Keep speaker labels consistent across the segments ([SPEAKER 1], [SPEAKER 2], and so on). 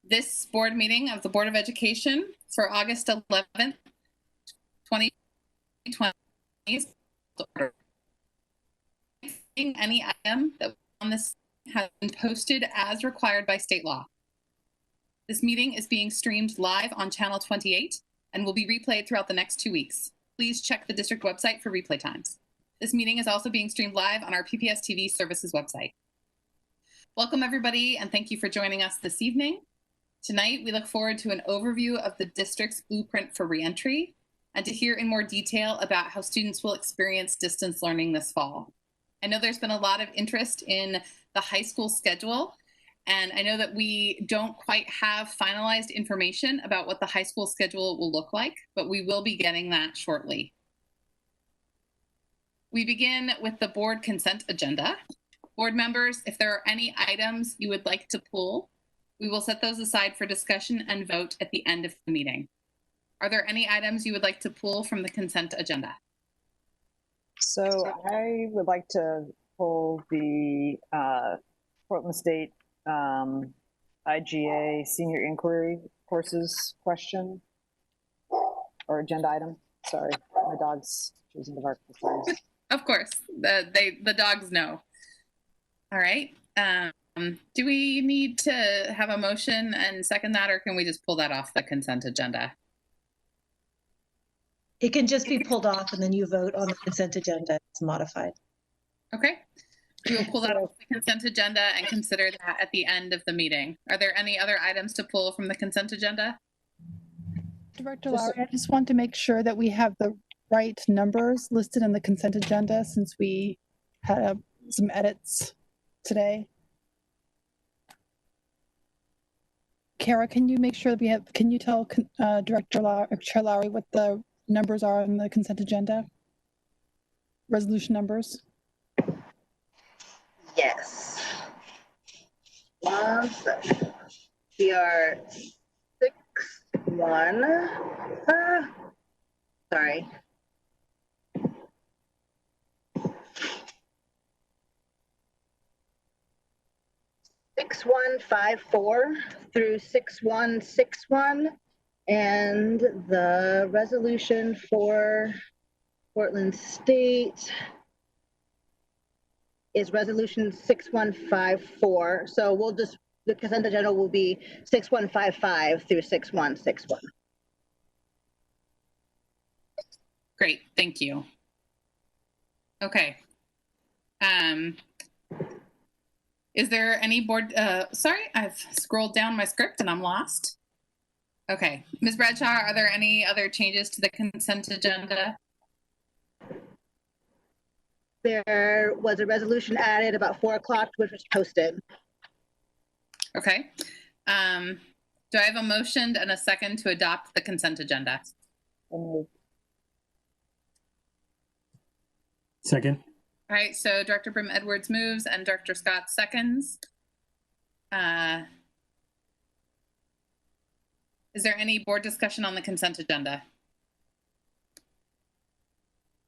[SPEAKER 1] This board meeting of the Board of Education for August 11th, 2020 is ordered. Any item that on this has been posted as required by state law. This meeting is being streamed live on Channel 28 and will be replayed throughout the next 2 weeks. Please check the district website for replay times. This meeting is also being streamed live on our PPS TV services website. Welcome everybody, and thank you for joining us this evening. Tonight, we look forward to an overview of the district's blueprint for reentry and to hear in more detail about how students will experience distance learning this fall. I know there's been a lot of interest in the high school schedule, and I know that we don't quite have finalized information about what the high school schedule will look like, but we will be getting that shortly. We begin with the board consent agenda. Board members, if there are any items you would like to pull, we will set those aside for discussion and vote at the end of the meeting. Are there any items you would like to pull from the consent agenda?
[SPEAKER 2] So I would like to pull the Portland State IGA senior inquiry courses question or agenda item. Sorry, my dog's choosing to bark for friends.
[SPEAKER 1] Of course, the dogs know. All right. Do we need to have a motion and second that, or can we just pull that off the consent agenda?
[SPEAKER 3] It can just be pulled off and then you vote on the consent agenda. It's modified.
[SPEAKER 1] Okay. We will pull that off the consent agenda and consider that at the end of the meeting. Are there any other items to pull from the consent agenda?
[SPEAKER 4] Director Lowry, I just want to make sure that we have the right numbers listed in the consent agenda since we had some edits today. Kara, can you make sure that we have, can you tell Director Lowry what the numbers are on the consent agenda? Resolution numbers?
[SPEAKER 5] Yes. 1 second. We are 6-1. Sorry. (6154) through 6161, and the resolution for Portland State is resolution 6154. So we'll just, the consent agenda will be 6155 through 6161.
[SPEAKER 1] Great, thank you. Okay. Is there any board, sorry, I've scrolled down my script and I'm lost. Okay, Ms. Bradshaw, are there any other changes to the consent agenda?
[SPEAKER 5] There was a resolution added about 4 o'clock, which was posted.
[SPEAKER 1] Okay. Do I have a motion and a second to adopt the consent agenda?
[SPEAKER 6] Second.
[SPEAKER 1] All right, so Director Brim Edwards moves and Director Scott seconds. Is there any board discussion on the consent agenda?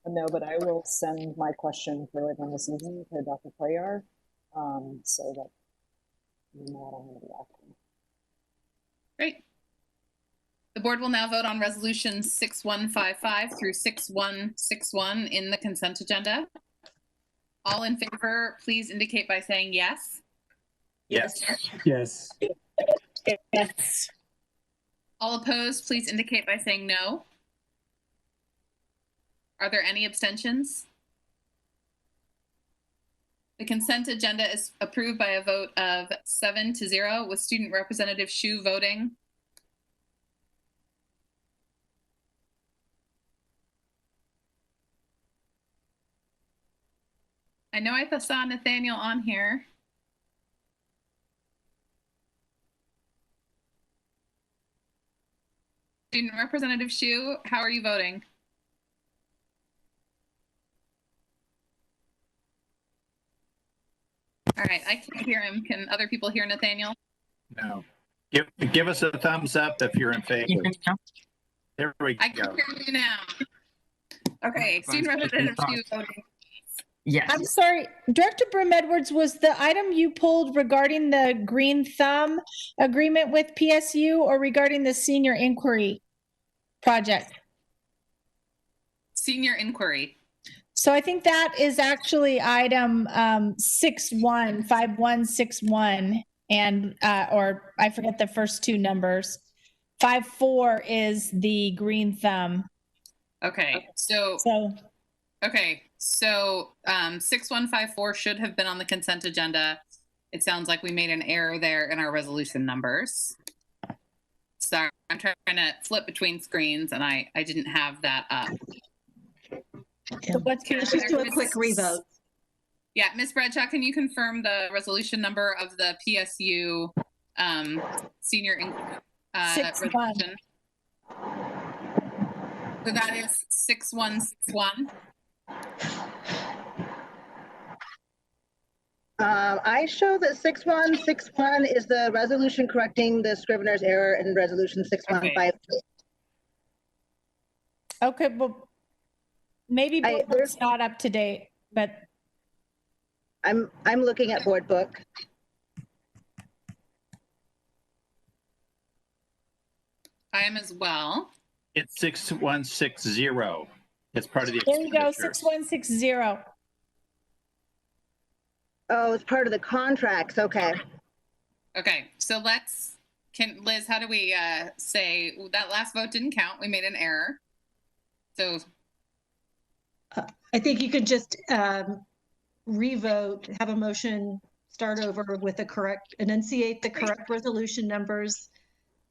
[SPEAKER 2] No, but I will send my question for later on this evening to Dr. Cuellar, so that you know what I'm going to be asking.
[SPEAKER 1] Great. The board will now vote on resolutions 6155 through 6161 in the consent agenda. All in favor, please indicate by saying yes.
[SPEAKER 6] Yes. Yes.
[SPEAKER 5] Yes.
[SPEAKER 1] All opposed, please indicate by saying no. Are there any abstentions? The consent agenda is approved by a vote of 7-0 with Student Representative Hsu voting. I know I saw Nathaniel on here. Student Representative Hsu, how are you voting? All right, I can't hear him. Can other people hear Nathaniel?
[SPEAKER 7] No. Give us a thumbs up if you're in favor. There we
[SPEAKER 1] I can
[SPEAKER 7] go.
[SPEAKER 1] hear you now. Okay, Student Representative Hsu voting.
[SPEAKER 8] Yes.
[SPEAKER 9] I'm sorry, Director Brim Edwards, was the item you pulled regarding the Green Thumb agreement with PSU or regarding the senior inquiry project?
[SPEAKER 1] Senior inquiry.
[SPEAKER 9] So I think that is actually item 5161 and or I forget the first two numbers. 54 is the Green Thumb.
[SPEAKER 1] Okay, so 6154 should have been on the consent agenda. It sounds like we made an error there in our resolution numbers. Sorry, I'm trying to flip between screens and I didn't have that up.
[SPEAKER 9] So what's your,
[SPEAKER 3] Let's just do a quick revote.
[SPEAKER 1] Yeah, Ms. Bradshaw, can you confirm the resolution number of the PSU senior resolution? So that is 6161.
[SPEAKER 5] I show that 6161 is the resolution correcting the Scrivener's error in resolution 6153.
[SPEAKER 9] okay, well, maybe
[SPEAKER 5] I-
[SPEAKER 9] board book's not up to date, but
[SPEAKER 5] I'm looking at board book.
[SPEAKER 1] I am as well.
[SPEAKER 7] It's 6160. It's part of the
[SPEAKER 9] there you go,
[SPEAKER 7] expenditure.
[SPEAKER 9] 6160.
[SPEAKER 5] Oh, it's part of the contracts. Okay.
[SPEAKER 1] Okay, so Liz, how do we say that last vote didn't count? We made an error. So
[SPEAKER 3] I think you could just revote, have a motion, start over with the correct, enunciate the correct resolution numbers,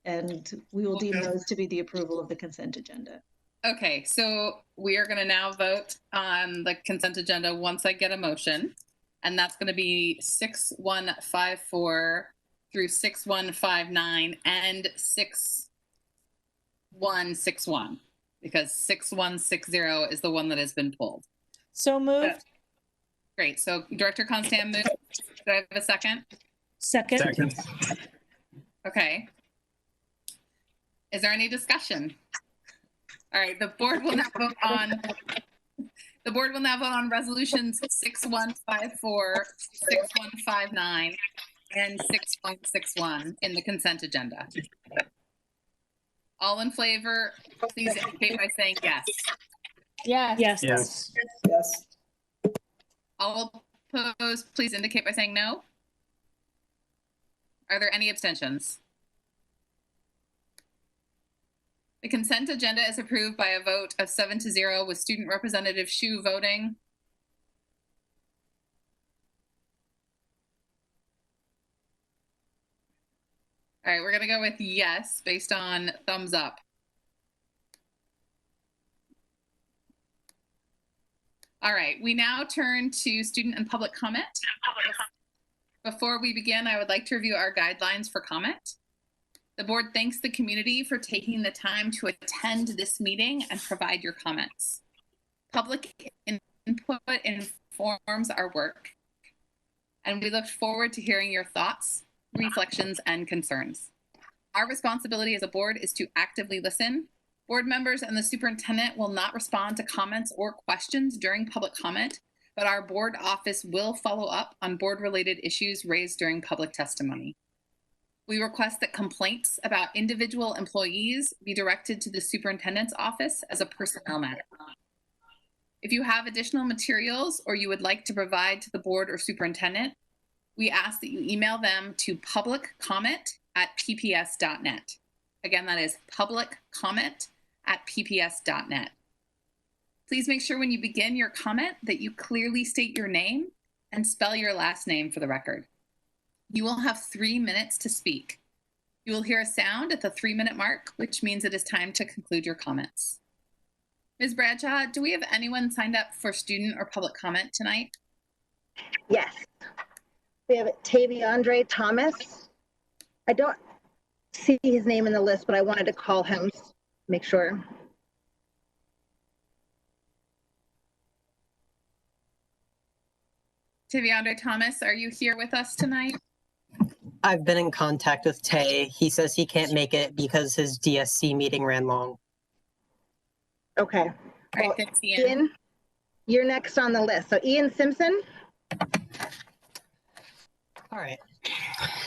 [SPEAKER 3] and we will deem those to be the approval of the consent agenda.
[SPEAKER 1] okay, so we are going to now vote on the consent agenda once I get a motion, and that's going to be 6154 through 6159 and 6161 because 6160 is the one that has been pulled.
[SPEAKER 9] So moved.
[SPEAKER 1] Great. So Director Constam moved. Do I have a second?
[SPEAKER 9] Second.
[SPEAKER 6] Second.
[SPEAKER 1] Okay. Is there any discussion? All right, the board will now vote on resolutions 6154, 6159, and 6161 in the consent agenda. All in favor, please indicate by saying yes.
[SPEAKER 9] Yes.
[SPEAKER 3] Yes.
[SPEAKER 6] Yes.
[SPEAKER 2] Yes.
[SPEAKER 1] All opposed, please indicate by saying no. Are there any abstentions? The consent agenda is approved by a vote of 7-0 with Student Representative Shu voting. All right, we're going to go with yes based on thumbs up. All right, we now turn to student and public comment. Before we begin, I would like to review our guidelines for comment. The board thanks the community for taking the time to attend this meeting and provide your comments. Public input informs our work, and we look forward to hearing your thoughts, reflections, and concerns. Our responsibility as a board is to actively listen. Board members and the superintendent will not respond to comments or questions during public comment, but our board office will follow up on board-related issues raised during public testimony. We request that complaints about individual employees be directed to the superintendent's office as a personnel matter. If you have additional materials or you would like to provide to the board or superintendent, we ask that you email them to publiccomment@pps.net. Again, that is publiccomment@pps.net. Please make sure when you begin your comment that you clearly state your name and spell your last name for the record. You will have 3 minutes to speak. You will hear a sound at the 3-minute mark, which means it is time to conclude your comments. Ms. Bradshaw, do we have anyone signed up for student or public comment tonight?
[SPEAKER 5] Yes. We have Taviandre Thomas. I don't see his name in the list, but I wanted to call him, make sure.
[SPEAKER 1] Taviandre Thomas, are you here with us tonight?
[SPEAKER 8] I've been in contact with Tay. He says he can't make it because his DSC meeting ran long.
[SPEAKER 5] Okay.
[SPEAKER 1] All right,
[SPEAKER 5] Well,
[SPEAKER 1] thanks, Ian.
[SPEAKER 5] you're next on the list. So Ian Simpson.
[SPEAKER 8] All right.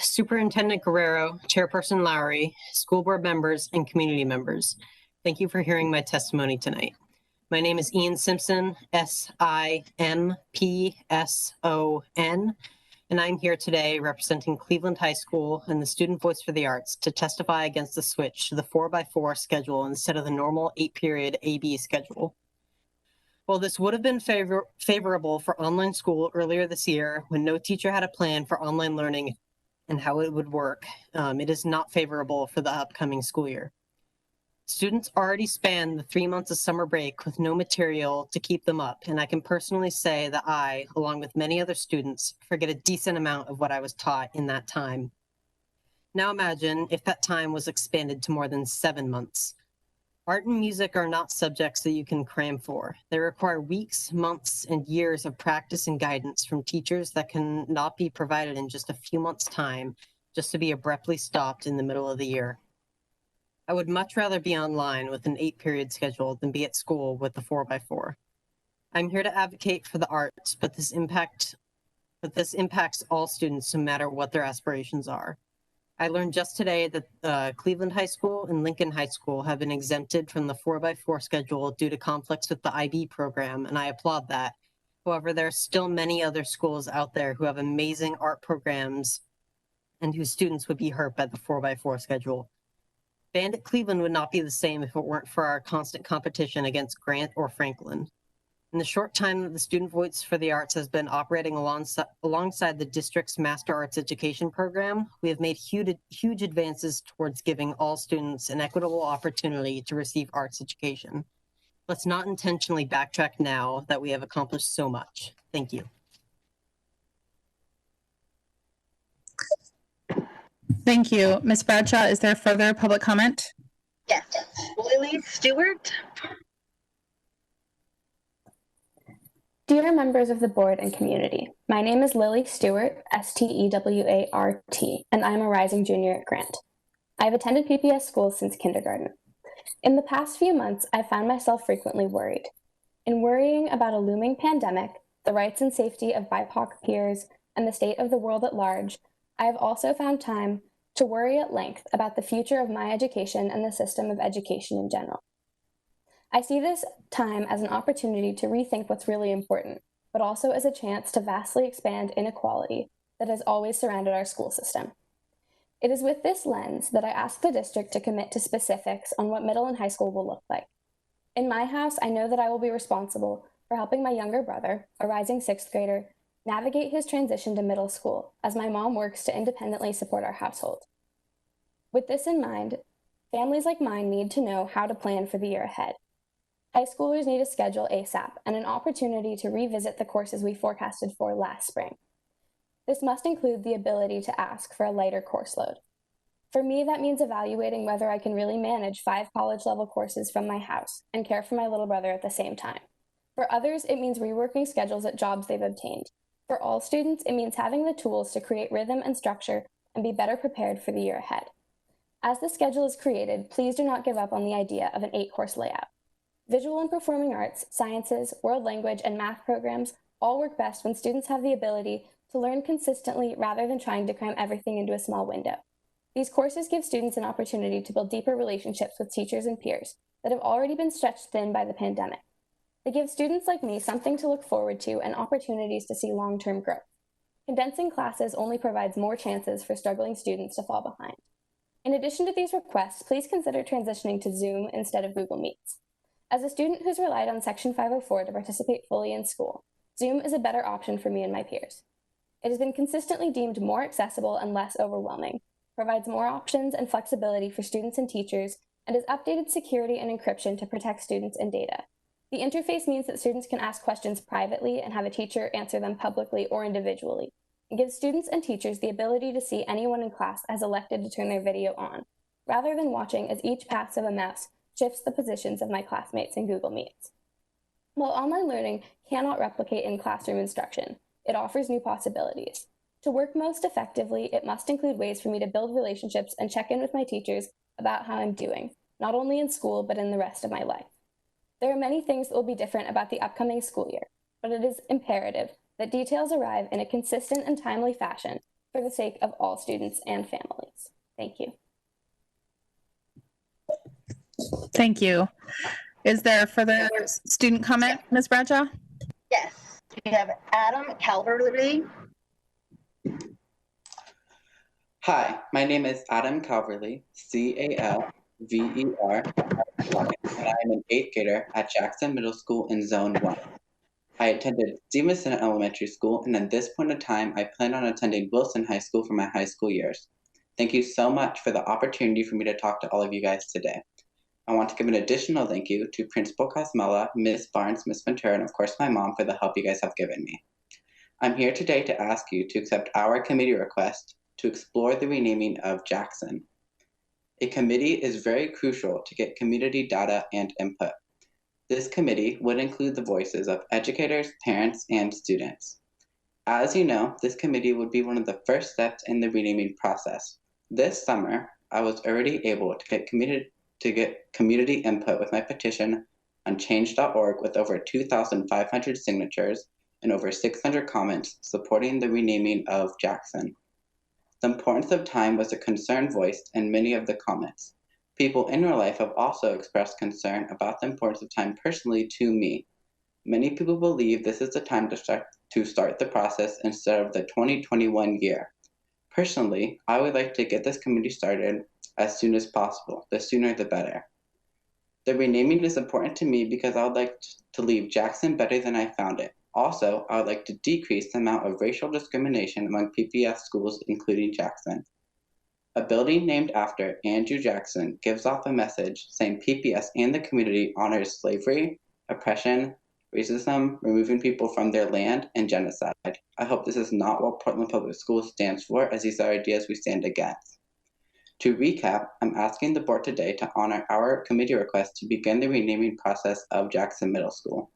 [SPEAKER 8] Superintendent Guerrero, Chairperson Lowry, school board members, and community members, thank you for hearing my testimony tonight. My name is Ian Simpson, S-I-M-P-S-O-N, and I'm here today representing Cleveland High School and the Student Voice for the Arts to testify against the switch to the 4x4 schedule instead of the normal 8-period AB schedule. While this would have been favorable for online school earlier this year when no teacher had a plan for online learning and how it would work, it is not favorable for the upcoming school year. Students already spanned the 3 months of summer break with no material to keep them up, and I can personally say that I, along with many other students, forget a decent amount of what I was taught in that time. Now imagine if that time was expanded to more than 7 months. Art and music are not subjects that you can cram for. They require weeks, months, and years of practice and guidance from teachers that can not be provided in just a few months' time, just to be abruptly stopped in the middle of the year. I would much rather be online with an 8-period schedule than be at school with the 4x4. I'm here to advocate for the arts, but this impacts all students no matter what their aspirations are. I learned just today that Cleveland High School and Lincoln High School have been exempted from the 4x4 schedule due to conflicts with the IB program, and I applaud that. However, there are still many other schools out there who have amazing art programs and whose students would be hurt by the 4x4 schedule. Band at Cleveland would not be the same if it weren't for our constant competition against Grant or Franklin. In the short time that the Student Voice for the Arts has been operating alongside the district's Master Arts Education program, we have made huge advances towards giving all students an equitable opportunity to receive arts education. Let's not intentionally backtrack now that we have accomplished so much. Thank you.
[SPEAKER 4] Thank you. Ms. Bradshaw, is there further public comment?
[SPEAKER 5] Yes. Lily Stewart.
[SPEAKER 10] Dear members of the board and community, my name is Lily Stewart, S-T-E-W-A-R-T, and I'm a rising junior at Grant. I've attended PPS schools since kindergarten. In the past few months, I've found myself frequently worried. In worrying about a looming pandemic, the rights and safety of BIPOC peers, and the state of the world at large, I have also found time to worry at length about the future of my education and the system of education in general. I see this time as an opportunity to rethink what's really important, but also as a chance to vastly expand inequality that has always surrounded our school system. It is with this lens that I ask the district to commit to specifics on what middle and high school will look like. In my house, I know that I will be responsible for helping my younger brother, a rising 6th grader, navigate his transition to middle school as my mom works to independently support our household. With this in mind, families like mine need to know how to plan for the year ahead. High schoolers need a schedule ASAP and an opportunity to revisit the courses we forecasted for last spring. This must include the ability to ask for a lighter course load. For me, that means evaluating whether I can really manage 5 college-level courses from my house and care for my little brother at the same time. For others, it means reworking schedules at jobs they've obtained. For all students, it means having the tools to create rhythm and structure and be better prepared for the year ahead. As the schedule is created, please do not give up on the idea of an 8-course layout. Visual and performing arts, sciences, world language, and math programs all work best when students have the ability to learn consistently rather than trying to cram everything into a small window. These courses give students an opportunity to build deeper relationships with teachers and peers that have already been stretched thin by the pandemic. They give students like me something to look forward to and opportunities to see long-term growth. Condensing classes only provides more chances for struggling students to fall behind. In addition to these requests, please consider transitioning to Zoom instead of Google Meets. As a student who's relied on Section 504 to participate fully in school, Zoom is a better option for me and my peers. It has been consistently deemed more accessible and less overwhelming, provides more options and flexibility for students and teachers, and has updated security and encryption to protect students and data. The interface means that students can ask questions privately and have a teacher answer them publicly or individually. It gives students and teachers the ability to see anyone in class has elected to turn their video on, rather than watching as each pass of a mouse shifts the positions of my classmates in Google Meets. While online learning cannot replicate in-classroom instruction, it offers new possibilities. To work most effectively, it must include ways for me to build relationships and check in with my teachers about how I'm doing, not only in school, but in the rest of my life. There are many things that will be different about the upcoming school year, but it is imperative that details arrive in a consistent and timely fashion for the sake of all students and families. Thank you.
[SPEAKER 11] Thank you. Is there further student comment, Ms. Bradshaw?
[SPEAKER 5] Yes, we have Adam Calverley.
[SPEAKER 12] Hi, my name is Adam Calverley, Calver, and I am an 8th grader at Jackson Middle School in Zone 1. I attended Stevenson Elementary School, and at this point in time, I plan on attending Wilson High School for my high school years. Thank you so much for the opportunity for me to talk to all of you guys today. I want to give an additional thank you to Principal Cosmella, Ms. Barnes, Ms. Ventura, and of course my mom for the help you guys have given me. I'm here today to ask you to accept our committee request to explore the renaming of Jackson. A committee is very crucial to get community data and input. This committee would include the voices of educators, parents, and students. As you know, this committee would be one of the first steps in the renaming process. This summer, I was already able to get community input with my petition on change.org with over 2,500 signatures and over 600 comments supporting the renaming of Jackson. The importance of time was a concern voiced in many of the comments. People in real life have also expressed concern about the importance of time personally to me. Many people believe this is the time to start the process instead of the 2021 year. Personally, I would like to get this committee started as soon as possible. The sooner the better. The renaming is important to me because I would like to leave Jackson better than I found it. Also, I would like to decrease the amount of racial discrimination among PPS schools, including Jackson. A building named after Andrew Jackson gives off a message saying PPS and the community honors slavery, oppression, racism, removing people from their land, and genocide. I hope this is not what Portland Public Schools stands for, as these are ideas we stand against. To recap, I'm asking the board today to honor our committee request to begin the renaming process of Jackson Middle School.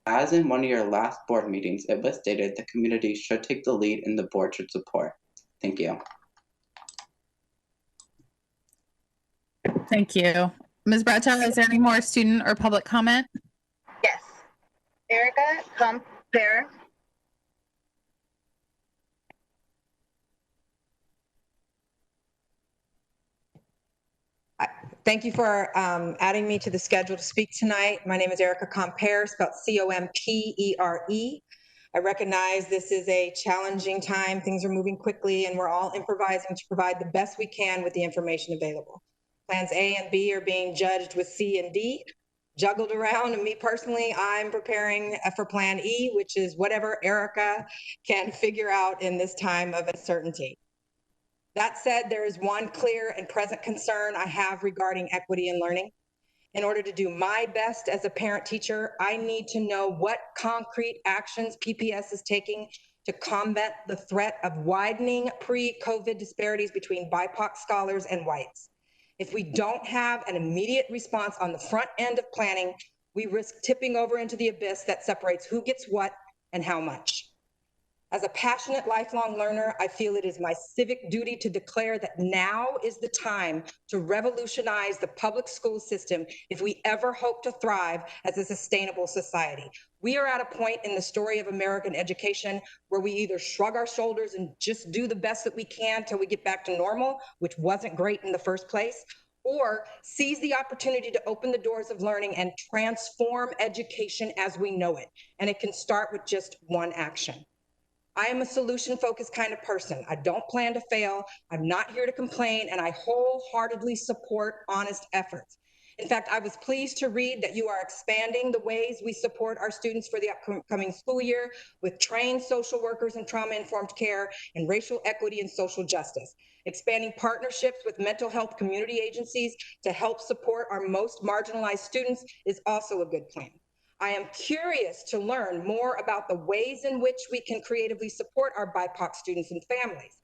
[SPEAKER 12] As in one of your last board meetings, it was stated the community should take the lead and the board should support. Thank you.
[SPEAKER 11] Thank you. Ms. Bradshaw, is there any more student or public comment?
[SPEAKER 5] Yes, Erica Compere.
[SPEAKER 13] Thank you for adding me to the schedule to speak tonight. My name is Erica Compere, spelled C-O-M-P-E-R-E. I recognize this is a challenging time. Things are moving quickly and we're all improvising to provide the best we can with the information available. Plans A and B are being judged with C and D, juggled around, and me personally, I'm preparing for Plan E, which is whatever Erica can figure out in this time of uncertainty. That said, there is one clear and present concern I have regarding equity in learning. In order to do my best as a parent teacher, I need to know what concrete actions PPS is taking to combat the threat of widening pre-COVID disparities between BIPOC scholars and whites. If we don't have an immediate response on the front end of planning, we risk tipping over into the abyss that separates who gets what and how much. As a passionate lifelong learner, I feel it is my civic duty to declare that now is the time to revolutionize the public school system if we ever hope to thrive as a sustainable society. We are at a point in the story of American education where we either shrug our shoulders and just do the best that we can till we get back to normal, which wasn't great in the first place, or seize the opportunity to open the doors of learning and transform education as we know it. And it can start with just one action. I am a solution-focused kind of person. I don't plan to fail. I'm not here to complain, and I wholeheartedly support honest efforts. In fact, I was pleased to read that you are expanding the ways we support our students for the upcoming school year with trained social workers in trauma-informed care and racial equity and social justice. Expanding partnerships with mental health community agencies to help support our most marginalized students is also a good plan. I am curious to learn more about the ways in which we can creatively support our BIPOC students and families.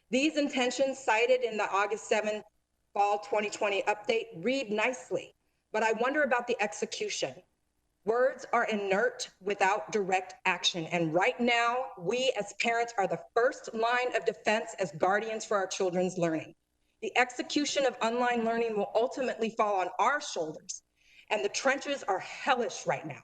[SPEAKER 13] These intentions cited in the August 7 Fall 2020 update read nicely, but I wonder about the execution. Words are inert without direct action, and right now, we as parents are the first line of defense as guardians for our children's learning. The execution of online learning will ultimately fall on our shoulders. and the trenches are hellish right now.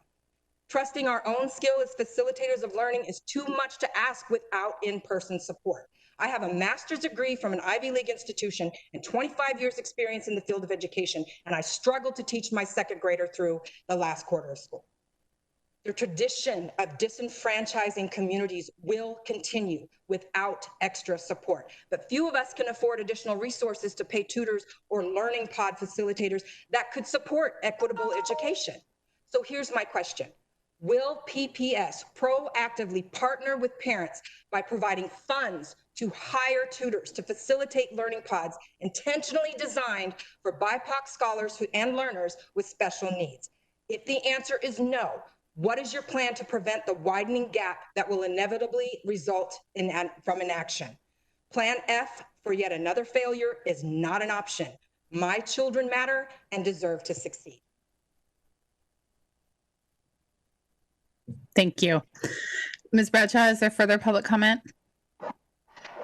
[SPEAKER 13] Trusting our own skill as facilitators of learning is too much to ask without in-person support. I have a master's degree from an Ivy League institution and 25 years experience in the field of education, and I struggled to teach my second grader through the last quarter of school. The tradition of disenfranchising communities will continue without extra support, but few of us can afford additional resources to pay tutors or learning pod facilitators that could support equitable education. So here's my question. Will PPS proactively partner with parents by providing funds to hire tutors to facilitate learning pods intentionally designed for BIPOC scholars and learners with special needs? If the answer is no, what is your plan to prevent the widening gap that will inevitably result from inaction? Plan F for yet another failure is not an option. My children matter and deserve to succeed.
[SPEAKER 11] Thank you. Ms. Bradshaw, is there further public comment?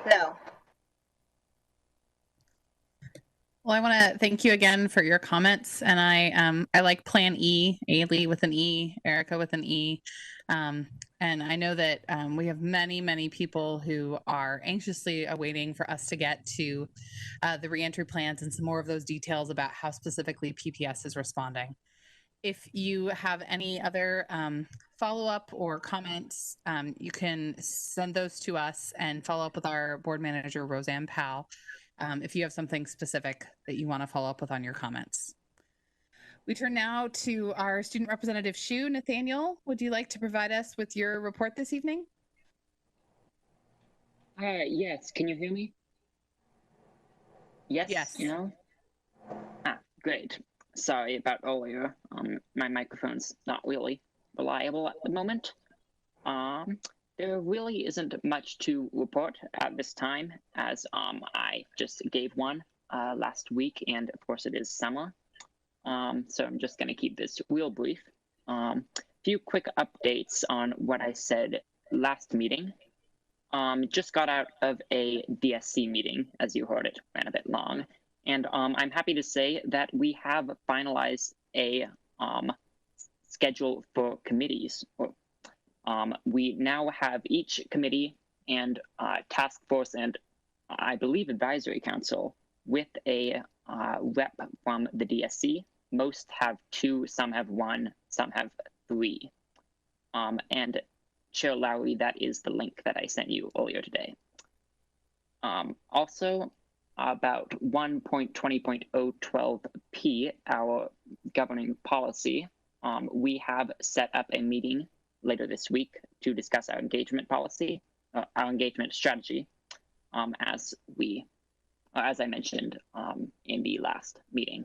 [SPEAKER 5] No.
[SPEAKER 11] Well, I want to thank you again for your comments, and I like Plan E, Ailey with an E, Erica with an E, and I know that we have many people who are anxiously awaiting for us to get to the reentry plans and some more of those details about how specifically PPS is responding. If you have any other follow-up or comments, you can send those to us and follow up with our board manager, Roseanne Powell, if you have something specific that you want to follow up with on your comments. We turn now to our student representative, Shu. Nathaniel, would you like to provide us with your report this evening?
[SPEAKER 14] Yes, can you hear me? Yes?
[SPEAKER 11] Yes.
[SPEAKER 14] You know? Great. Sorry about earlier. My microphone's not really reliable at the moment. There really isn't much to report at this time, as I just gave one last week, and of course it is summer. So I'm just going to keep this real brief. Few quick updates on what I said last meeting. Just got out of a DSC meeting, as you heard. It ran a bit long. And I'm happy to say that we have finalized a schedule for committees. We now have each committee and task force and I believe advisory council with a rep from the DSC. Most have 2, some have 1, some have 3. And Chair Lowry, that is the link that I sent you earlier today. Also, about 1.20.012p, our governing policy, we have set up a meeting later this week to discuss our engagement policy, our engagement strategy, as I mentioned in the last meeting.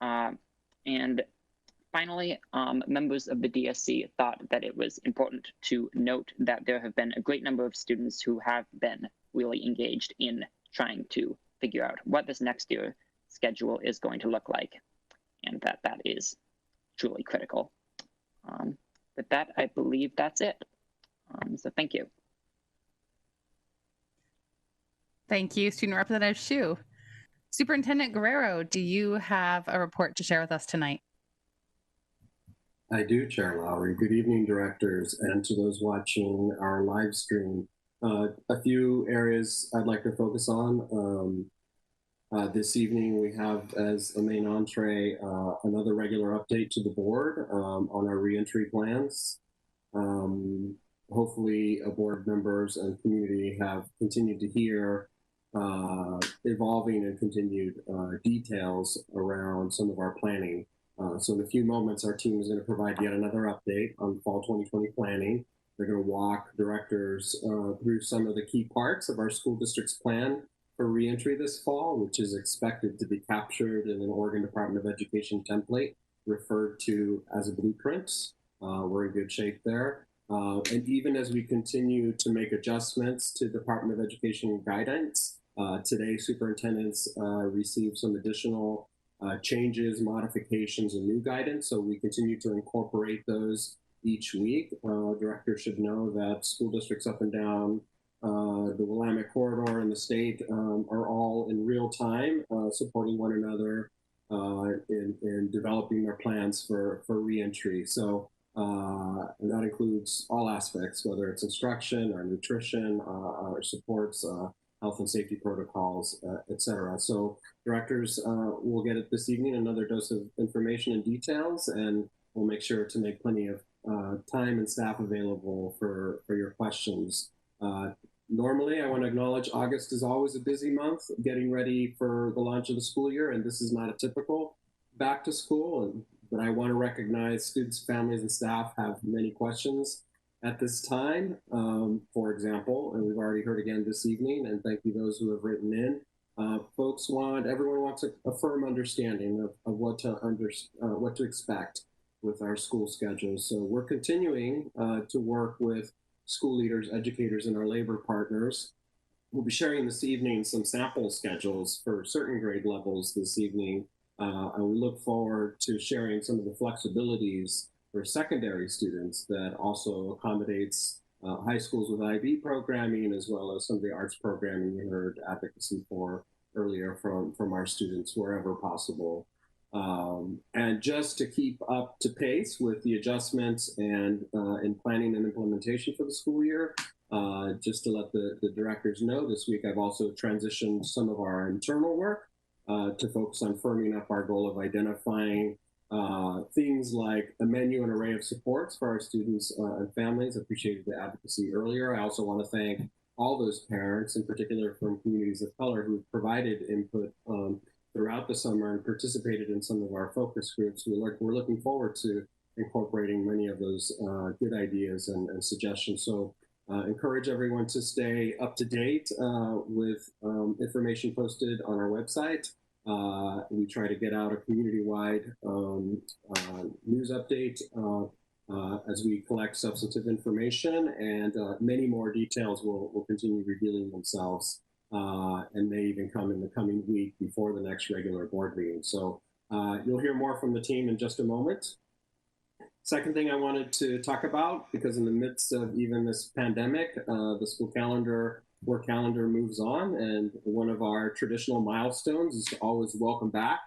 [SPEAKER 14] And finally, members of the DSC thought that it was important to note that there have been a great number of students who have been really engaged in trying to figure out what this next year schedule is going to look like, and that is truly critical. With that, I believe that's it. So thank you.
[SPEAKER 11] Thank you, Student Representative Shu. Superintendent Guerrero, do you have a report to share with us tonight?
[SPEAKER 15] I do, Chair Lowry. Good evening, directors, and to those watching our live stream. A few areas I'd like to focus on. This evening, we have as a main entree another regular update to the board on our reentry plans. Hopefully, board members and community have continued to hear evolving and continued details around some of our planning. So in a few moments, our team is going to provide yet another update on fall 2020 planning. They're going to walk directors through some of the key parts of our school district's plan for reentry this fall, which is expected to be captured in an Oregon Department of Education template referred to as a blueprint. We're in good shape there. And even as we continue to make adjustments to Department of Education guidance, today superintendents received some additional changes, modifications, and new guidance. So we continue to incorporate those each week. Directors should know that school districts up and down the Willamette corridor and the state are all in real time supporting one another in developing their plans for reentry. So and that includes all aspects, whether it's instruction or nutrition, or supports, health and safety protocols, et cetera. So directors will get it this evening, another dose of information and details, and we'll make sure to make plenty of time and staff available for your questions. Normally, I want to acknowledge August is always a busy month, getting ready for the launch of the school year, and this is not a typical back to school. But I want to recognize students, families, and staff have many questions at this time. For example, and we've already heard again this evening, and thank you those who have written in. Everyone wants a firm understanding of what to expect with our school schedules. So we're continuing to work with school leaders, educators, and our labor partners. We'll be sharing this evening some sample schedules for certain grade levels this evening. And we look forward to sharing some of the flexibilities for secondary students that also accommodates high schools with IB programming, as well as some of the arts programming you heard advocacy for earlier from our students wherever possible. And just to keep up to pace with the adjustments and in planning and implementation for the school year, just to let the directors know, this week I've also transitioned some of our internal work to focus on firming up our goal of identifying things like a menu and array of supports for our students and families. I appreciated the advocacy earlier. I also want to thank all those parents, in particular from communities of color, who provided input throughout the summer and participated in some of our focus groups. We're looking forward to incorporating many of those good ideas and suggestions. So encourage everyone to stay up to date with information posted on our website. We try to get out a community-wide news update as we collect substantive information, and many more details will continue revealing themselves and may even come in the coming week before the next regular board meeting. So you'll hear more from the team in just a moment. Second thing I wanted to talk about, because in the midst of even this pandemic, the school work calendar moves on, and one of our traditional milestones is to always welcome back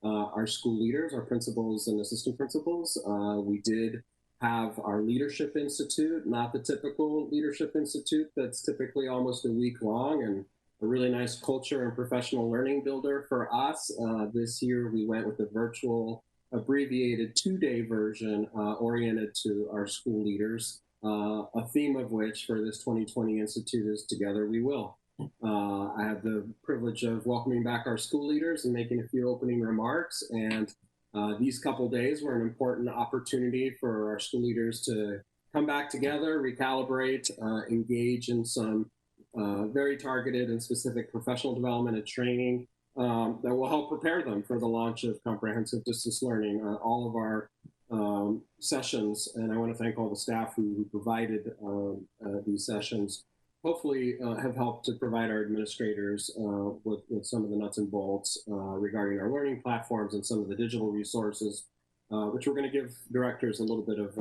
[SPEAKER 15] our school leaders, our principals and assistant principals. We did have our Leadership Institute, not the typical Leadership Institute that's typically almost a week long, and a really nice culture and professional learning builder for us. This year we went with a virtual abbreviated 2-day version oriented to our school leaders, a theme of which for this 2020 Institute is Together We Will. I had the privilege of welcoming back our school leaders and making a few opening remarks, and these couple days were an important opportunity for our school leaders to come back together, recalibrate, engage in some very targeted and specific professional development and training that will help prepare them for the launch of comprehensive distance learning. All of our sessions, and I want to thank all the staff who provided these sessions, hopefully have helped to provide our administrators with some of the nuts and bolts regarding our learning platforms and some of the digital resources, which we're going to give directors a little bit of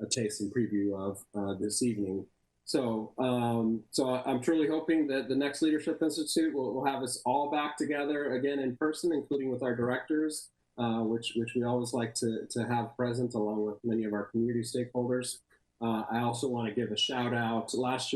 [SPEAKER 15] a taste and preview of this evening. So I'm truly hoping that the next Leadership Institute will have us all back together again in person, including with our directors, which we always like to have present along with many of our community stakeholders. I also want to give a shout out. Last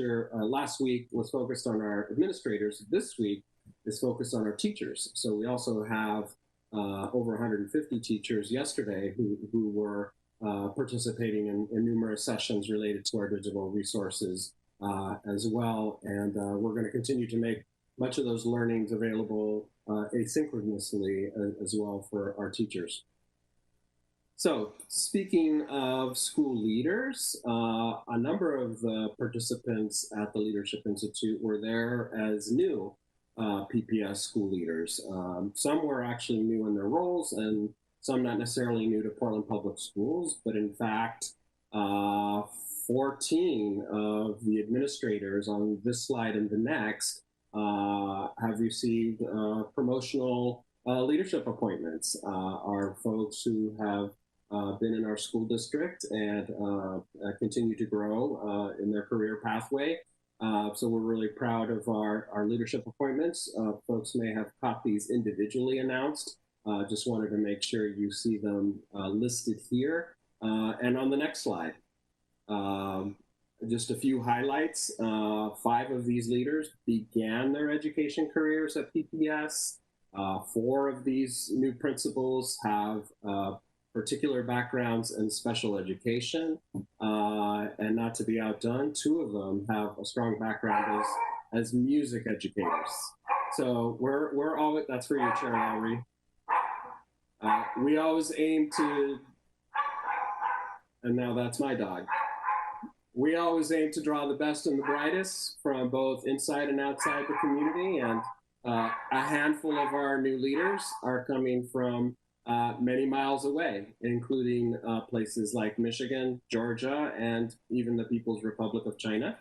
[SPEAKER 15] week was focused on our administrators. This week is focused on our teachers. So we also have over 150 teachers yesterday who were participating in numerous sessions related to our digital resources as well. And we're going to continue to make much of those learnings available asynchronously as well for our teachers. So speaking of school leaders, a number of the participants at the Leadership Institute were there as new PPS school leaders. Some were actually new in their roles, and some not necessarily new to Portland Public Schools, but in fact, 14 of the administrators on this slide and the next have received promotional leadership appointments, are folks who have been in our school district and continue to grow in their career pathway. So we're really proud of our leadership appointments. Folks may have caught these individually announced Just wanted to make sure you see them listed here. And on the next slide, just a few highlights. 5 of these leaders began their education careers at PPS. 4 of these new principals have particular backgrounds in special education. And not to be outdone, 2 of them have a strong background as music educators. So we're always, that's for you, Chair Lowry. We always aim to, and now that's my dog. We always aim to draw the best and the brightest from both inside and outside the community, and a handful of our new leaders are coming from many miles away, including places like Michigan, Georgia, and even the People's Republic of China.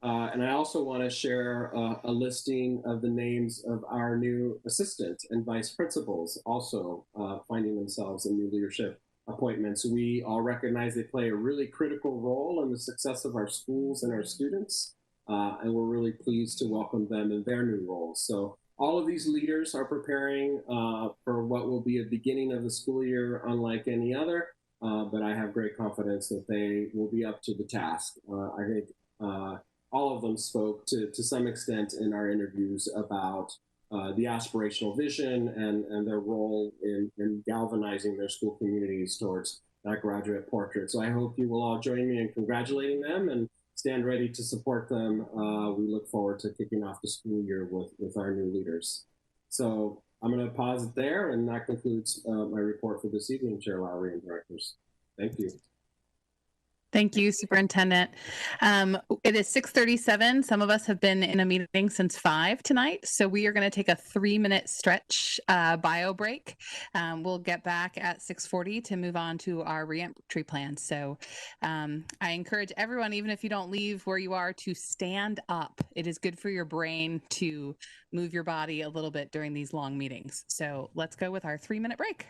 [SPEAKER 15] And I also want to share a listing of the names of our new assistant and vice principals also finding themselves in new leadership appointments. We all recognize they play a really critical role in the success of our schools and our students, and we're really pleased to welcome them in their new roles. So all of these leaders are preparing for what will be a beginning of the school year unlike any other, but I have great confidence that they will be up to the task. I think all of them spoke to some extent in our interviews about the aspirational vision and their role in galvanizing their school communities towards that graduate portrait. So I hope you will all join me in congratulating them and stand ready to support them. We look forward to kicking off the school year with our new leaders. So I'm going to pause it there, and that concludes my report for this evening, Chair Lowry and directors. Thank you.
[SPEAKER 11] Thank you, Superintendent. It is 6:37. Some of us have been in a meeting since 5 tonight, so we are going to take a 3-minute stretch bio break. We'll get back at 6:40 to move on to our reentry plan. So I encourage everyone, even if you don't leave where you are, to stand up. It is good for your brain to move your body a little bit during these long meetings. So let's go with our 3-minute break.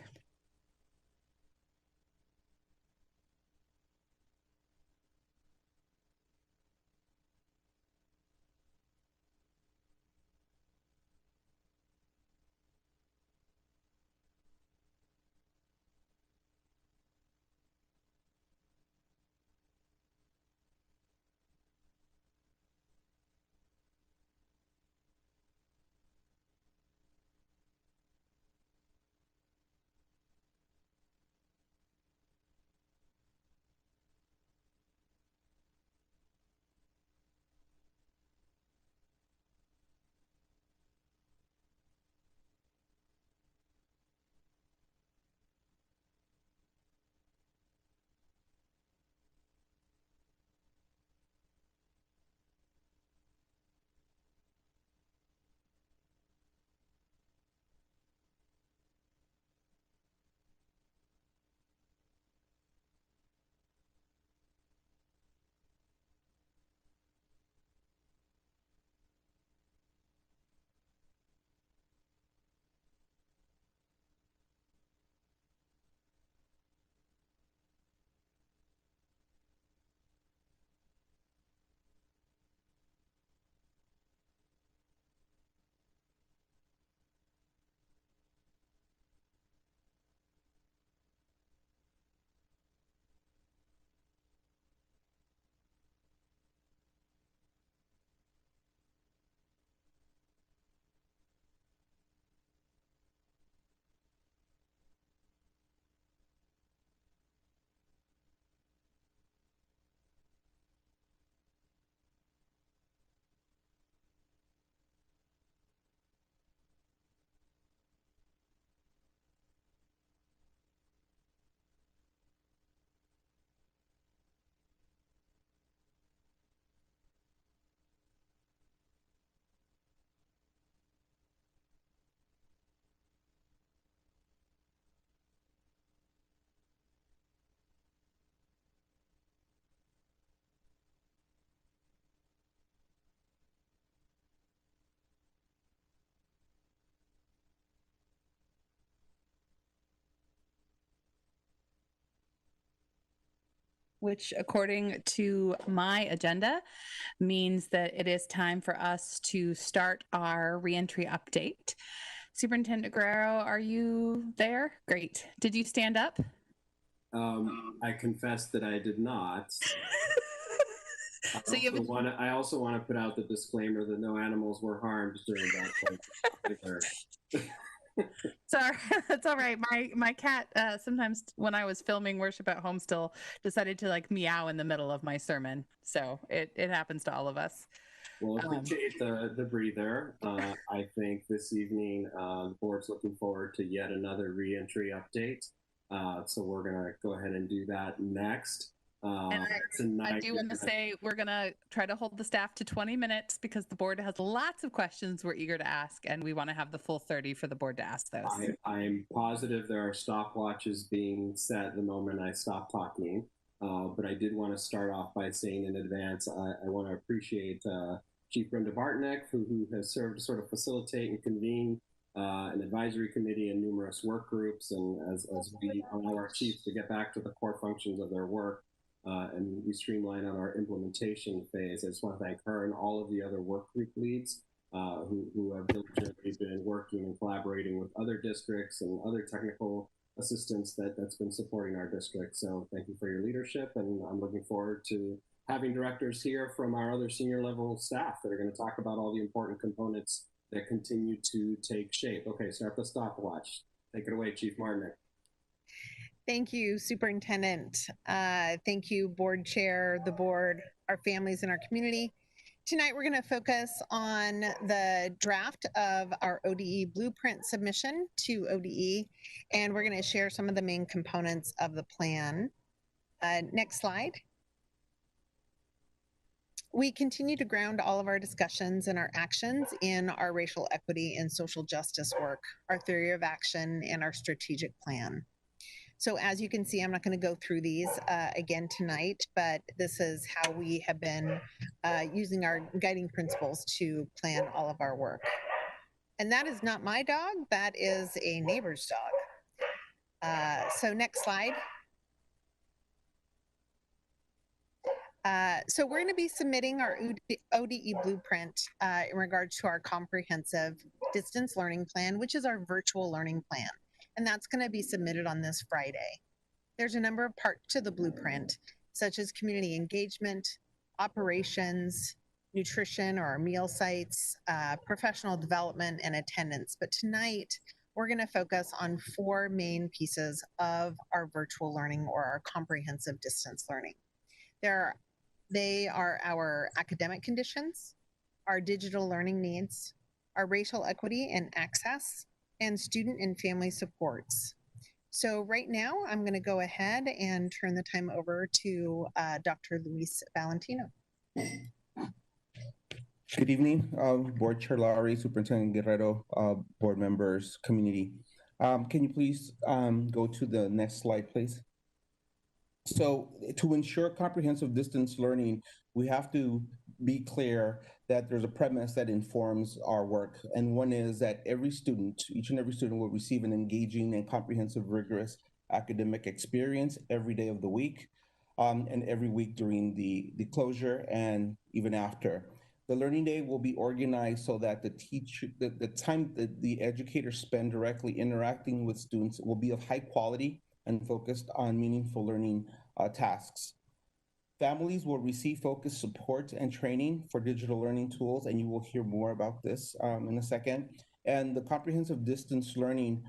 [SPEAKER 11] Which, according to my agenda, means that it is time for us to start our reentry update. Superintendent Guerrero, are you there? Great. Did you stand up?
[SPEAKER 15] I confess that I did not.
[SPEAKER 11] So
[SPEAKER 15] I also want to put out the disclaimer that no animals were harmed during that.
[SPEAKER 11] Sorry, that's all right. My cat sometimes when I was filming Worship at Home still decided to like meow in the middle of my sermon. So it happens to all of us.
[SPEAKER 15] Well, appreciate the breather. I think this evening the board's looking forward to yet another reentry update. So we're gonna go ahead and do that next.
[SPEAKER 11] Tonight, I do want to say we're going to try to hold the staff to 20 minutes because the board has lots of questions we're eager to ask, and we want to have the full 30 for the board to ask those.
[SPEAKER 15] I'm positive there are stopwatches being set the moment I stop talking, but I did want to start off by saying in advance, I want to appreciate Chief Brenda Bartnick, who has served to sort of facilitate and convene an advisory committee and numerous work groups, and as we allow our chiefs to get back to the core functions of their work, and we streamline on our implementation phase. I just want to thank her and all of the other work group leads who have diligently been working and collaborating with other districts and other technical assistance that's been supporting our district. So thank you for your leadership, and I'm looking forward to having directors here from our other senior level staff that are going to talk about all the important components that continue to take shape. Okay, start the stopwatch. Take it away, Chief Martinick.
[SPEAKER 16] Thank you, Superintendent. Thank you, Board Chair, the board, our families, and our community. Tonight, we're going to focus on the draft of our ODE blueprint submission to ODE, and we're going to share some of the main components of the plan. Next slide. We continue to ground all of our discussions and our actions in our racial equity and social justice work, our theory of action, and our strategic plan. So as you can see, I'm not going to go through these again tonight, but this is how we have been using our guiding principles to plan all of our work. And that is not my dog, that is a neighbor's dog. So next slide. So we're going to be submitting our ODE blueprint in regards to our comprehensive distance learning plan, which is our virtual learning plan. And that's going to be submitted on this Friday. There's a number of parts to the blueprint, such as community engagement, operations, nutrition or our meal sites, professional development, and attendance. But tonight, we're going to focus on 4 main pieces of our virtual learning or our comprehensive distance learning. They are our academic conditions, our digital learning needs, our racial equity and access, and student and family supports. So right now, I'm going to go ahead and turn the time over to Dr. Luis Valentino.
[SPEAKER 17] Good evening, Board Chair Lowry, Superintendent Guerrero, board members, community. Can you please go to the next slide, please? So to ensure comprehensive distance learning, we have to be clear that there's a premise that informs our work. And one is that every student, each and every student will receive an engaging and comprehensive, rigorous academic experience every day of the week, and every week during the closure and even after. The learning day will be organized so that the time that the educators spend directly interacting with students will be of high quality and focused on meaningful learning tasks. Families will receive focused support and training for digital learning tools, and you will hear more about this in a second. And the comprehensive distance learning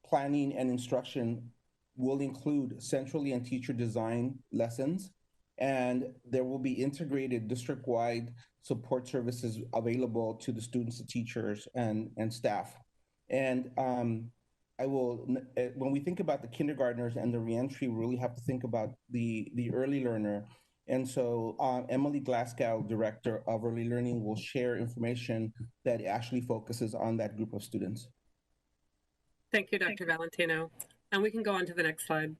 [SPEAKER 17] planning and instruction will include centrally and teacher design lessons, and there will be integrated district-wide support services available to the students, the teachers, and staff. And when we think about the kindergartners and the reentry, we really have to think about the early learner. And so Emily Glasgow, Director of Early Learning, will share information that actually focuses on that group of students.
[SPEAKER 18] Thank you, Dr. Valentino. And we can go on to the next slide.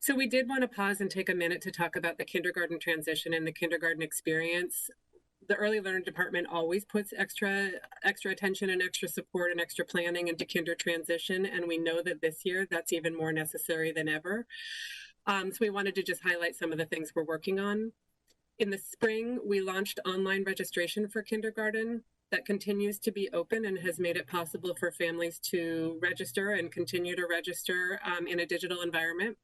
[SPEAKER 18] So we did want to pause and take a minute to talk about the kindergarten transition and the kindergarten experience. The early learning department always puts extra attention and extra support and extra planning into kinder transition. And we know that this year that's even more necessary than ever. So we wanted to just highlight some of the things we're working on. In the spring, we launched online registration for kindergarten. that continues to be open and has made it possible for families to register and continue to register in a digital environment.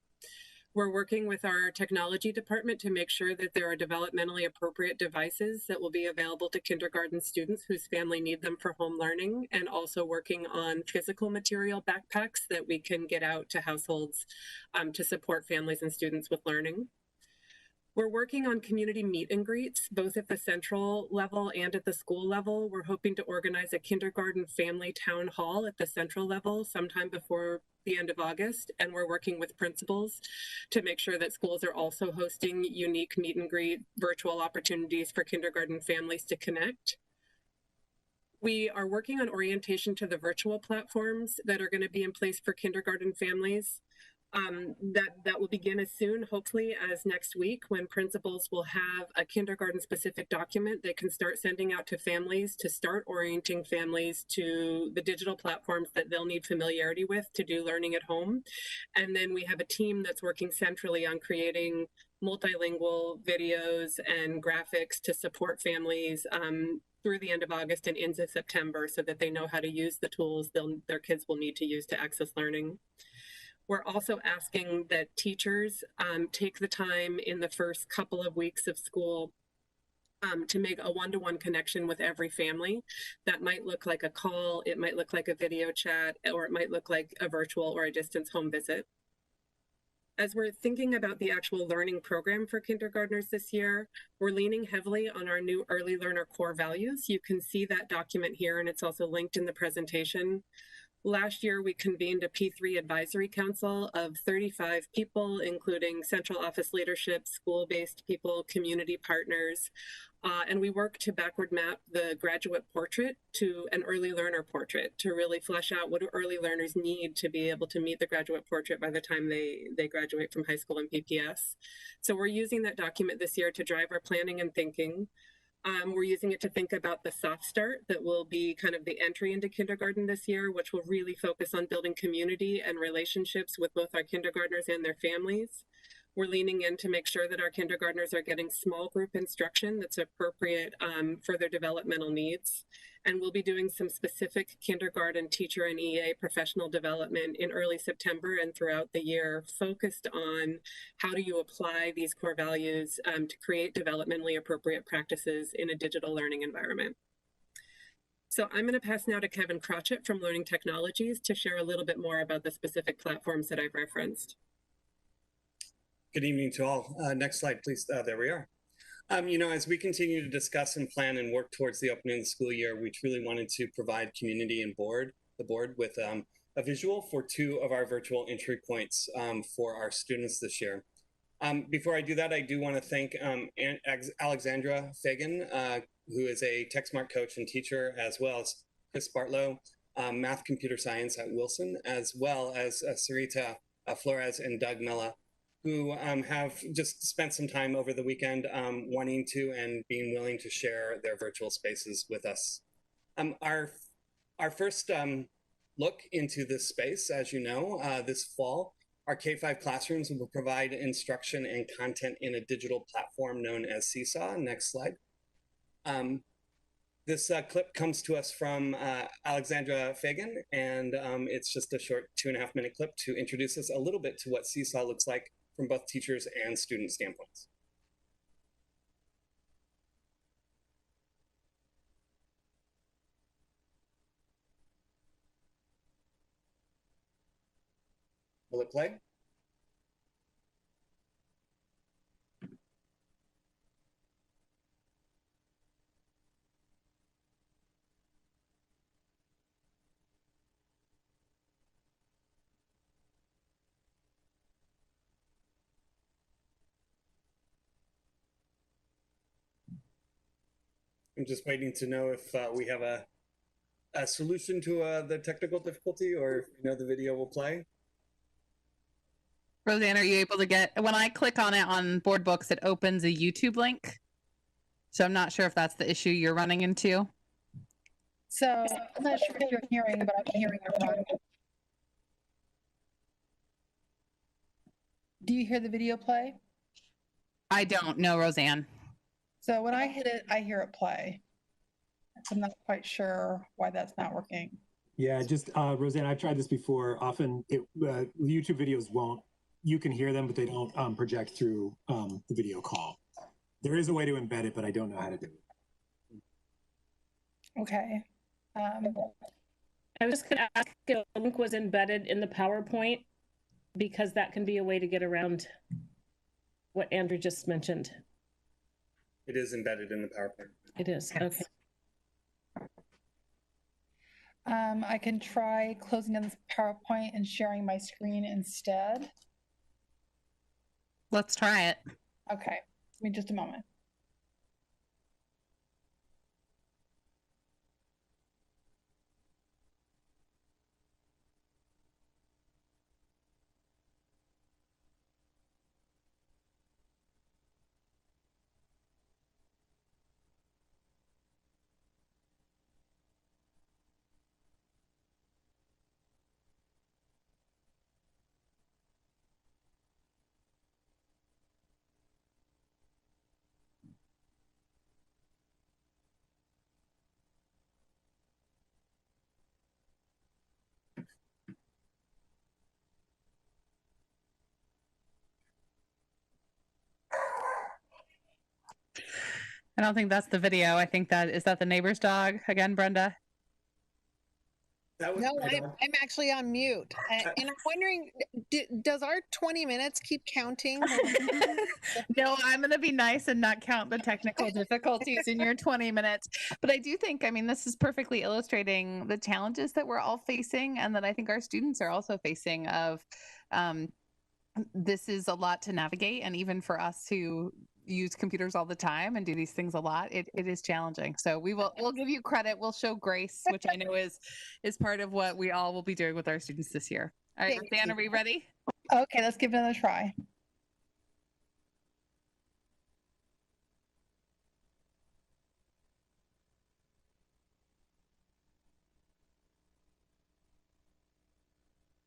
[SPEAKER 18] We're working with our technology department to make sure that there are developmentally appropriate devices that will be available to kindergarten students whose family need them for home learning, and also working on physical material backpacks that we can get out to households to support families and students with learning. We're working on community meet and greets, both at the central level and at the school level. We're hoping to organize a kindergarten family town hall at the central level sometime before the end of August. And we're working with principals to make sure that schools are also hosting unique meet and greet virtual opportunities for kindergarten families to connect. We are working on orientation to the virtual platforms that are going to be in place for kindergarten families. That will begin as soon, hopefully, as next week, when principals will have a kindergarten specific document they can start sending out to families to start orienting families to the digital platforms that they'll need familiarity with to do learning at home. And then we have a team that's working centrally on creating multilingual videos and graphics to support families through the end of August and into September, so that they know how to use the tools their kids will need to use to access learning. We're also asking that teachers take the time in the first couple of weeks of school to make a one-to-one connection with every family. That might look like a call, it might look like a video chat, or it might look like a virtual or a distance home visit. As we're thinking about the actual learning program for kindergartners this year, we're leaning heavily on our new early learner core values. You can see that document here, and it's also linked in the presentation. Last year, we convened a P3 advisory council of 35 people, including central office leadership, school-based people, community partners, and we worked to backward map the graduate portrait to an early learner portrait to really flesh out what do early learners need to be able to meet the graduate portrait by the time they graduate from high school and PPS. So we're using that document this year to drive our planning and thinking. We're using it to think about the soft start that will be kind of the entry into kindergarten this year, which will really focus on building community and relationships with both our kindergartners and their families. We're leaning in to make sure that our kindergartners are getting small group instruction that's appropriate for their developmental needs. And we'll be doing some specific kindergarten teacher and EA professional development in early September and throughout the year, focused on how do you apply these core values to create developmentally appropriate practices in a digital learning environment. So I'm going to pass now to Kevin Crotchett from Learning Technologies to share a little bit more about the specific platforms that I've referenced.
[SPEAKER 19] Good evening to all. Next slide, please. There we are. As we continue to discuss and plan and work towards the opening of the school year, we truly wanted to provide community and the board with a visual for two of our virtual entry points for our students this year. Before I do that, I do want to thank Alexandra Fagan, who is a TechSmart coach and teacher, as well as Chris Bartlow, math computer science at Wilson, as well as Sarita Flores and Doug Mella, who have just spent some time over the weekend wanting to and being willing to share their virtual spaces with us. Our first look into this space, as you know, this fall, our K-5 classrooms will provide instruction and content in a digital platform known as Seesaw. Next slide. This clip comes to us from Alexandra Fagan, and it's just a short 2.5-minute clip to introduce us a little bit to what Seesaw looks like from both teachers and student standpoints. Will it play? I'm just waiting to know if we have a solution to the technical difficulty, or if you know the video will play.
[SPEAKER 11] Roseanne, are you able to get, when I click on it on Board Books, it opens a YouTube link. So I'm not sure if that's the issue you're running into.
[SPEAKER 4] So I'm not sure if you're hearing, but I'm hearing everyone. Do you hear the video play?
[SPEAKER 11] I don't know, Roseanne.
[SPEAKER 4] So when I hit it, I hear it play. I'm not quite sure why that's not working.
[SPEAKER 6] Yeah, just Roseanne, I've tried this before. Often YouTube videos won't, you can hear them, but they don't project through the video call. There is a way to embed it, but I don't know how to do it.
[SPEAKER 4] Okay.
[SPEAKER 20] I was just going to ask if a link was embedded in the PowerPoint, because that can be a way to get around what Andrew just mentioned.
[SPEAKER 19] It is embedded in the PowerPoint.
[SPEAKER 20] It is, okay.
[SPEAKER 4] I can try closing down this PowerPoint and sharing my screen instead.
[SPEAKER 11] Let's try it.
[SPEAKER 4] Okay, give me just a moment.
[SPEAKER 11] I don't think that's the video. I think is that the neighbor's dog again, Brenda?
[SPEAKER 16] No, I'm actually on mute. And I'm wondering, does our 20 minutes keep counting?
[SPEAKER 11] No, I'm going to be nice and not count the technical difficulties in your 20 minutes. But I do think, I mean, this is perfectly illustrating the challenges that we're all facing and that I think our students are also facing of this is a lot to navigate. And even for us who use computers all the time and do these things a lot, it is challenging. So we'll give you credit. We'll show grace, which I know is part of what we all will be doing with our students this year. All right, Dan, are we ready?
[SPEAKER 4] Okay, let's give it another try.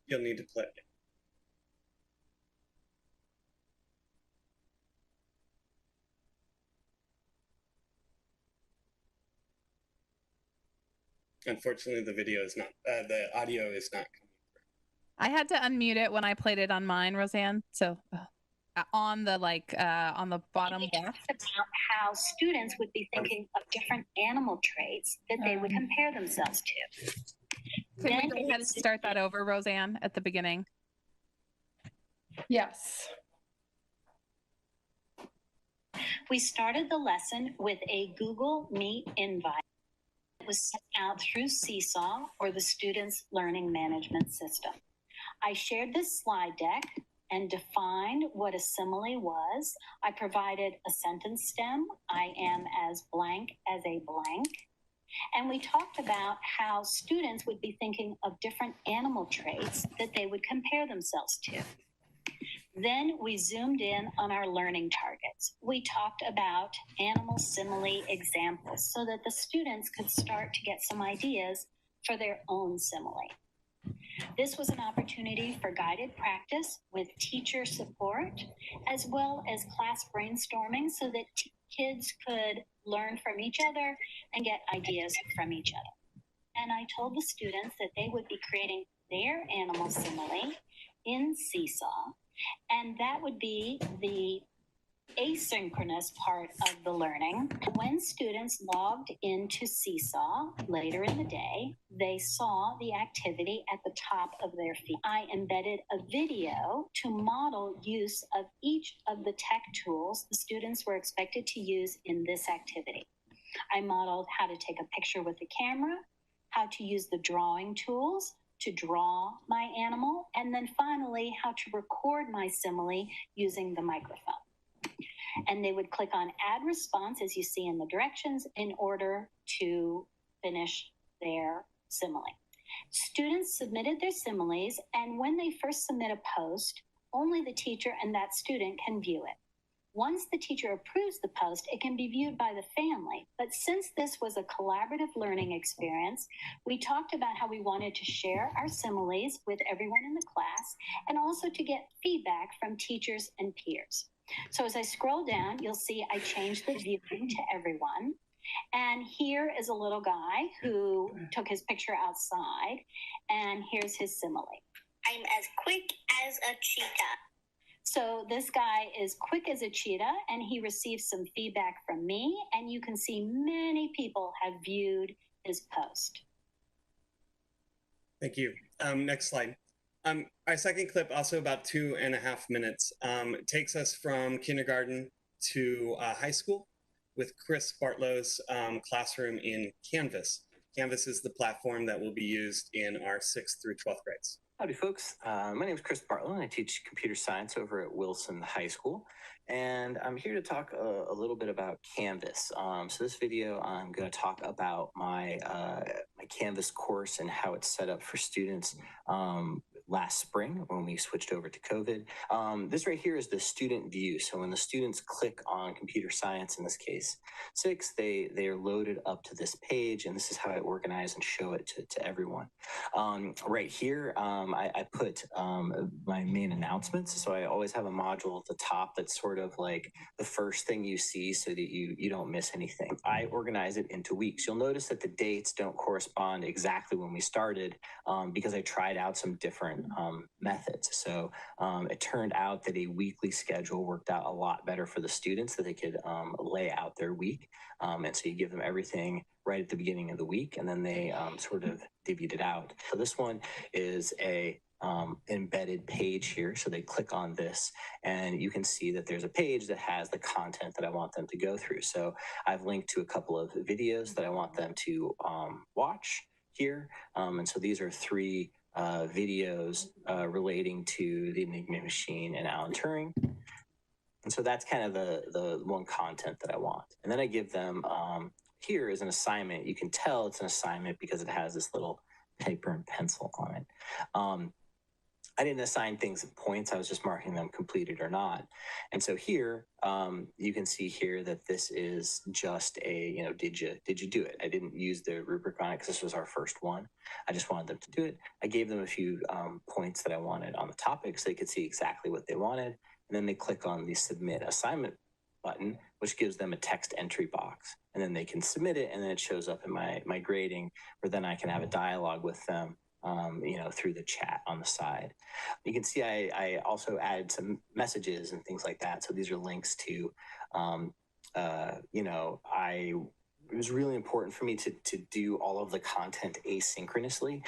[SPEAKER 19] You'll need to play. Unfortunately, the video is not, the audio is not coming.
[SPEAKER 11] I had to unmute it when I played it on mine, Roseanne. So on the on the bottom left.
[SPEAKER 21] About how students would be thinking of different animal traits that they would compare themselves to.
[SPEAKER 11] Can we go ahead and start that over, Roseanne, at the beginning?
[SPEAKER 4] Yes.
[SPEAKER 21] We started the lesson with a Google Meet invite that was sent out through Seesaw, or the Students Learning Management System. I shared this slide deck and defined what a simile was. I provided a sentence stem, I am as blank as a blank. And we talked about how students would be thinking of different animal traits that they would compare themselves to. Then we zoomed in on our learning targets. We talked about animal simile examples so that the students could start to get some ideas for their own simile. This was an opportunity for guided practice with teacher support, as well as class brainstorming so that kids could learn from each other and get ideas from each other. And I told the students that they would be creating their animal simile in Seesaw, and that would be the asynchronous part of the learning. When students logged into Seesaw later in the day, they saw the activity at the top of their feed. I embedded a video to model use of each of the tech tools the students were expected to use in this activity. I modeled how to take a picture with the camera, how to use the drawing tools to draw my animal, and then finally how to record my simile using the microphone. And they would click on add response, as you see in the directions, in order to finish their simile. Students submitted their similes, and when they first submit a post, only the teacher and that student can view it. Once the teacher approves the post, it can be viewed by the family. But since this was a collaborative learning experience, we talked about how we wanted to share our similes with everyone in the class and also to get feedback from teachers and peers. So as I scroll down, you'll see I changed the viewing to everyone. And here is a little guy who took his picture outside, and here's his simile. I'm as quick as a cheetah. So this guy is quick as a cheetah, and he received some feedback from me, and you can see many people have viewed his post.
[SPEAKER 19] Thank you. Next slide. Our second clip, also about 2.5 minutes, takes us from kindergarten to high school with Chris Bartlow's classroom in Canvas. Canvas is the platform that will be used in our 6th through 12th grades.
[SPEAKER 7] Howdy, folks. My name is Chris Bartlow, and I teach computer science over at Wilson High School. And I'm here to talk a little bit about Canvas. So this video, I'm going to talk about my Canvas course and how it's set up for students last spring when we switched over to COVID. This right here is the student view. So when the students click on computer science, in this case 6, they are loaded up to this page, and this is how I organize and show it to everyone. Right here, I put my main announcements. So I always have a module at the top that's sort of like the first thing you see so that you don't miss anything. I organize it into weeks. You'll notice that the dates don't correspond exactly when we started because I tried out some different methods. So it turned out that a weekly schedule worked out a lot better for the students, that they could lay out their week. And so you give them everything right at the beginning of the week, and then they sort of divvied it out. So this one is a embedded page here. So they click on this, and you can see that there's a page that has the content that I want them to go through. So I've linked to a couple of videos that I want them to watch here. And so these are 3 videos relating to the Enigma machine and Alan Turing. And so that's kind of the one content that I want. And then I give them, here is an assignment. You can tell it's an assignment because it has this little paper and pencil on it. I didn't assign things at points. I was just marking them completed or not. And so here, you can see here that this is just a, did you do it? I didn't use the rubric on it because this was our first one. I just wanted them to do it. I gave them a few points that I wanted on the topic so they could see exactly what they wanted. And then they click on the submit assignment button, which gives them a text entry box. And then they can submit it, and then it shows up in my grading, where then I can have a dialogue with them through the chat on the side. You can see I also added some messages and things like that. So these are links to, it was really important for me to do all of the content asynchronously.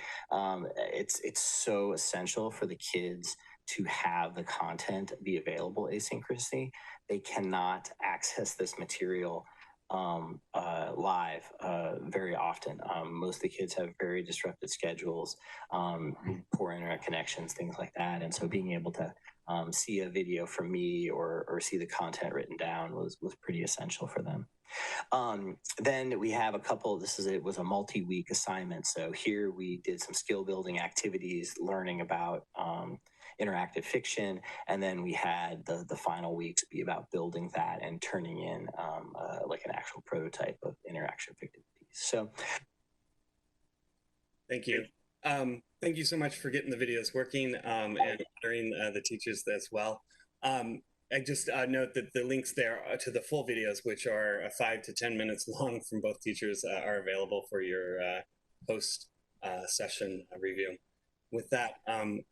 [SPEAKER 7] It's so essential for the kids to have the content be available asynchronously. They cannot access this material live very often. Most of the kids have very disrupted schedules, poor internet connections, things like that. And so being able to see a video from me or see the content written down was pretty essential for them. Then we have a couple, it was a multi-week assignment. So here we did some skill building activities, learning about interactive fiction, and then we had the final weeks be about building that and turning in like an actual prototype of interaction fiction piece. So
[SPEAKER 19] thank you. Thank you so much for getting the videos working and honoring the teachers as well. I just note that the links there to the full videos, which are 5 to 10 minutes long from both teachers, are available for your post session review. With that,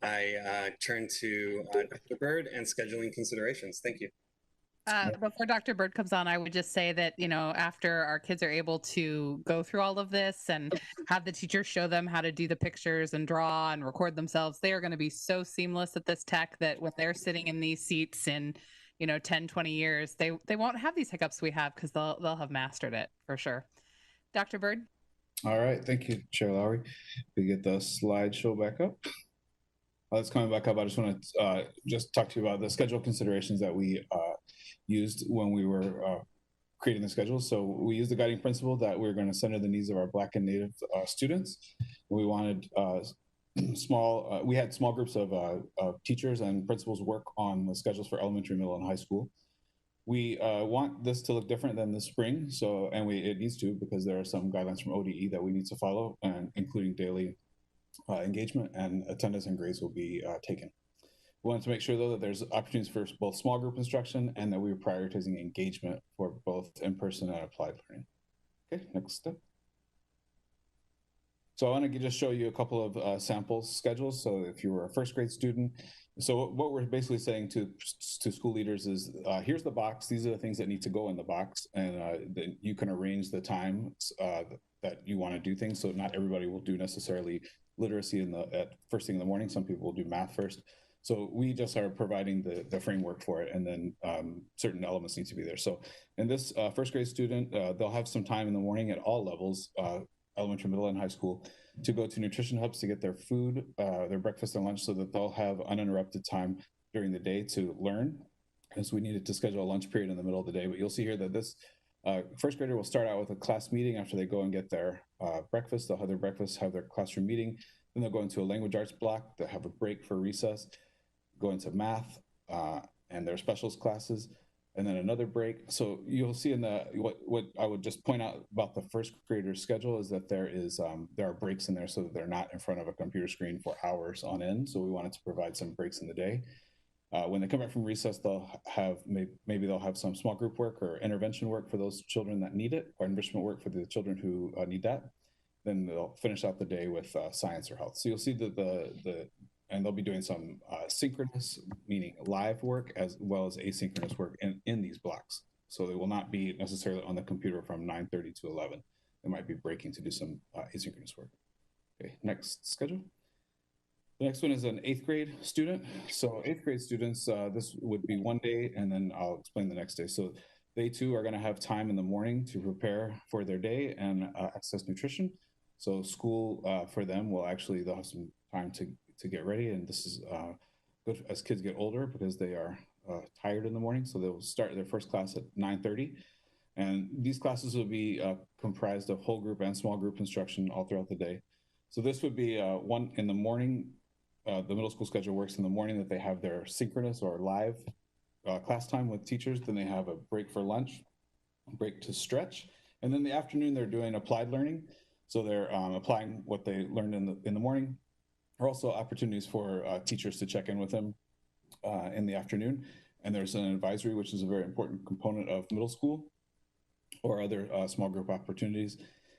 [SPEAKER 19] I turn to Dr. Bird and scheduling considerations. Thank you.
[SPEAKER 11] Before Dr. Bird comes on, I would just say that, after our kids are able to go through all of this and have the teachers show them how to do the pictures and draw and record themselves, they are going to be so seamless at this tech that when they're sitting in these seats in, 10, 20 years, they won't have these hiccups we have because they'll have mastered it for sure. Dr. Bird?
[SPEAKER 22] All right, thank you, Chair Lowry. We get the slideshow back up. It's coming back up. I just want to just talk to you about the schedule considerations that we used when we were creating the schedule. So we used the guiding principle that we're going to center the needs of our Black and Native students. We wanted we had small groups of teachers and principals work on the schedules for elementary, middle, and high school. We want this to look different than the spring, and it needs to, because there are some guidelines from ODE that we need to follow, and including daily engagement, and attendance and grades will be taken. We want to make sure, though, that there's opportunities for both small group instruction and that we're prioritizing engagement for both in-person and applied learning. Okay, next step. So I want to just show you a couple of sample schedules. So if you were a first grade student, so what we're basically saying to school leaders is, here's the box. These are the things that need to go in the box, and then you can arrange the times that you want to do things. So not everybody will do necessarily literacy at first thing in the morning. Some people will do math first. So we just are providing the framework for it, and then certain elements need to be there. So in this first grade student, they'll have some time in the morning at all levels, elementary, middle, and high school, to go to nutrition hubs to get their food, their breakfast and lunch, so that they'll have uninterrupted time during the day to learn. Because we needed to schedule a lunch period in the middle of the day. But you'll see here that this first grader will start out with a class meeting after they go and get their breakfast. They'll have their breakfast, have their classroom meeting. Then they'll go into a language arts block. They'll have a break for recess, go into math and their specials classes, and then another break. So you'll see in the what I would just point out about the first grader schedule is that there are breaks in there so that they're not in front of a computer screen for hours on end. So we wanted to provide some breaks in the day. When they come back from recess, they'll have maybe they'll have some small group work or intervention work for those children that need it, or enrichment work for the children who need that. Then they'll finish out the day with science or health. So you'll see that and they'll be doing some synchronous, meaning live work, as well as asynchronous work in these blocks. So they will not be necessarily on the computer from 9:30 to 11. They might be breaking to do some asynchronous work. Okay, next schedule. The next one is an 8th grade student. So 8th grade students, this would be one day, and then I'll explain the next day. So they too are going to have time in the morning to prepare for their day and access nutrition. So school for them they'll have some time to get ready, and this is good as kids get older because they are tired in the morning. So they'll start their first class at 9:30, and these classes will be comprised of whole group and small group instruction all throughout the day. So this would be one in the morning. The middle school schedule works in the morning that they have their synchronous or live class time with teachers. Then they have a break for lunch, a break to stretch, and then the afternoon they're doing applied learning. So they're applying what they learned in the morning. There are also opportunities for teachers to check in with them in the afternoon. And there's an advisory, which is a very important component of middle school, or other small group opportunities.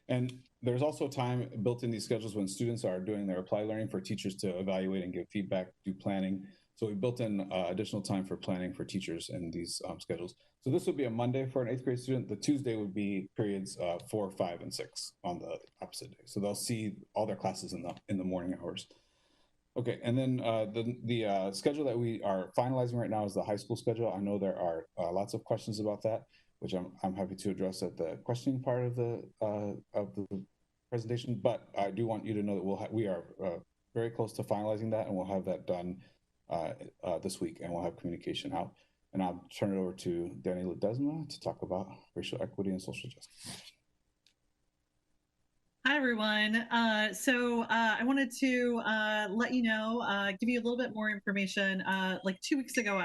[SPEAKER 22] And there's also time built in these schedules when students are doing their applied learning for teachers to evaluate and give feedback, do planning. So we built in additional time for planning for teachers in these schedules. So this would be a Monday for an 8th grade student. The Tuesday would be periods 4, 5, and 6 on the opposite day. So they'll see all their classes in the morning hours. Okay, and then the schedule that we are finalizing right now is the high school schedule. I know there are lots of questions about that, which I'm happy to address at the questioning part of the presentation. But I do want you to know that we are very close to finalizing that, and we'll have that done this week, and we'll have communication out. And I'll turn it over to Danny Ledesma to talk about racial equity and social justice.
[SPEAKER 3] Hi, everyone. I wanted to let you know, give you a little bit more information. Like 2 weeks ago,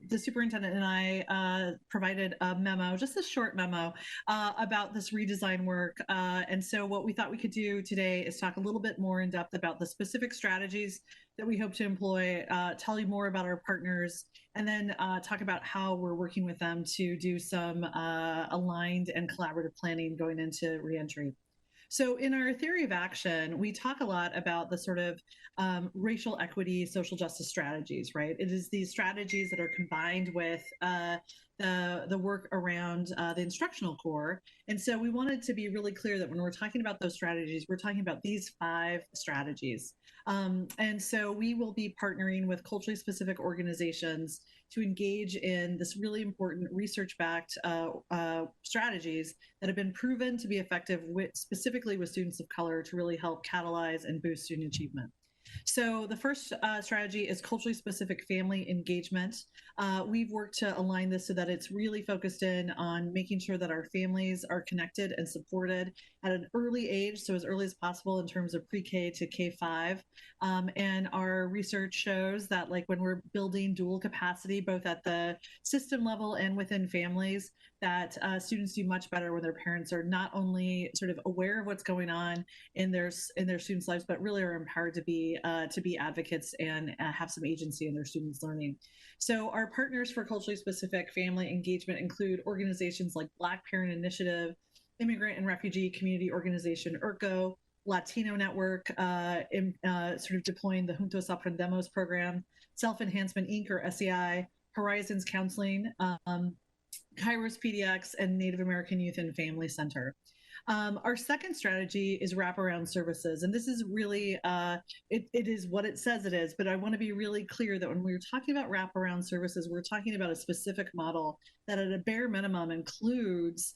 [SPEAKER 3] the superintendent and I provided a memo, just a short memo, about this redesign work. And so what we thought we could do today is talk a little bit more in depth about the specific strategies that we hope to employ, tell you more about our partners, and then talk about how we're working with them to do some aligned and collaborative planning going into reentry. So in our theory of action, we talk a lot about the sort of racial equity, social justice strategies, right? It is these strategies that are combined with the work around the instructional core. And so we wanted to be really clear that when we're talking about those strategies, we're talking about these 5 strategies. And so we will be partnering with culturally specific organizations to engage in this really important research-backed strategies that have been proven to be effective specifically with students of color to really help catalyze and boost student achievement. So the first strategy is culturally specific family engagement. We've worked to align this so that it's really focused in on making sure that our families are connected and supported at an early age, so as early as possible in terms of pre-K to K-5. And our research shows that like when we're building dual capacity, both at the system level and within families, that students do much better when their parents are not only sort of aware of what's going on in their students' lives, but really are empowered to be advocates and have some agency in their students' learning. So our partners for culturally specific family engagement include organizations like Black Parent Initiative, Immigrant and Refugee Community Organization, IRCO, Latino Network, sort of deploying the Juntos Aprendemos program, Self Enhancement Inc. or SEI, Horizons Counseling, Kairos PDX, and Native American Youth and Family Center. Our second strategy is wraparound services. And this is really, it is what it says it is, but I want to be really clear that when we're talking about wraparound services, we're talking about a specific model that at a bare minimum includes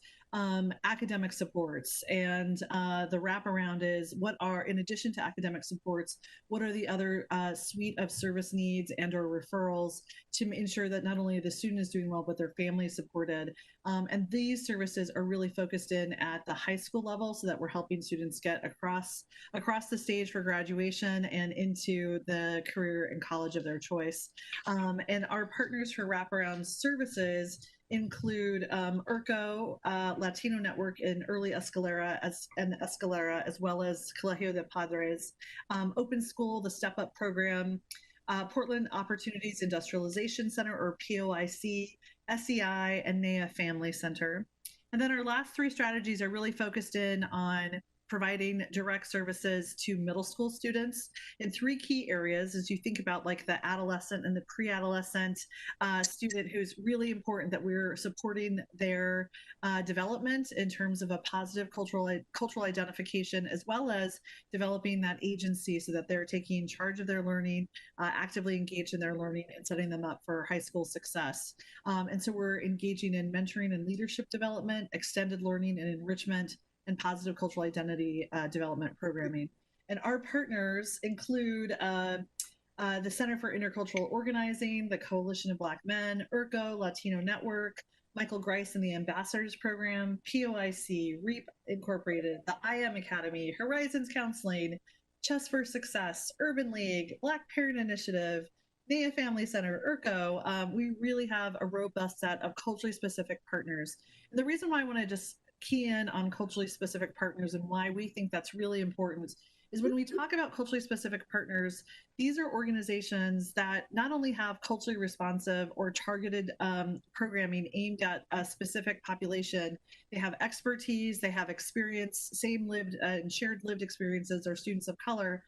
[SPEAKER 3] academic supports. And the wraparound is what are, in addition to academic supports, what are the other suite of service needs and or referrals to ensure that not only the student is doing well, but their family is supported. And these services are really focused in at the high school level so that we're helping students get across the stage for graduation and into the career and college of their choice. And our partners for wraparound services include IRCO, Latino Network in Early Escalera, as well as Colegio de Padres, Open School, the Step Up program, Portland Opportunities Industrialization Center, or POIC, SEI, and NEA Family Center. And then our last three strategies are really focused in on providing direct services to middle school students in three key areas as you think about like the adolescent and the pre-adolescent student, who's really important that we're supporting their development in terms of a positive cultural identification, as well as developing that agency so that they're taking charge of their learning, actively engaged in their learning, and setting them up for high school success. And so we're engaging in mentoring and leadership development, extended learning and enrichment, and positive cultural identity development programming. And our partners include the Center for Intercultural Organizing, the Coalition of Black Men, IRCO, Latino Network, Michael Grice and the Ambassadors Program, POIC, REAP Incorporated, the IM Academy, Horizons Counseling, Chess for Success, Urban League, Black Parent Initiative, NEA Family Center, IRCO. We really have a robust set of culturally specific partners. And the reason why I want to just key in on culturally specific partners and why we think that's really important is when we talk about culturally specific partners, these are organizations that not only have culturally responsive or targeted programming aimed at a specific population, they have expertise, they have experience, same lived and shared lived experiences or students of color,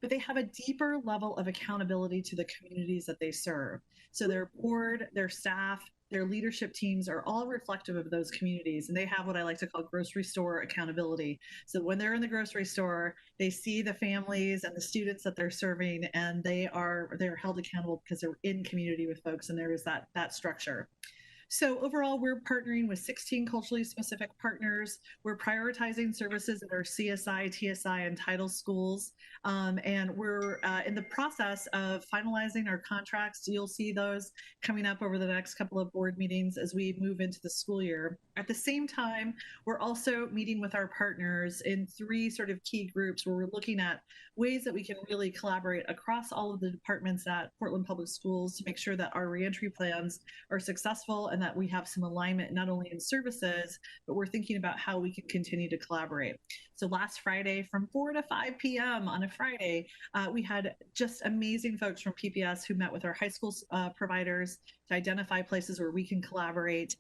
[SPEAKER 3] but they have a deeper level of accountability to the communities that they serve. So their board, their staff, their leadership teams are all reflective of those communities, and they have what I like to call grocery store accountability. So when they're in the grocery store, they see the families and the students that they're serving, and they're held accountable because they're in community with folks, and there is that structure. So overall, we're partnering with 16 culturally specific partners. We're prioritizing services at our CSI, TSI, and title schools. And we're in the process of finalizing our contracts. You'll see those coming up over the next couple of board meetings as we move into the school year. At the same time, we're also meeting with our partners in three sort of key groups where we're looking at ways that we can really collaborate across all of the departments at Portland Public Schools to make sure that our reentry plans are successful and that we have some alignment not only in services, but we're thinking about how we can continue to collaborate. So last Friday from 4 to 5 p.m. on a Friday, we had just amazing folks from PPS who met with our high school providers to identify places where we can collaborate.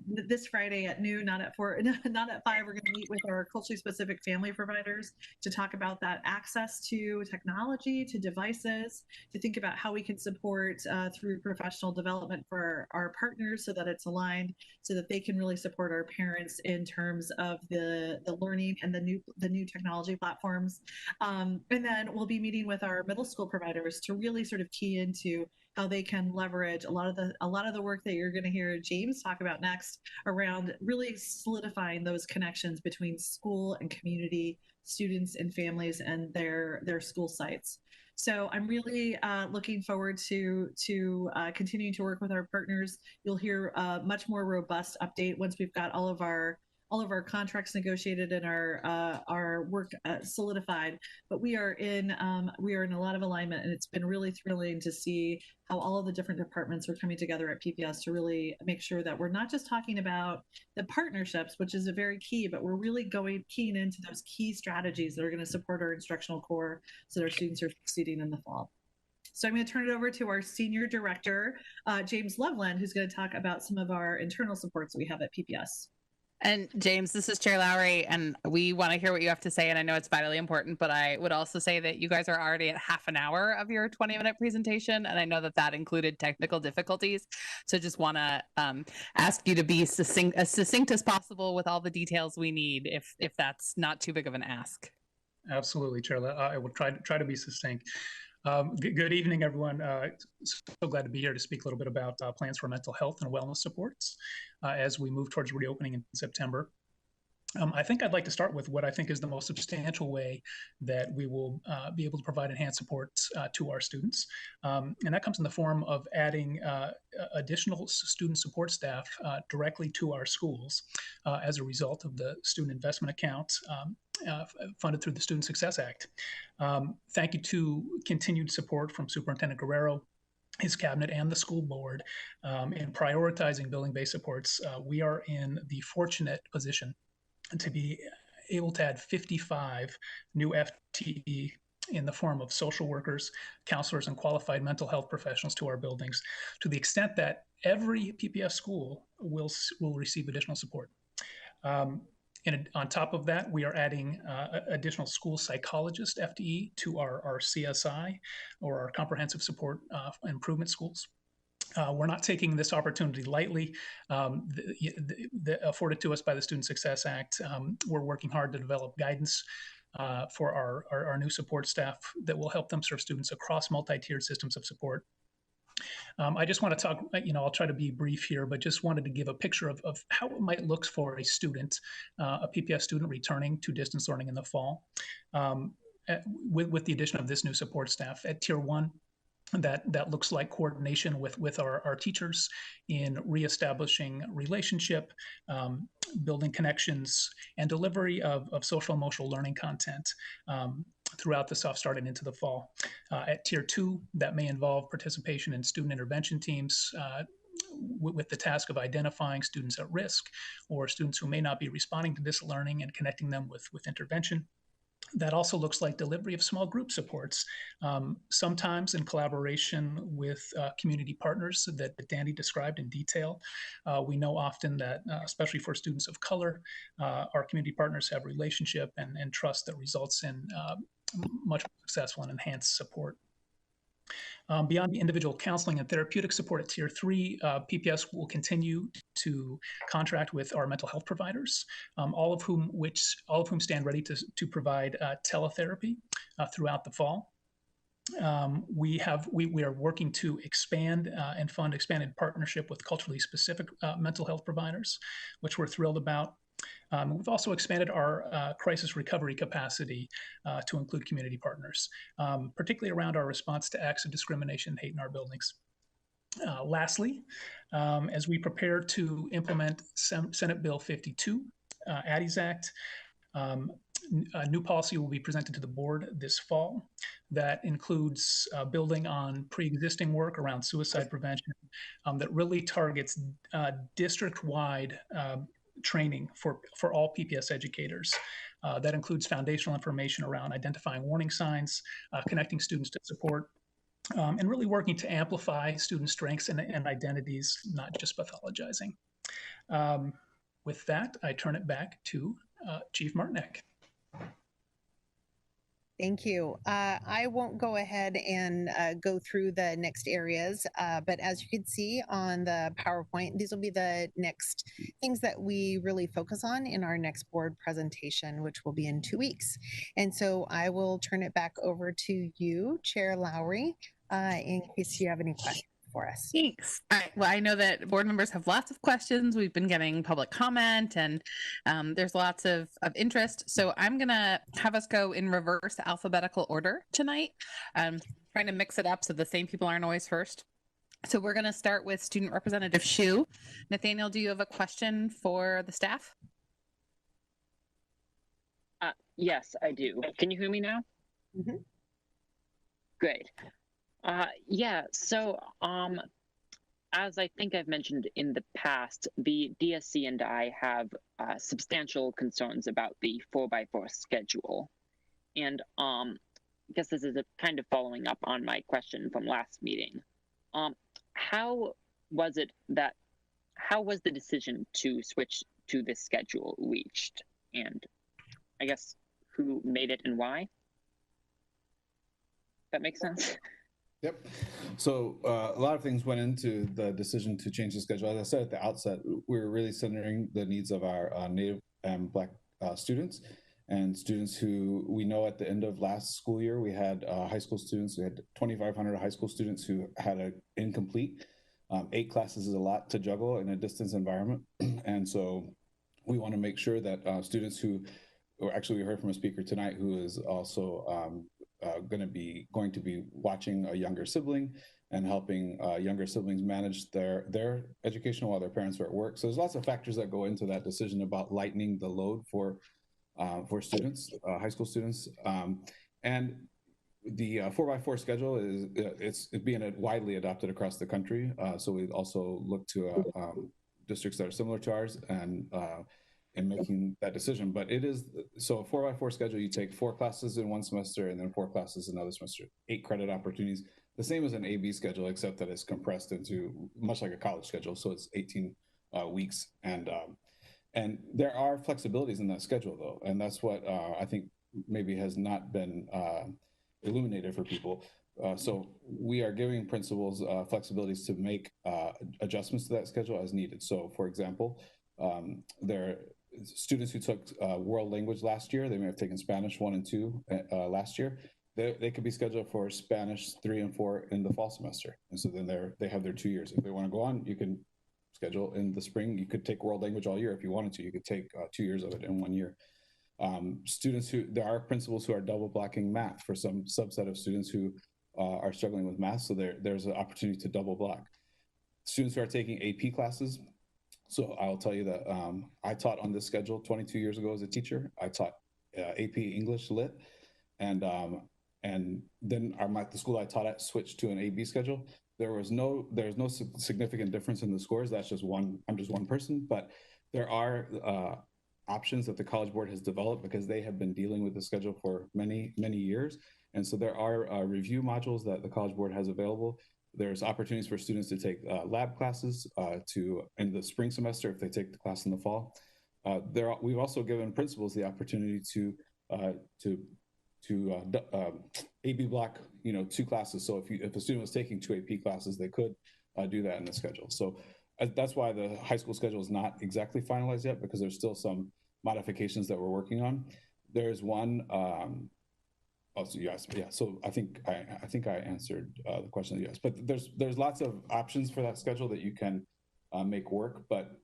[SPEAKER 3] This Friday at noon, not at 4, not at 5, we're going to meet with our culturally specific family providers to talk about that access to technology, to devices, to think about how we can support through professional development for our partners so that it's aligned, so that they can really support our parents in terms of the learning and the new technology platforms. And then we'll be meeting with our middle school providers to really sort of key into how they can leverage a lot of the work that you're going to hear James talk about next around really solidifying those connections between school and community, students and families and their school sites. So I'm really looking forward to continuing to work with our partners. You'll hear a much more robust update once we've got all of our contracts negotiated and our work solidified. But we are in a lot of alignment, and it's been really thrilling to see how all of the different departments are coming together at PPS to really make sure that we're not just talking about the partnerships, which is a very key, but we're really keying into those key strategies that are going to support our instructional core so that our students are succeeding in the fall. So I'm going to turn it over to our Senior Director, James Loveland, who's going to talk about some of our internal supports that we have at PPS.
[SPEAKER 11] And James, this is Chair Lowry, and we want to hear what you have to say. And I know it's vitally important, but I would also say that you guys are already at half an hour of your 20-minute presentation. And I know that that included technical difficulties. So just want to ask you to be as succinct as possible with all the details we need, if that's not too big of an ask.
[SPEAKER 2] Absolutely, Chair. I will try to be succinct. Good evening, everyone. So glad to be here to speak a little bit about plans for mental health and wellness supports as we move towards reopening in September. I think I'd like to start with what I think is the most substantial way that we will be able to provide enhanced supports to our students. And that comes in the form of adding additional student support staff directly to our schools as a result of the student investment account funded through the Student Success Act. Thank you to continued support from Superintendent Guerrero, his cabinet, and the school board in prioritizing building-based supports. We are in the fortunate position to be able to add 55 new FTE in the form of social workers, counselors, and qualified mental health professionals to our buildings, to the extent that every PPS school will receive additional support. On top of that, we are adding additional school psychologist FTE to our CSI, or our comprehensive support improvement schools. We're not taking this opportunity lightly, afforded to us by the Student Success Act. We're working hard to develop guidance for our new support staff that will help them serve students across multi-tiered systems of support. I just want to talk, I'll try to be brief here, but just wanted to give a picture of how it might look for a student, a PPS student returning to distance learning in the fall, with the addition of this new support staff. At Tier 1, that looks like coordination with our teachers in reestablishing relationship, building connections, and delivery of social emotional learning content throughout the soft start and into the fall. At Tier 2, that may involve participation in student intervention teams with the task of identifying students at risk or students who may not be responding to this learning and connecting them with intervention. That also looks like delivery of small group supports, sometimes in collaboration with community partners that Danny described in detail. We know often that, especially for students of color, our community partners have relationship and trust that results in much more successful and enhanced support. Beyond the individual counseling and therapeutic support at Tier 3, PPS will continue to contract with our mental health providers, all of whom stand ready to provide teletherapy throughout the fall. We are working to expand and fund expanded partnership with culturally specific mental health providers, which we're thrilled about. We've also expanded our crisis recovery capacity to include community partners, particularly around our response to acts of discrimination and hate in our buildings. Lastly, as we prepare to implement Senate Bill 52, Addie's Act, a new policy will be presented to the board this fall that includes building on pre-existing work around suicide prevention that really targets district-wide training for all PPS educators. That includes foundational information around identifying warning signs, connecting students to support, and really working to amplify student strengths and identities, not just pathologizing. With that, I turn it back to Chief Martinek.
[SPEAKER 16] Thank you. I won't go ahead and go through the next areas, but as you can see on the PowerPoint, these will be the next things that we really focus on in our next board presentation, which will be in 2 weeks. And so I will turn it back over to you, Chair Lowry, in case you have any questions for us.
[SPEAKER 11] Thanks. All right. Well, I know that board members have lots of questions. We've been getting public comment and there's lots of interest. So I'm going to have us go in reverse alphabetical order tonight, trying to mix it up so the same people aren't always first. So we're going to start with Student Representative Shu. Nathaniel, do you have a question for the staff?
[SPEAKER 14] Yes, I do. Can you hear me now?
[SPEAKER 16] Mm-hmm.
[SPEAKER 14] Great. Yeah, so as I think I've mentioned in the past, the DSC and I have substantial concerns about the 4x4 schedule. And I guess this is kind of following up on my question from last meeting. How was the decision to switch to this schedule reached, and I guess who made it and why. That makes sense.
[SPEAKER 22] Yep. So a lot of things went into the decision to change the schedule. As I said at the outset, we're really centering the needs of our Native and Black students, and students who we know at the end of last school year, we had high school students, we had 2,500 high school students who had an incomplete. 8 classes is a lot to juggle in a distance environment. And so we want to make sure that students who, or actually we heard from a speaker tonight who is also going to be watching a younger sibling and helping younger siblings manage their education while their parents are at work. So there's lots of factors that go into that decision about lightening the load for students, high school students. And the 4x4 schedule it's being widely adopted across the country. So we also look to districts that are similar to ours and in making that decision. But it is, so a 4x4 schedule, you take 4 classes in one semester and then 4 classes another semester, 8 credit opportunities, the same as an AB schedule, except that it's compressed into much like a college schedule. So it's 18 weeks. And there are flexibilities in that schedule though. And that's what I think maybe has not been illuminated for people. So we are giving principals flexibilities to make adjustments to that schedule as needed. So for example, there students who took world language last year, they may have taken Spanish 1 and 2 last year. They could be scheduled for Spanish 3 and 4 in the fall semester. And so then they have their 2 years. If they want to go on, you can schedule in the spring. You could take world language all year if you wanted to. You could take 2 years of it in 1 year. There are principals who are double blocking math for some subset of students who are struggling with math. So there's an opportunity to double block. Students who are taking AP classes. So I'll tell you that I taught on this schedule 22 years ago as a teacher. I taught AP English Lit, and then the school I taught at switched to an AB schedule. There's no significant difference in the scores. That's just one. I'm just one person, but there are options that the College Board has developed because they have been dealing with the schedule for many years, and so there are review modules that the College Board has available. There's opportunities for students to take lab classes in the spring semester if they take the class in the fall. We've also given principals the opportunity to AB block, 2 classes. So if a student was taking 2 AP classes, they could do that in the schedule. So that's why the high school schedule is not exactly finalized yet, because there's still some modifications that we're working on. There's one. Oh, so yes, yeah. So I think I answered the question. Yes, but there's lots of options for that schedule that you can make work. But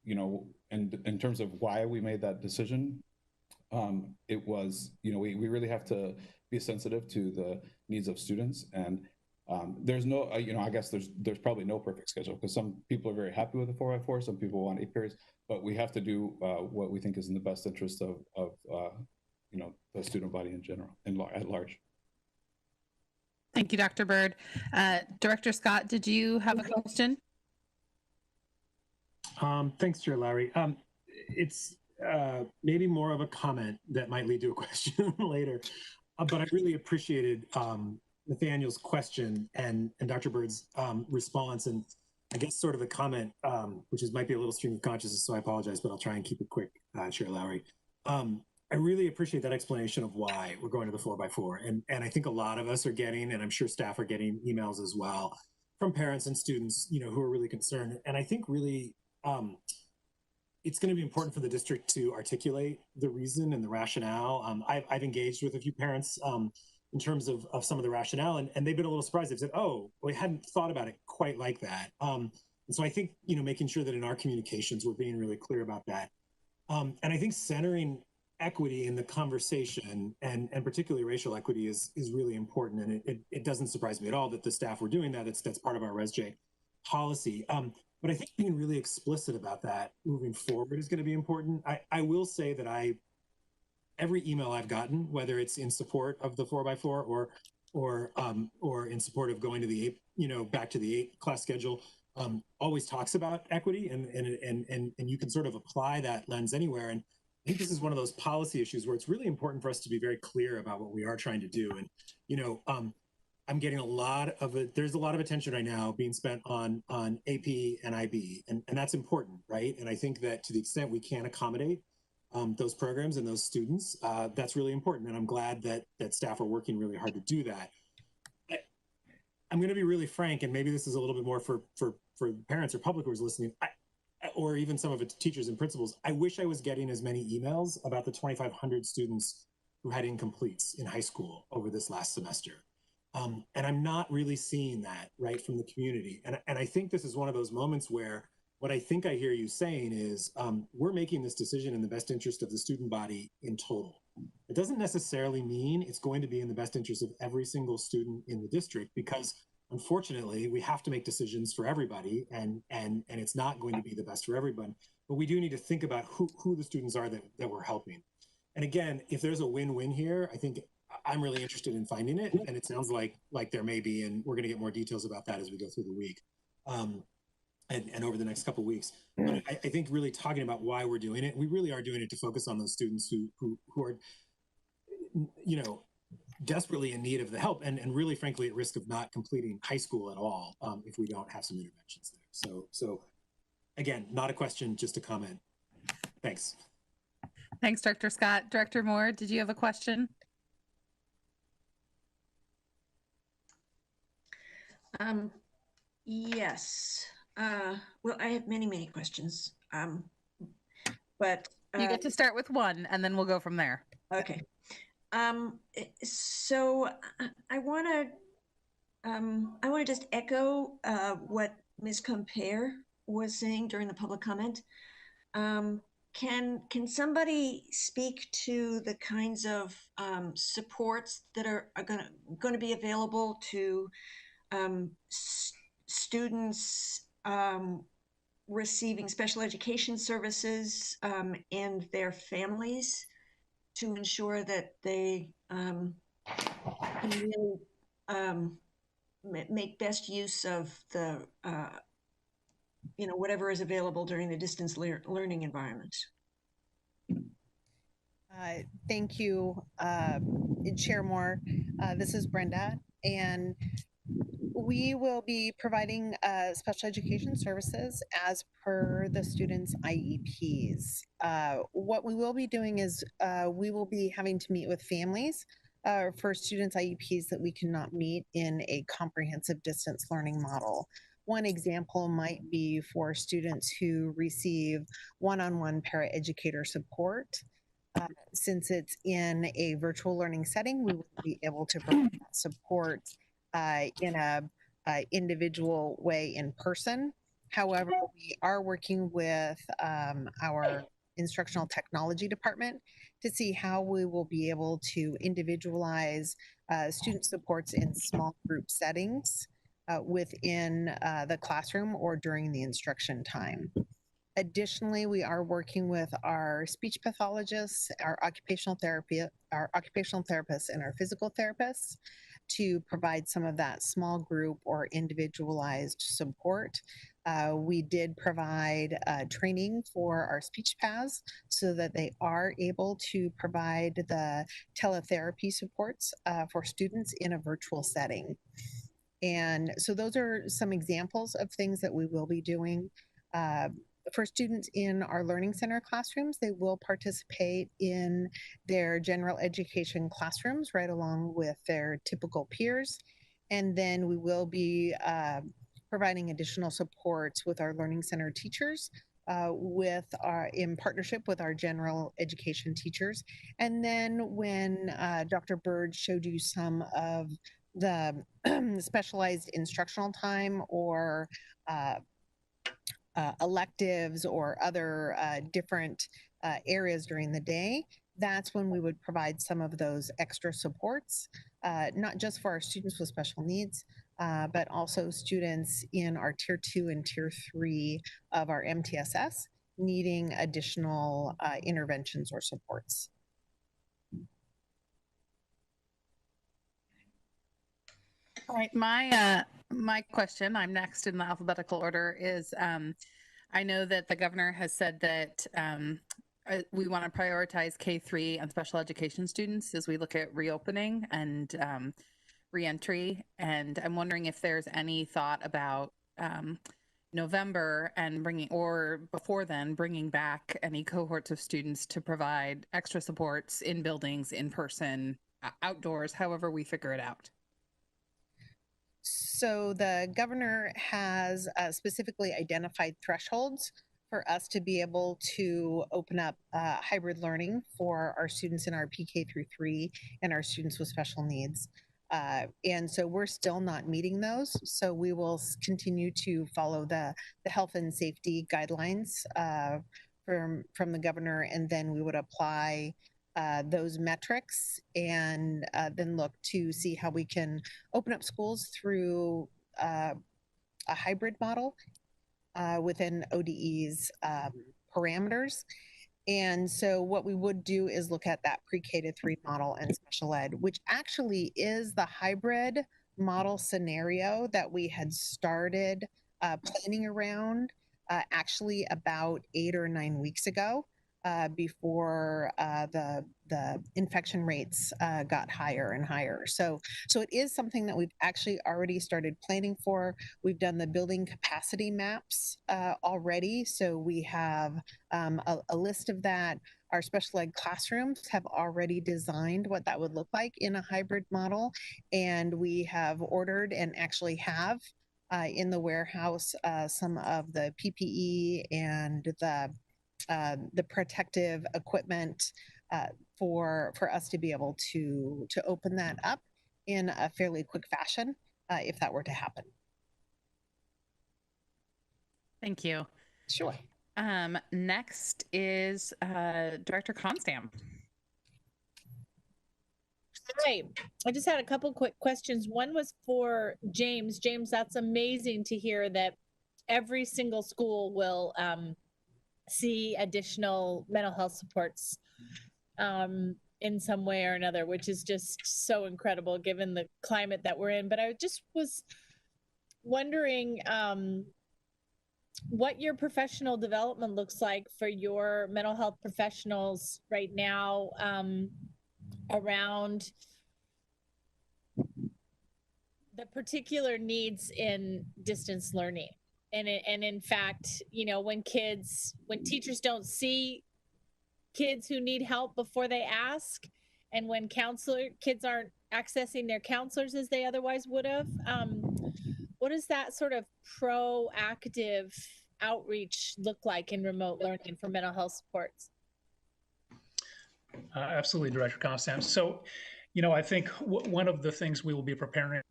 [SPEAKER 22] in terms of why we made that decision, it was we really have to be sensitive to the needs of students, and there's no I guess there's probably no perfect schedule, because some people are very happy with the 4x4, some people want 8 periods, but we have to do what we think is in the best interest of the student body in general and at large.
[SPEAKER 11] Thank you, Dr. Bird. Director Scott, did you have a question?
[SPEAKER 6] Thanks, Chair Lowry. It's maybe more of a comment that might lead to a question later, but I really appreciated Nathaniel's question and Dr. Bird's response, and I guess sort of a comment, which might be a little stream of consciousness, so I apologize, but I'll try and keep it quick, Chair Lowry. I really appreciate that explanation of why we're going to the 4x4. And I think a lot of us are getting, and I'm sure staff are getting, emails as well from parents and students, who are really concerned. And I think really it's going to be important for the district to articulate the reason and the rationale. I've engaged with a few parents in terms of some of the rationale, and they've been a little surprised. They've said, oh, we hadn't thought about it quite like that. And so I think, making sure that in our communications, we're being really clear about that. And I think centering equity in the conversation, and particularly racial equity, is really important. And it doesn't surprise me at all that the staff were doing that. That's part of our ResJ policy. But I think being really explicit about that moving forward is going to be important. I will say that every email I've gotten, whether it's in support of the 4x4 or in support of going to the 8, back to the 8 class schedule, always talks about equity, and you can sort of apply that lens anywhere. And I think this is one of those policy issues where it's really important for us to be very clear about what we are trying to do. And, I'm getting a lot of it. There's a lot of attention right now being spent on AP and IB, and that's important, right? And I think that to the extent we can accommodate those programs and those students, that's really important. And I'm glad that staff are working really hard to do that. I'm going to be really frank, and maybe this is a little bit more for parents or public who is listening, or even some of its teachers and principals. I wish I was getting as many emails about the 2,500 students who had incompletes in high school over this last semester. And I'm not really seeing that, right, from the community. And I think this is one of those moments where what I think I hear you saying is we're making this decision in the best interest of the student body in total. It doesn't necessarily mean it's going to be in the best interest of every single student in the district, because unfortunately we have to make decisions for everybody, and it's not going to be the best for everyone. But we do need to think about who the students are that we're helping. And again, if there's a win-win here, I think I'm really interested in finding it, and it sounds like there may be, and we're going to get more details about that as we go through the week, and over the next couple of weeks. But I think really talking about why we're doing it, we really are doing it to focus on those students who are, you know, desperately in need of the help, and really, frankly, at risk of not completing high school at all if we don't have some interventions there. So again, not a question, just a comment. Thanks.
[SPEAKER 11] Thanks, Director Scott. Director Moore, did you have a question?
[SPEAKER 1] Yes. Well, I have many questions. But
[SPEAKER 11] you get to start with one, and then we'll go from there.
[SPEAKER 1] Okay. So I want to just echo what Ms. Compere was saying during the public comment. Can somebody speak to the kinds of supports that are going to be available to students receiving special education services and their families, to ensure that they can really make best use of the whatever is available during the distance learning environment?
[SPEAKER 16] Thank you, Chair Moore. This is Brenda, and we will be providing special education services as per the students' IEPs. What we will be doing is we will be having to meet with families for students' IEPs that we cannot meet in a comprehensive distance learning model. One example might be for students who receive one-on-one paraeducator support. Since it's in a virtual learning setting, we will be able to provide support in a individual way in person. However, we are working with our instructional technology department to see how we will be able to individualize student supports in small group settings within the classroom or during the instruction time. Additionally, we are working with our speech pathologists, our occupational therapists, and our physical therapists to provide some of that small group or individualized support. We did provide training for our speech paths so that they are able to provide the teletherapy supports for students in a virtual setting. And so those are some examples of things that we will be doing. For students in our Learning Center classrooms, they will participate in their general education classrooms right along with their typical peers. And then we will be providing additional supports with our Learning Center teachers in partnership with our general education teachers. And then when Dr. Bird showed you some of the specialized instructional time or electives or other different areas during the day, that's when we would provide some of those extra supports, not just for our students with special needs, but also students in our Tier 2 and Tier 3 of our MTSS needing additional interventions or supports.
[SPEAKER 11] All right, my question, I'm next in the alphabetical order, is I know that the governor has said that we want to prioritize K-3 and special education students as we look at reopening and reentry, and I'm wondering if there's any thought about November and bringing, or before then, bringing back any cohorts of students to provide extra supports in buildings, in person, outdoors, however we figure it out.
[SPEAKER 16] So the governor has specifically identified thresholds for us to be able to open up hybrid learning for our students in our PK through 3 and our students with special needs. And so we're still not meeting those. So we will continue to follow the health and safety guidelines from the governor, and then we would apply those metrics and then look to see how we can open up schools through a hybrid model within ODE's parameters. And so what we would do is look at that pre-K to 3 model and special ed, which actually is the hybrid model scenario that we had started planning around actually about 8 or 9 weeks ago before the infection rates got higher and higher. So it is something that we've actually already started planning for. We've done the building capacity maps already. So we have a list of that. Our special ed classrooms have already designed what that would look like in a hybrid model. And we have ordered and actually have in the warehouse some of the PPE and the protective equipment for us to be able to open that up in a fairly quick fashion if that were to happen.
[SPEAKER 11] Thank you.
[SPEAKER 16] Sure.
[SPEAKER 11] Next is Director Constam.
[SPEAKER 8] Hi, I just had a couple quick questions. One was for James. James, that's amazing to hear that every single school will see additional mental health supports in some way or another, which is just so incredible given the climate that we're in. But I just was wondering what your professional development looks like for your mental health professionals right now around the particular needs in distance learning. And in fact, you know, when teachers don't see kids who need help before they ask, and when kids aren't accessing their counselors as they otherwise would have, what does that sort of proactive outreach look like in remote learning for mental health supports?
[SPEAKER 2] Absolutely, Director Constam. So, you know, I think one of the things we will be preparing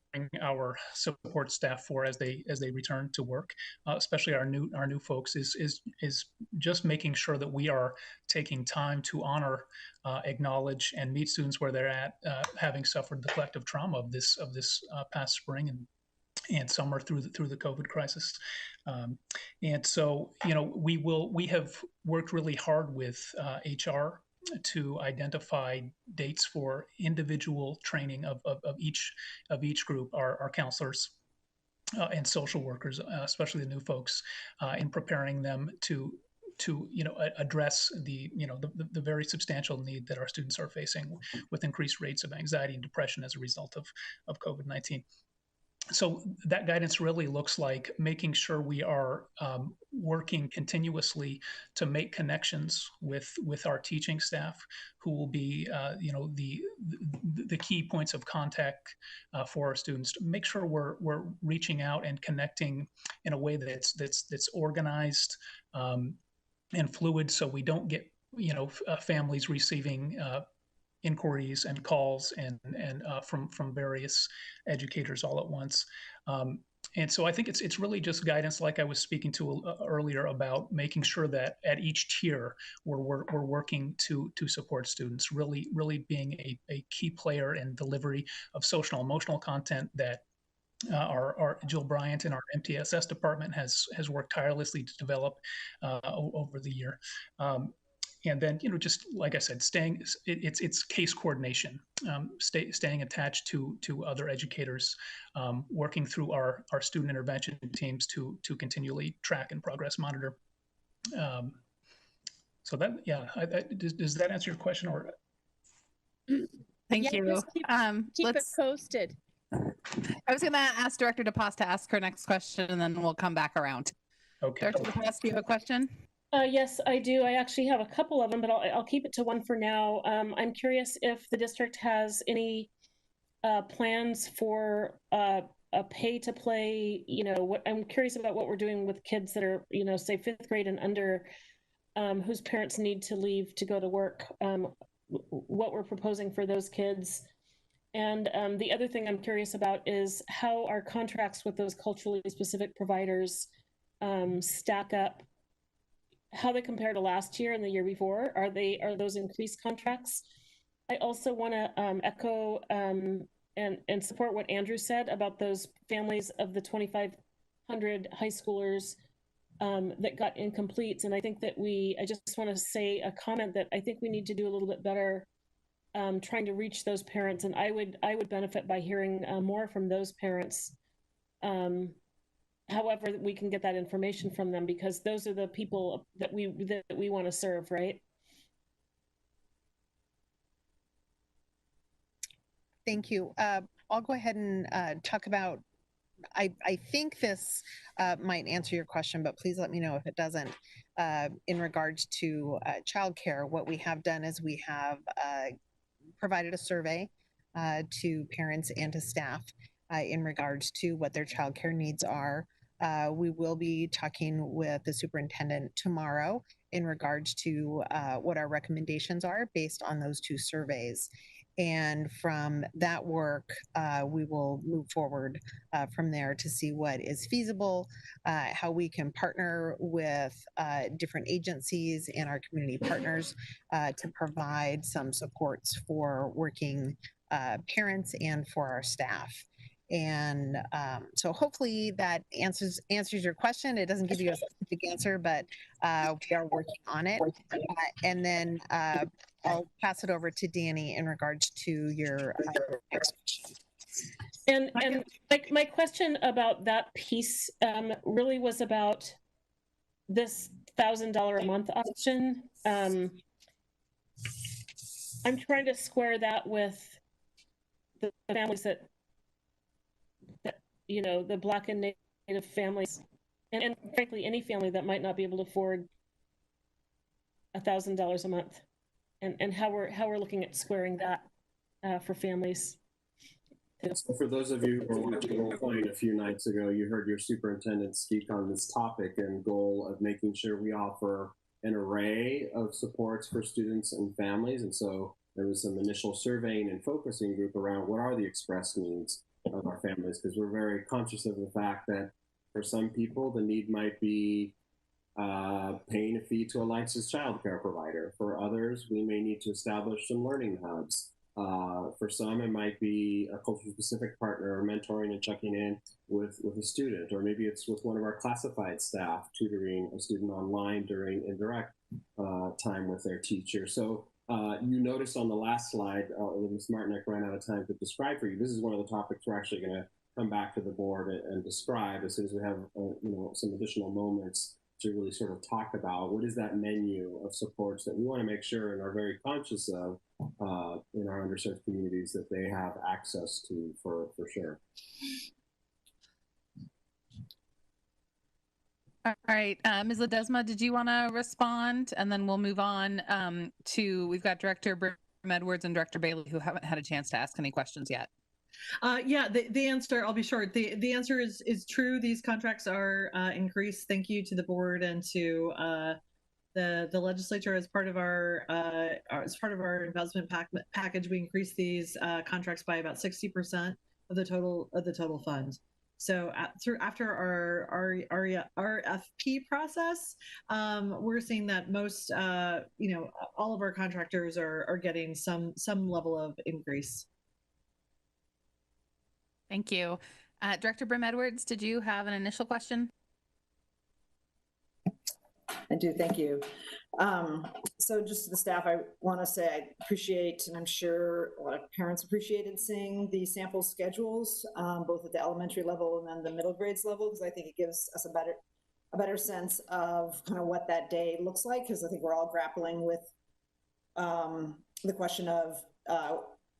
[SPEAKER 2] our support staff for as they return to work, especially our new folks, is just making sure that we are taking time to honor, acknowledge, and meet students where they're at, having suffered the collective trauma of this past spring and summer through the COVID crisis. And so, you know, we have worked really hard with HR to identify dates for individual training of each group, our counselors and social workers, especially the new folks, in preparing them to address the very substantial need that our students are facing with increased rates of anxiety and depression as a result of COVID-19. So that guidance really looks like making sure we are working continuously to make connections with our teaching staff, who will be the key points of contact for our students. To make sure we're reaching out and connecting in a way that's organized and fluid, so we don't get families receiving inquiries and calls and from various educators all at once. And so I think it's really just guidance, like I was speaking to earlier, about making sure that at each tier we're working to support students, really being a key player in delivery of social and emotional content that our Jill Bryant in our MTSS department has worked tirelessly to develop over the year. And then, just like I said, it's case coordination, staying attached to other educators, working through our student intervention teams to continually track and progress monitor. So that, yeah, does that answer your question? Or
[SPEAKER 11] Thank you.
[SPEAKER 8] Keep it posted.
[SPEAKER 11] I was going to ask Director DePaz to ask her next question, and then we'll come back around.
[SPEAKER 2] Okay.
[SPEAKER 11] Director DePaz, do you have a question?
[SPEAKER 20] Yes, I do. I actually have a couple of them, but I'll keep it to one for now. I'm curious if the district has any plans for a pay to play. I'm curious about what we're doing with kids that are, say 5th grade and under, whose parents need to leave to go to work. What we're proposing for those kids. And the other thing I'm curious about is how our contracts with those culturally specific providers stack up, how they compare to last year and the year before. Are those increased contracts? I also want to echo and support what Andrew said about those families of the 2,500 high schoolers that got incompletes. And I think that I just want to say a comment that I think we need to do a little bit better trying to reach those parents. And I would benefit by hearing more from those parents. However, we can get that information from them, because those are the people that we want to serve, right?
[SPEAKER 16] Thank you. I'll go ahead and talk about, I think this might answer your question, but please let me know if it doesn't. In regards to childcare, what we have done is we have provided a survey to parents and to staff in regards to what their childcare needs are. We will be talking with the superintendent tomorrow in regards to what our recommendations are based on those 2 surveys. And from that work, we will move forward from there to see what is feasible, how we can partner with different agencies and our community partners to provide some supports for working parents and for our staff. And so hopefully that answers your question. It doesn't give you a specific answer, but we are working on it. And then I'll pass it over to Danny in regards to your next question.
[SPEAKER 20] And my question about that piece really was about this $1,000 a month option. I'm trying to square that with the families that the Black and Native families, and frankly any family that might not be able to afford $1,000 a month, and how we're looking at squaring that for families.
[SPEAKER 19] So for those of you who were watching Role Playing a few nights ago, you heard your superintendent speak on this topic and goal of making sure we offer an array of supports for students and families. And so there was some initial surveying and focusing group around what are the express needs of our families, because we're very conscious of the fact that for some people the need might be paying a fee to a licensed childcare provider. For others, we may need to establish some learning hubs. For some, it might be a culturally specific partner mentoring and checking in with a student, or maybe it's with one of our classified staff tutoring a student online during indirect time with their teacher. So you noticed on the last slide, Ms. Martinek ran out of time to describe for you. This is one of the topics we're actually going to come back to the board and describe as soon as we have some additional moments to really sort of talk about what is that menu of supports that we want to make sure and are very conscious of in our underserved communities that they have access to for sure.
[SPEAKER 11] All right, Ms. Ledesma, did you want to respond? And then we'll move on we've got Director Brim Edwards and Director Bailey who haven't had a chance to ask any questions yet.
[SPEAKER 3] Yeah, the answer, I'll be short. The answer is true. These contracts are increased. Thank you to the board and to the legislature as part of our investment package. We increased these contracts by about 60% of the total fund. So after our RFP process, we're seeing that most all of our contractors are getting some level of increase.
[SPEAKER 11] Thank you. Director Brim Edwards, did you have an initial question?
[SPEAKER 9] I do, thank you. So just to the staff, I want to say I appreciate, and I'm sure a lot of parents appreciated seeing the sample schedules, both at the elementary level and then the middle grades level, because I think it gives us a better sense of kind of what that day looks like, because I think we're all grappling with the question of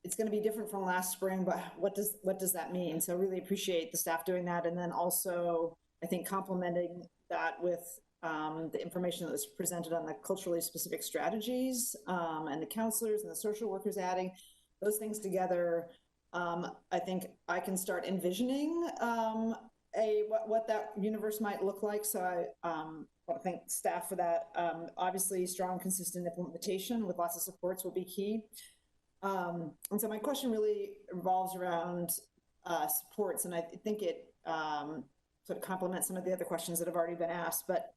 [SPEAKER 9] it's going to be different from last spring, but what does that mean? So really appreciate the staff doing that. And then also, I think complementing that with the information that was presented on the culturally specific strategies and the counselors and the social workers adding those things together. I think I can start envisioning what that universe might look like. So I want to thank staff for that. Obviously, strong, consistent implementation with lots of supports will be key. And so my question really revolves around supports, and I think it sort of complements some of the other questions that have already been asked. But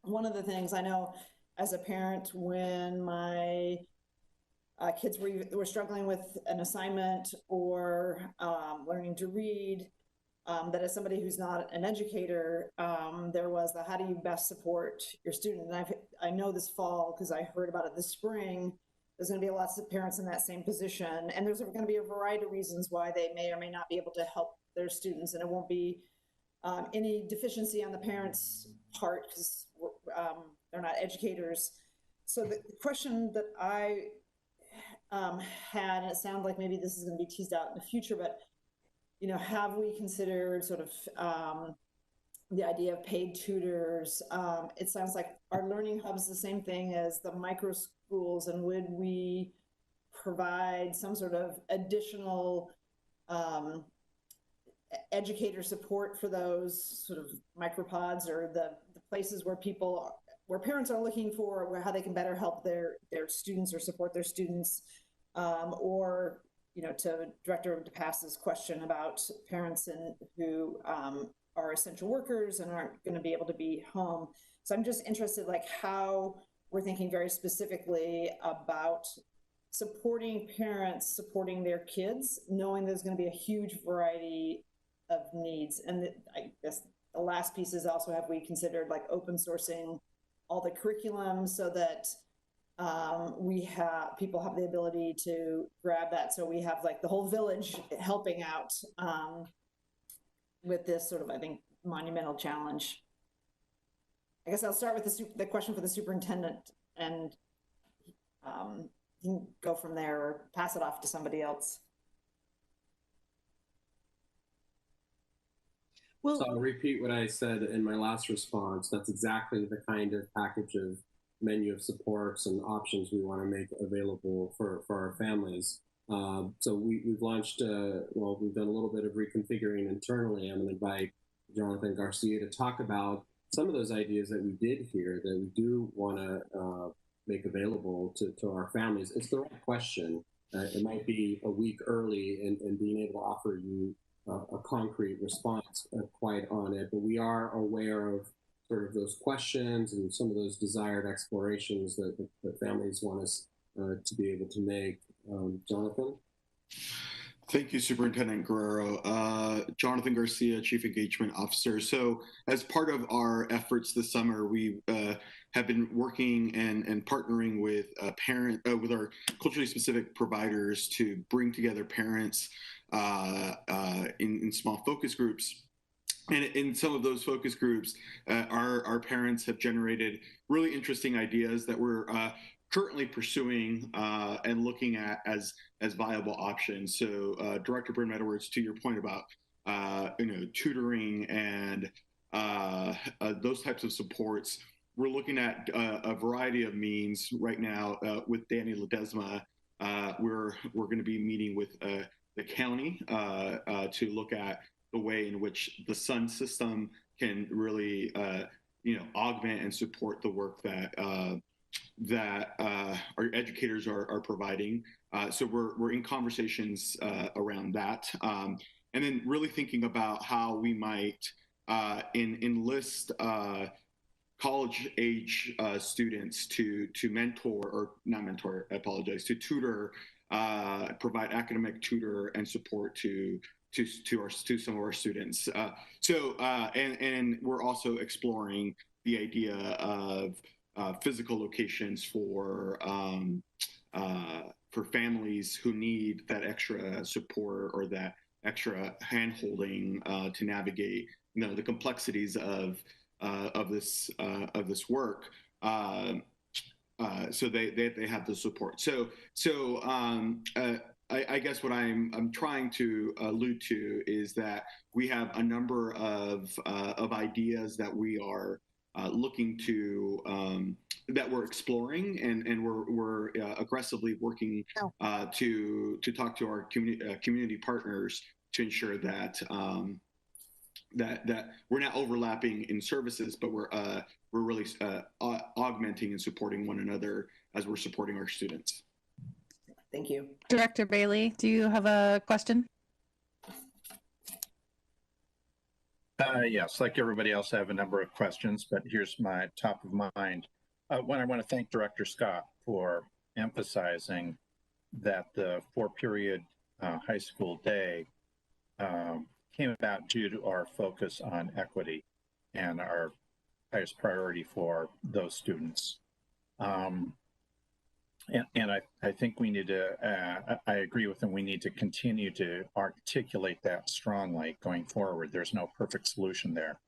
[SPEAKER 9] one of the things I know as a parent, when my kids were struggling with an assignment or learning to read, that as somebody who's not an educator, there was the how do you best support your student? And I know this fall, because I heard about it this spring, there's going to be lots of parents in that same position, and there's going to be a variety of reasons why they may or may not be able to help their students, and it won't be any deficiency on the parents' part because they're not educators. So the question that I had, and it sounds like maybe this is going to be teased out in the future, but have we considered sort of the idea of paid tutors? It sounds like our learning hubs the same thing as the micro schools, and would we provide some sort of additional educator support for those sort of micropods or the places where parents are looking for how they can better help their students or support their students, or to Director DePass's question about parents who are essential workers and aren't going to be able to be home. So I'm just interested, like, how we're thinking very specifically about supporting parents, supporting their kids, knowing there's going to be a huge variety of needs. And I guess the last piece is also, have we considered like open sourcing all the curriculum so that people have the ability to grab that, so we have like the whole village helping out with this sort of, I think, monumental challenge. I guess I'll start with the question for the superintendent, and you can go from there or pass it off to somebody else.
[SPEAKER 15] Well, so I'll repeat what I said in my last response. That's exactly the kind of package of menu of supports and options we want to make available for our families. So we've launched, we've done a little bit of reconfiguring internally. I'm going to invite Jonathan Garcia to talk about some of those ideas that we did here that we do want to make available to our families. It's the right question. It might be a week early in being able to offer you a concrete response quite on it, but we are aware of sort of those questions and some of those desired explorations that families want us to be able to make. Jonathan?
[SPEAKER 10] Thank you, Superintendent Guerrero. Jonathan Garcia, Chief Engagement Officer. So as part of our efforts this summer, we have been working and partnering with with our culturally specific providers to bring together parents in small focus groups. And in some of those focus groups, our parents have generated really interesting ideas that we're currently pursuing and looking at as viable options. So Director Burnham Edwards, to your point about tutoring and those types of supports, we're looking at a variety of means right now with Danny Ledesma. We're going to be meeting with the county to look at the way in which the SUN system can really, augment and support the work that our educators are providing. So we're in conversations around that, and then really thinking about how we might enlist college age students to mentor, or not mentor, I apologize, to tutor, provide academic tutor and support to some of our students. And we're also exploring the idea of physical locations for families who need that extra support or that extra hand-holding to navigate, the complexities of this work. So they have the support. So I guess what I'm trying to allude to is that we have a number of ideas that we are looking to that we're exploring, and we're aggressively working to talk to our community partners to ensure that that we're not overlapping in services, but we're really augmenting and supporting one another as we're supporting our students.
[SPEAKER 9] Thank you.
[SPEAKER 11] Director Bailey, do you have a question?
[SPEAKER 12] Yes, like everybody else, I have a number of questions, but here's my top of mind. One, I want to thank Director Scott for emphasizing that the 4-period high school day came about due to our focus on equity and our highest priority for those students. And I think we need to, I agree with him, we need to continue to articulate that strongly going forward. There's no perfect solution there.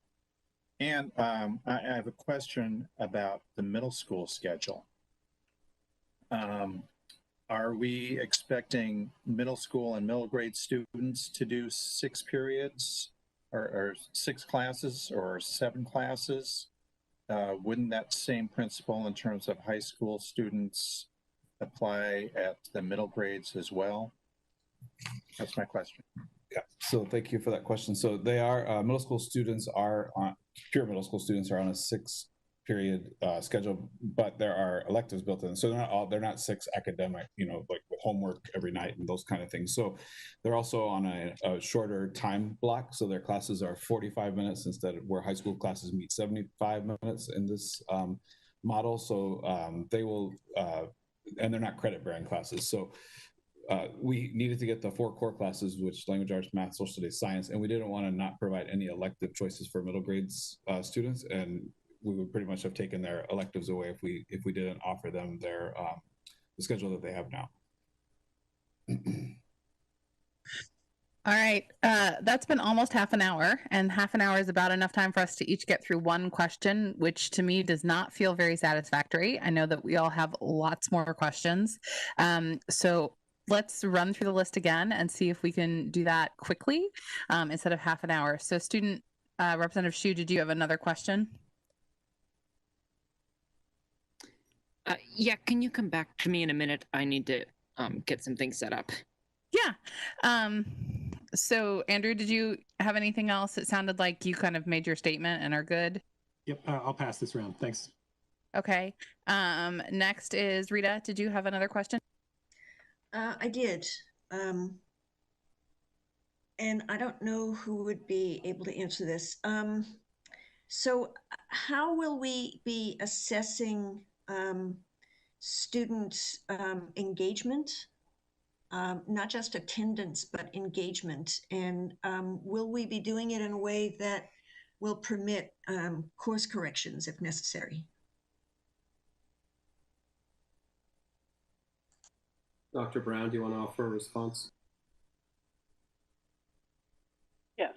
[SPEAKER 12] And I have a question about the middle school schedule. Are we expecting middle school and middle grade students to do 6 periods or 6 classes or 7 classes? Wouldn't that same principle in terms of high school students apply at the middle grades as well? That's my question.
[SPEAKER 22] Yeah, so thank you for that question. So they are, middle school students are on, pure middle school students are on a 6-period schedule, but there are electives built in. So they're not 6 academic, you know, like with homework every night and those kind of things. So they're also on a shorter time block. So their classes are 45 minutes instead of where high school classes meet 75 minutes in this model. So they will, and they're not credit bearing classes. So we needed to get the 4 core classes, which language arts, math, social studies, science, and we didn't want to not provide any elective choices for middle grades students. And we would pretty much have taken their electives away if we didn't offer them their the schedule that they have now.
[SPEAKER 11] All right, that's been almost half an hour, and half an hour is about enough time for us to each get through one question, which to me does not feel very satisfactory. I know that we all have lots more questions. So let's run through the list again and see if we can do that quickly instead of half an hour. So student Representative Hsu, did you have another question?
[SPEAKER 13] Yeah, can you come back to me in a minute? I need to get some things set up.
[SPEAKER 11] Yeah. So Andrew, did you have anything else? It sounded like you kind of made your statement and are good.
[SPEAKER 6] Yep, I'll pass this around. Thanks.
[SPEAKER 11] Okay. Next is Rita. Did you have another question?
[SPEAKER 1] I did. And I don't know who would be able to answer this. So how will we be assessing students' engagement? Not just attendance, but engagement. And will we be doing it in a way that will permit course corrections if necessary?
[SPEAKER 15] Dr. Brown, do you want to offer a response?
[SPEAKER 23] Yes.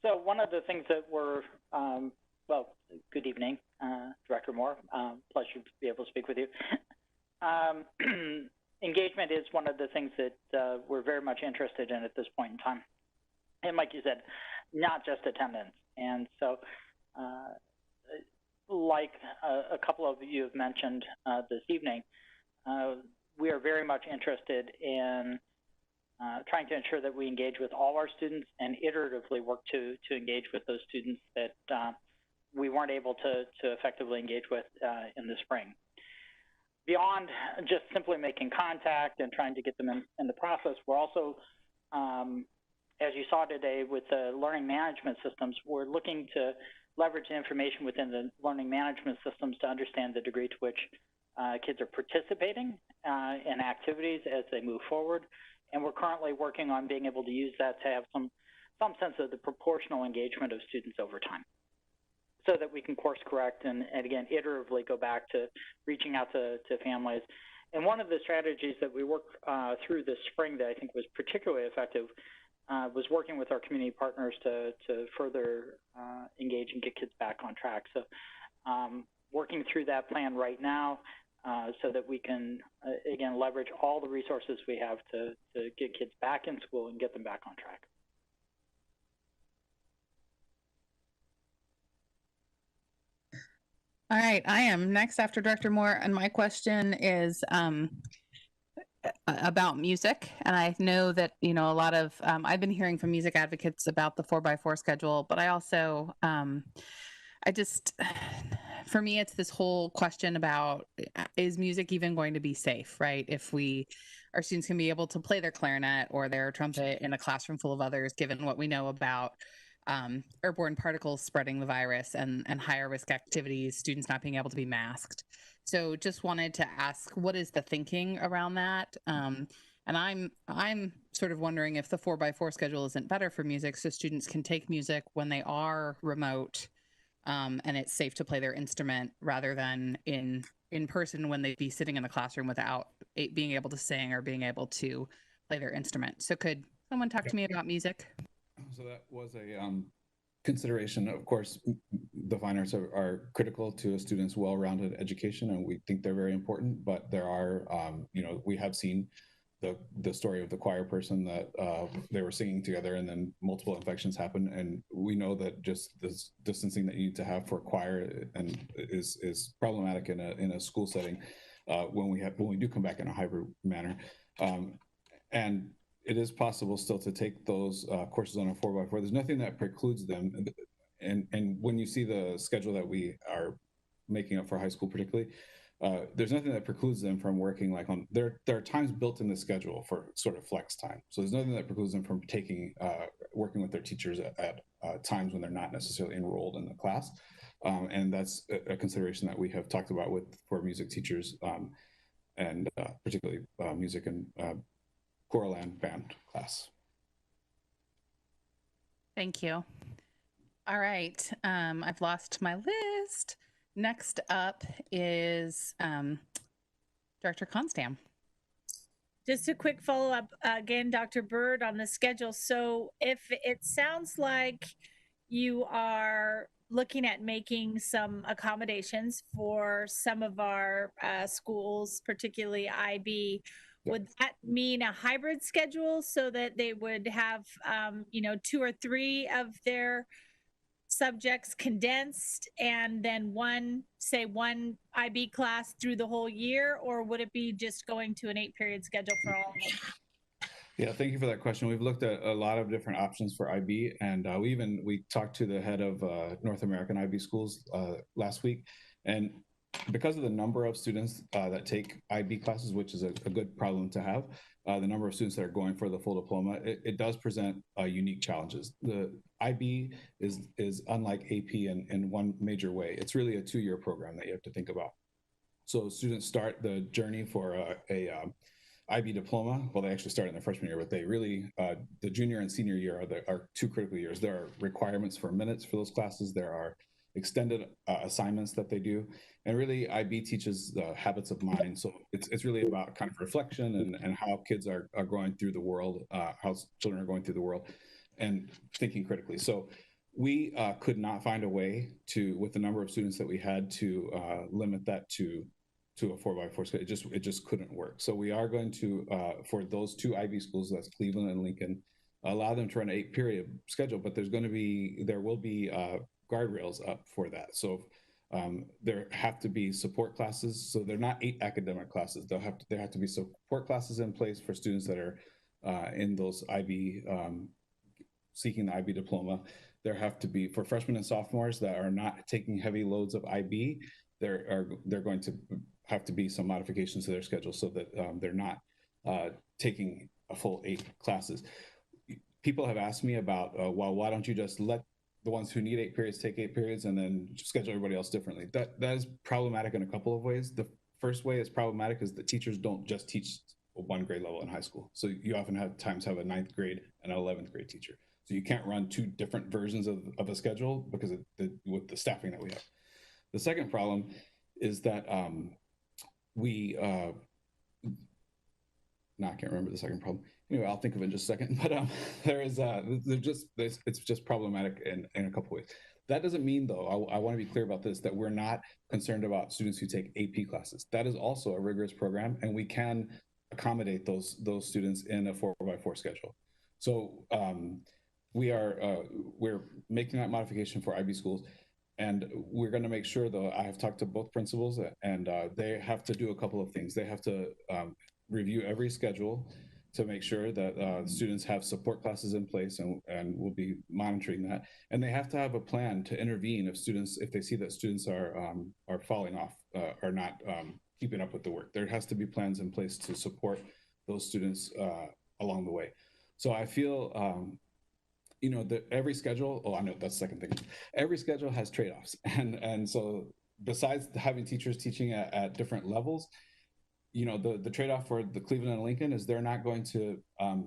[SPEAKER 23] So one of the things that we're, well, good evening, Director Moore. Pleasure to be able to speak with you. Engagement is one of the things that we're very much interested in at this point in time. And like you said, not just attendance. And so like a couple of you have mentioned this evening, we are very much interested in trying to ensure that we engage with all our students and iteratively work to engage with those students that we weren't able to effectively engage with in the spring. Beyond just simply making contact and trying to get them in the process, we're also, as you saw today with the learning management systems, we're looking to leverage the information within the learning management systems to understand the degree to which kids are participating in activities as they move forward. And we're currently working on being able to use that to have some sense of the proportional engagement of students over time, so that we can course correct and again, iteratively go back to reaching out to families. And one of the strategies that we worked through this spring that I think was particularly effective was working with our community partners to further engage and get kids back on track. So working through that plan right now, so that we can, again, leverage all the resources we have to get kids back in school and get them back on track.
[SPEAKER 11] All right, I am next after Director Moore, and my question is about music. And I know that, you know, a lot of, I've been hearing from music advocates about the 4x4 schedule, but I also, for me, it's this whole question about, is music even going to be safe, right? If our students can be able to play their clarinet or their trumpet in a classroom full of others, given what we know about airborne particles spreading the virus and higher risk activities, students not being able to be masked. So just wanted to ask, what is the thinking around that? And I'm sort of wondering if the 4x4 schedule isn't better for music, so students can take music when they are remote, and it's safe to play their instrument rather than in person when they'd be sitting in the classroom without being able to sing or being able to play their instrument. So could someone talk to me about music?
[SPEAKER 22] So that was a consideration. Of course, the fine arts are critical to a student's well-rounded education, and we think they're very important. But there are, we have seen the story of the choir person that they were singing together, and then multiple infections happen. And we know that just this distancing that you need to have for choir and is problematic in a school setting when we do come back in a hybrid manner, and it is possible still to take those courses on a 4x4. There's nothing that precludes them. And when you see the schedule that we are making up for high school particularly, there's nothing that precludes them from working like on, there are times built in the schedule for sort of flex time. So there's nothing that precludes them from working with their teachers at times when they're not necessarily enrolled in the class. And that's a consideration that we have talked about for music teachers, and particularly music and choral and band class.
[SPEAKER 11] Thank you. All right, I've lost my list. Next up is Director Constam.
[SPEAKER 8] Just a quick follow-up again, Dr. Bird, on the schedule. So if it sounds like you are looking at making some accommodations for some of our schools, particularly IB, would that mean a hybrid schedule so that they would have, 2 or 3 of their subjects condensed and then one IB class through the whole year? Or would it be just going to an 8-period schedule for all of them?
[SPEAKER 22] Yeah, thank you for that question. We've looked at a lot of different options for IB, and we talked to the head of North American IB schools last week. And because of the number of students that take IB classes, which is a good problem to have, the number of students that are going for the full diploma, it does present unique challenges. The IB is unlike AP in one major way. It's really a 2-year program that you have to think about. So students start the journey for a IB diploma. Well, they actually start in their freshman year, but they really, the junior and senior year are 2 critical years. There are requirements for minutes for those classes. There are extended assignments that they do. And really, IB teaches the habits of mind. So it's really about kind of reflection and how kids are going through the world, how children are going through the world and thinking critically. So we could not find a way with the number of students that we had to limit that to a 4x4 schedule. It just couldn't work. So we are going to, for those 2 IB schools, that's Cleveland and Lincoln, allow them to run an 8-period schedule, but there will be guardrails up for that. So there have to be support classes. So they're not 8 academic classes. There have to be support classes in place for students that are in those IB, seeking the IB diploma. There have to be, for freshmen and sophomores that are not taking heavy loads of IB, they're going to have to be some modifications to their schedule so that they're not taking a full 8 classes. People have asked me about, well, why don't you just let the ones who need 8 periods take 8 periods and then schedule everybody else differently? That is problematic in a couple of ways. The first way is problematic is that teachers don't just teach one grade level in high school. So you often have a 9th grade and an 11th grade teacher. So you can't run 2 different versions of a schedule because with the staffing that we have. The second problem is that I can't remember the second problem. Anyway, I'll think of it in just a second. But it's just problematic in a couple ways. That doesn't mean, though, I want to be clear about this, that we're not concerned about students who take AP classes. That is also a rigorous program, and we can accommodate those students in a 4x4 schedule. So we're making that modification for IB schools, and we're going to make sure, though, I have talked to both principals, and they have to do a couple of things. They have to review every schedule to make sure that students have support classes in place, and we'll be monitoring that. And they have to have a plan to intervene if they see that students are falling off, or not keeping up with the work. There has to be plans in place to support those students along the way. So I feel, that every schedule, I know that's the second thing. Every schedule has trade-offs. And so besides having teachers teaching at different levels, the trade-off for the Cleveland and Lincoln is they're not going to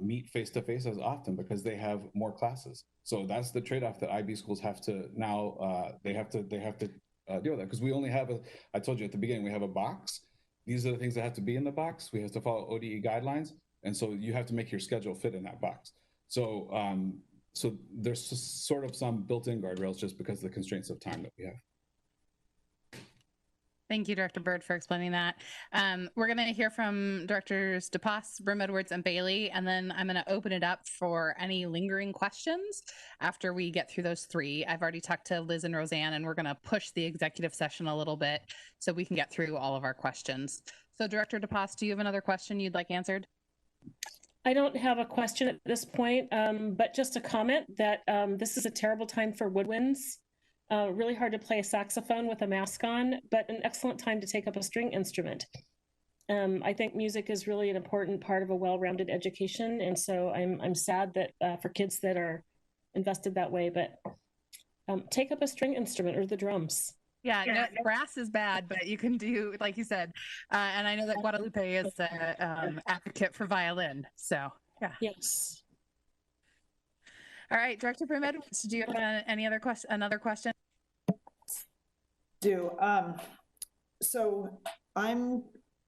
[SPEAKER 22] meet face-to-face as often because they have more classes. So that's the trade-off that IB schools have to now, they have to deal with that, because we only have I told you at the beginning, we have a box. These are the things that have to be in the box. We have to follow ODE guidelines. And so you have to make your schedule fit in that box. So, so there's sort of some built-in guardrails just because of the constraints of time that we have.
[SPEAKER 11] Thank you, Director Byrd, for explaining that. We're going to hear from Directors DePass, Brim Edwards, and Bailey, and then I'm going to open it up for any lingering questions after we get through those three. I've already talked to Liz and Roseanne, and we're going to push the executive session a little bit so we can get through all of our questions. So Director DePass, do you have another question you'd like answered?
[SPEAKER 20] I don't have a question at this point, but just a comment that this is a terrible time for woodwinds. Really hard to play a saxophone with a mask on, but an excellent time to take up a string instrument. I think music is really an important part of a well-rounded education, and so I'm sad that for kids that are invested that way, but take up a string instrument or the drums.
[SPEAKER 11] Yeah, no, brass is bad, but you can do, like you said, and I know that Guadalupe is an advocate for violin, so yeah.
[SPEAKER 20] Yes.
[SPEAKER 11] All right, Director Brim Edwards, do you have another question?
[SPEAKER 9] So I'm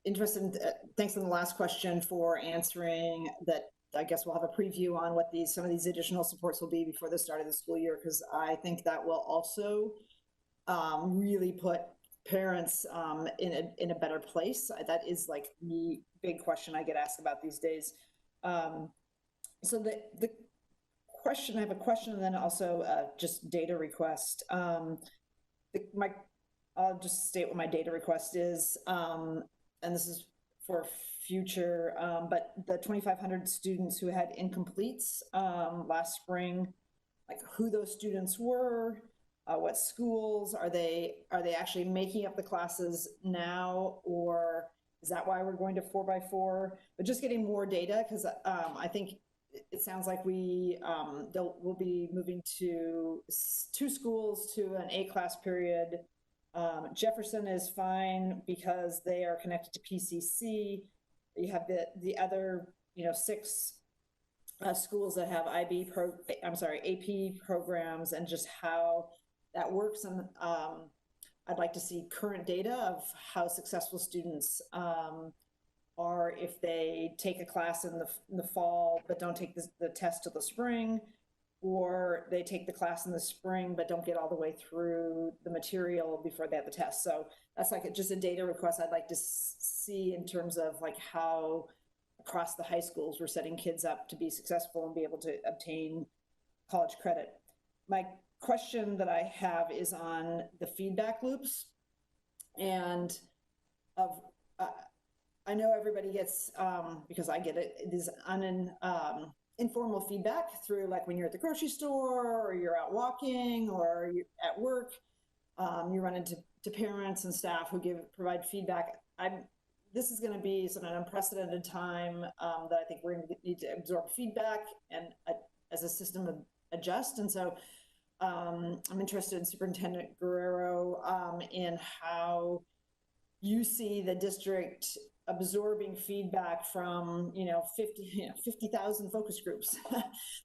[SPEAKER 9] interested in, thanks in the last question for answering that. I guess we'll have a preview on what some of these additional supports will be before the start of the school year, because I think that will also really put parents in a better place. That is like the big question I get asked about these days. So the question, I have a question, and then also just data request. I'll just state what my data request is, and this is for future, but the 2,500 students who had incompletes last spring, like who those students were, what schools, are they actually making up the classes now, or is that why we're going to 4x4? But just getting more data, because I think it sounds like we'll be moving to 2 schools to an 8-class period. Jefferson is fine because they are connected to PCC. You have the other 6 schools that have AP programs, and just how that works. And I'd like to see current data of how successful students are if they take a class in the fall but don't take the test till the spring, or they take the class in the spring but don't get all the way through the material before they have the test. So that's like just a data request I'd like to see in terms of like how across the high schools we're setting kids up to be successful and be able to obtain college credit. My question that I have is on the feedback loops, and I know everybody gets, because I get it, it is informal feedback through, like when you're at the grocery store or you're out walking or you're at work, you run into parents and staff who provide feedback. This is going to be an unprecedented time that I think we're going to need to absorb feedback and as a system adjust. And so I'm interested in Superintendent Guerrero in how you see the district absorbing feedback from 50,000 focus groups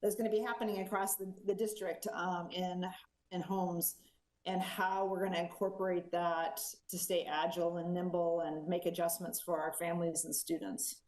[SPEAKER 9] that's going to be happening across the district in homes, and how we're going to incorporate that to stay agile and nimble and make adjustments for our families and students.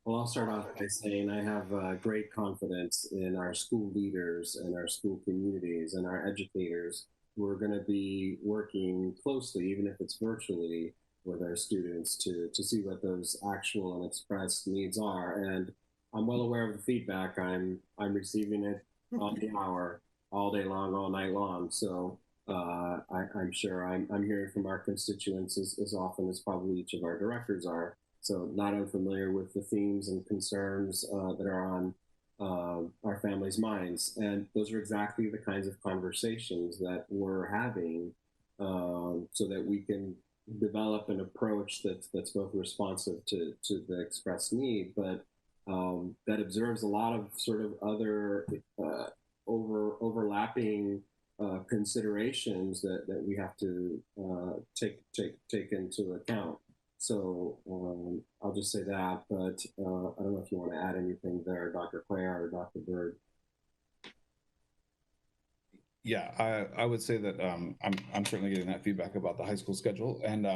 [SPEAKER 15] Well, I'll start off by saying I have great confidence in our school leaders and our school communities and our educators who are going to be working closely, even if it's virtually, with our students to see what those actual and expressed needs are. And I'm well aware of the feedback. I'm receiving it on the hour, all day long, all night long. So I'm sure I'm hearing from our constituents as often as probably each of our directors are. So not unfamiliar with the themes and concerns that are on our families' minds. And those are exactly the kinds of conversations that we're having so that we can develop an approach that's both responsive to the expressed need, but that observes a lot of sort of other overlapping considerations that we have to take into account. So I'll just say that, but I don't know if you want to add anything there, Dr. Cuellar or Dr. Bird.
[SPEAKER 22] Yeah, I would say that I'm certainly getting that feedback about the high school schedule, and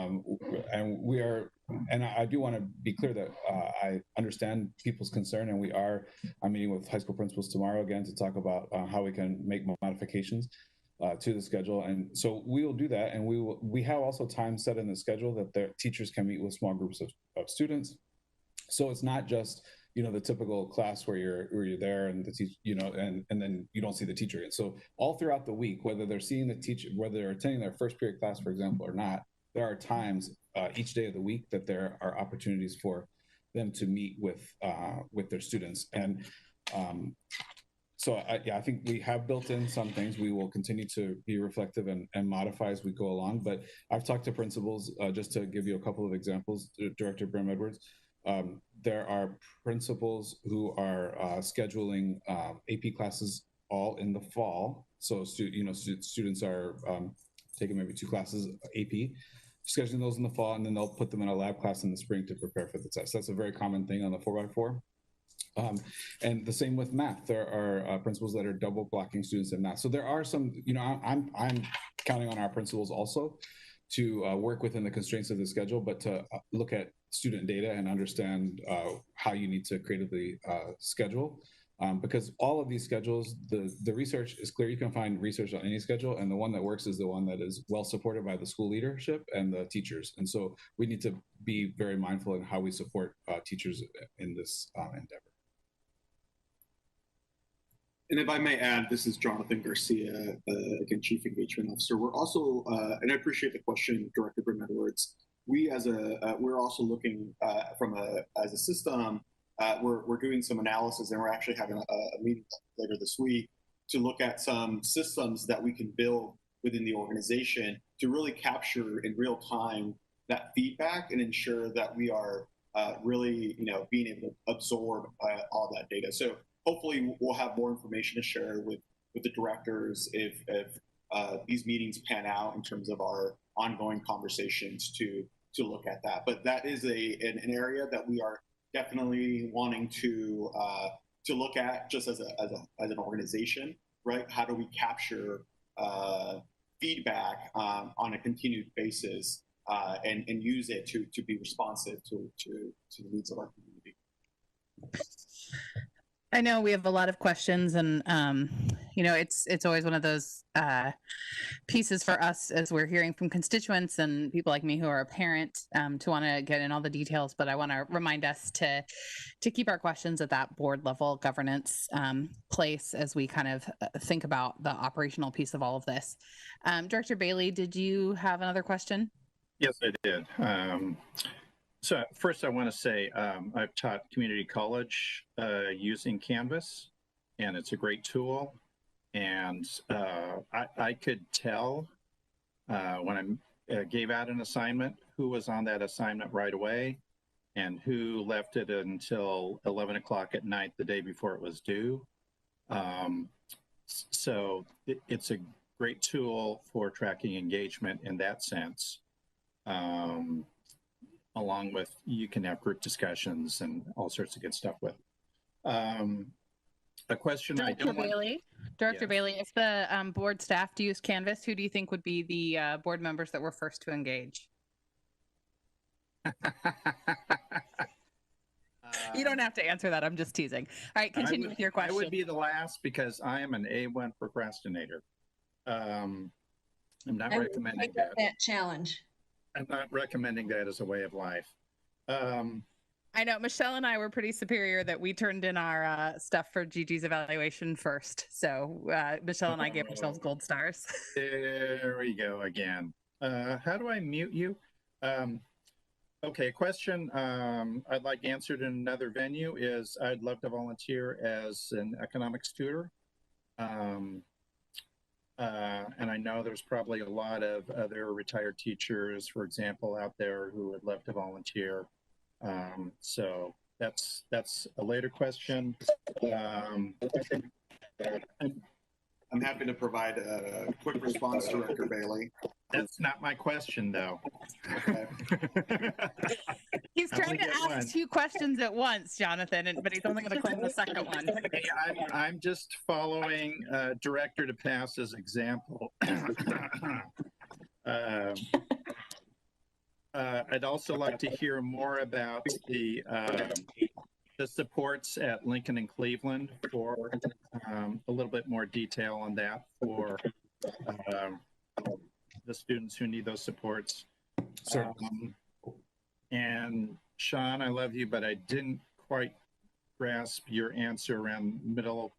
[SPEAKER 22] we are, and I do want to be clear that I understand people's concern, and I'm meeting with high school principals tomorrow again to talk about how we can make modifications to the schedule, and so we will do that, and we have also time set in the schedule that the teachers can meet with small groups of students, so it's not just the typical class where you're there and the teacher, and then you don't see the teacher again. So all throughout the week, whether they're seeing the teacher, whether they're attending their first period class, for example, or not, there are times each day of the week that there are opportunities for them to meet with their students. And so I think we have built in some things. We will continue to be reflective and modify as we go along. But I've talked to principals, just to give you a couple of examples, Director Brim Edwards. There are principals who are scheduling AP classes all in the fall. So students are taking maybe 2 classes AP, scheduling those in the fall, and then they'll put them in a lab class in the spring to prepare for the test. That's a very common thing on the 4x4. And the same with math. There are principals that are double blocking students in math. So there are some, I'm counting on our principals also to work within the constraints of the schedule, but to look at student data and understand how you need to creatively schedule. Because all of these schedules, the research is clear. You can find research on any schedule, and the one that works is the one that is well supported by the school leadership and the teachers. And so we need to be very mindful in how we support teachers in this endeavor.
[SPEAKER 10] And if I may add, this is Jonathan Garcia, again, Chief Engagement Officer. We're also, and I appreciate the question, Director Brim Edwards. We we're also looking as a system. We're doing some analysis, and we're actually having a meeting later this week to look at some systems that we can build within the organization to really capture in real time that feedback and ensure that we are really, being able to absorb all that data. So hopefully we'll have more information to share with the directors if these meetings pan out in terms of our ongoing conversations to look at that. But that is an area that we are definitely wanting to look at just as an organization, right? How do we capture feedback on a continued basis and use it to be responsive to the needs of our community?
[SPEAKER 11] I know we have a lot of questions, and it's always one of those pieces for us as we're hearing from constituents and people like me who are a parent to want to get in all the details. But I want to remind us to keep our questions at that board level governance place as we kind of think about the operational piece of all of this. Director Bailey, did you have another question?
[SPEAKER 12] Yes, I did. So first I want to say I've taught community college using Canvas, and it's a great tool. And I could tell when I gave out an assignment who was on that assignment right away and who left it until 11 o'clock at night the day before it was due. So it's a great tool for tracking engagement in that sense. Along with, you can have group discussions and all sorts of good stuff with. A question
[SPEAKER 11] Director Bailey, if the board staff to use Canvas, who do you think would be the board members that were first to engage? You don't have to answer that. I'm just teasing. All right, continue with your question.
[SPEAKER 12] I would be the last because I am an A1 procrastinator. I'm not
[SPEAKER 1] I would
[SPEAKER 12] recommending
[SPEAKER 1] take
[SPEAKER 12] that.
[SPEAKER 1] up that challenge.
[SPEAKER 12] I'm not recommending that as a way of life.
[SPEAKER 11] I know Michelle and I were pretty superior that we turned in our stuff for Gigi's evaluation first. So Michelle and I gave ourselves gold stars.
[SPEAKER 12] There we go again. How do I mute you? Okay, a question I'd like answered in another venue is I'd love to volunteer as an economics tutor. And I know there's probably a lot of other retired teachers, for example, out there who would love to volunteer. So that's a later question.
[SPEAKER 10] I'm happy to provide a quick response, Director Bailey.
[SPEAKER 12] That's not my question, though.
[SPEAKER 10] Okay.
[SPEAKER 11] He's trying to ask 2 questions at once, Jonathan, but he's only going to claim the second one.
[SPEAKER 12] Hey, I'm just following Director DePass's example. I'd also like to hear more about the supports at Lincoln and Cleveland for a little bit more detail on that for the students who need those supports. And Sean, I love you, but I didn't quite grasp your answer around middle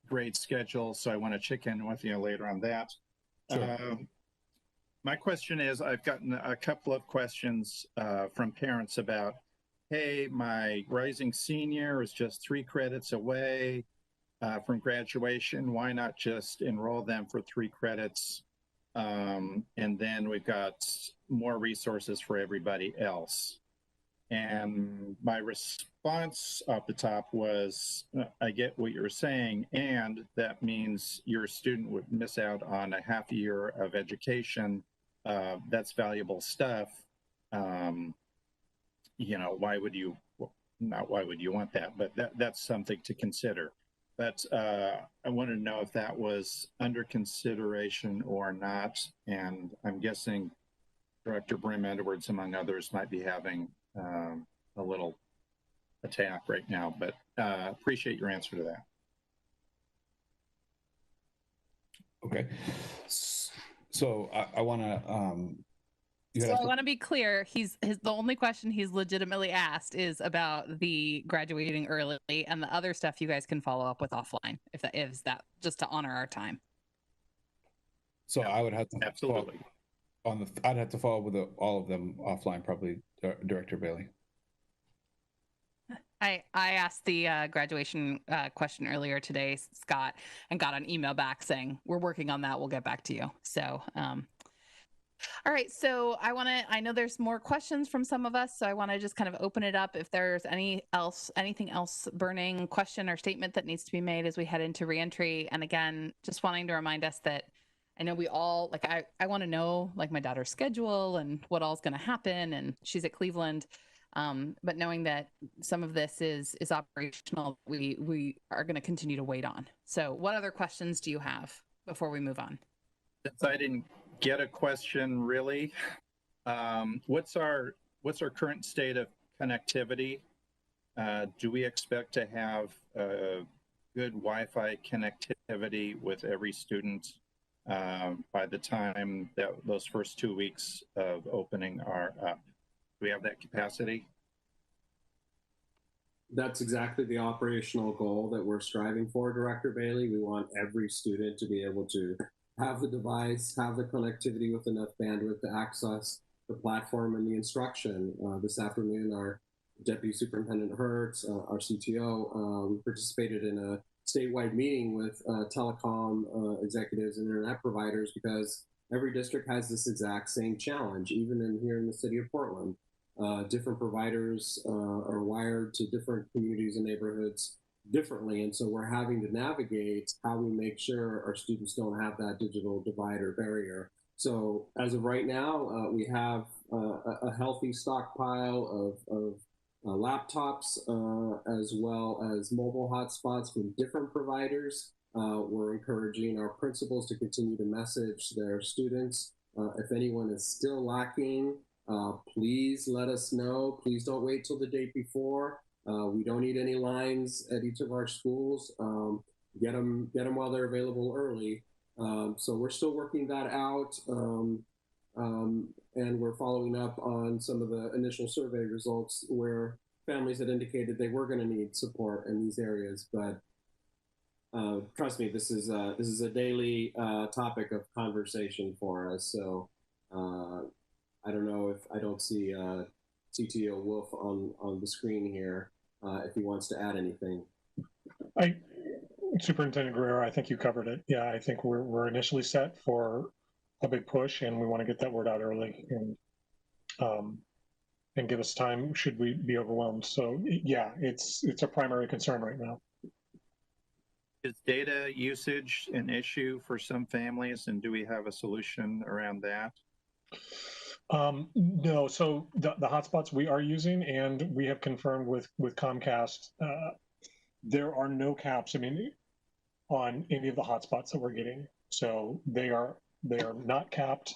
[SPEAKER 12] grade schedule, so I want to check in with you later on that.
[SPEAKER 6] Sure.
[SPEAKER 12] My question is, I've gotten a couple of questions from parents about, hey, my rising senior is just 3 credits away from graduation. Why not just enroll them for 3 credits? And then we've got more resources for everybody else. And my response off the top was, I get what you're saying, and that means your student would miss out on a half year of education. That's valuable stuff. You know, why would you, not why would you want that, but that's something to consider. But I wanted to know if that was under consideration or not. And I'm guessing Director Brim Edwards, among others, might be having a little attack right now, but appreciate your answer to that.
[SPEAKER 22] Okay. So I want to,
[SPEAKER 11] so I want to be clear. The only question he's legitimately asked is about the graduating early, and the other stuff you guys can follow up with offline if that is that, just to honor our time.
[SPEAKER 22] So I would have to
[SPEAKER 12] absolutely
[SPEAKER 22] I'd have to follow with all of them offline, probably, Director Bailey.
[SPEAKER 11] I asked the graduation question earlier today, Scott, and got an email back saying we're working on that. We'll get back to you. So, all right. So I know there's more questions from some of us, so I want to just kind of open it up. If there's anything else burning question or statement that needs to be made as we head into reentry. And again, just wanting to remind us that I know we all, like, I want to know, like, my daughter's schedule and what all's going to happen, and she's at Cleveland. But knowing that some of this is operational, we are going to continue to wait on. So what other questions do you have before we move on?
[SPEAKER 12] Since I didn't get a question really, what's our current state of connectivity? Do we expect to have good Wi-Fi connectivity with every student by the time that those first 2 weeks of opening are up? Do we have that capacity?
[SPEAKER 15] That's exactly the operational goal that we're striving for, Director Bailey. We want every student to be able to have the device, have the connectivity with enough bandwidth to access the platform and the instruction. This afternoon, our Deputy Superintendent Hertz, our CTO, we participated in a statewide meeting with telecom executives and internet providers because every district has this exact same challenge, even here in the city of Portland. Different providers are wired to different communities and neighborhoods differently, and so we're having to navigate how we make sure our students don't have that digital divide or barrier. So as of right now, we have a healthy stockpile of laptops as well as mobile hotspots from different providers. We're encouraging our principals to continue to message their students. If anyone is still lacking please let us know. Please don't wait till the day before. We don't need any lines at each of our schools. Get them while they're available early. So we're still working that out. And we're following up on some of the initial survey results where families had indicated they were going to need support in these areas. But trust me, this is a daily topic of conversation for us. So I don't know if I don't see CTO Wolf on the screen here if he wants to add anything.
[SPEAKER 5] Superintendent Guerrero, I think you covered it. Yeah, I think we're initially set for a big push, and we want to get that word out early and give us time should we be overwhelmed. So yeah, it's a primary concern right now.
[SPEAKER 12] Is data usage an issue for some families, and do we have a solution around that?
[SPEAKER 5] No, so the hotspots we are using, and we have confirmed with Comcast, there are no caps, on any of the hotspots that we're getting. So they are not capped.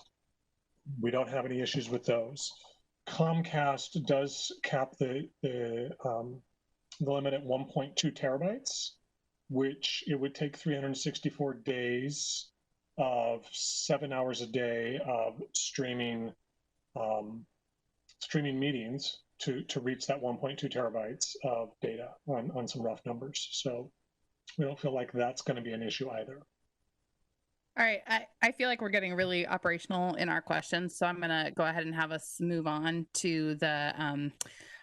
[SPEAKER 5] We don't have any issues with those. Comcast does cap the limit at 1.2 terabytes, which it would take 364 days of 7 hours a day of streaming meetings to reach that 1.2 terabytes of data on some rough numbers. So we don't feel like that's going to be an issue either.
[SPEAKER 11] All right, I feel like we're getting really operational in our questions, so I'm going to go ahead and have us move on to the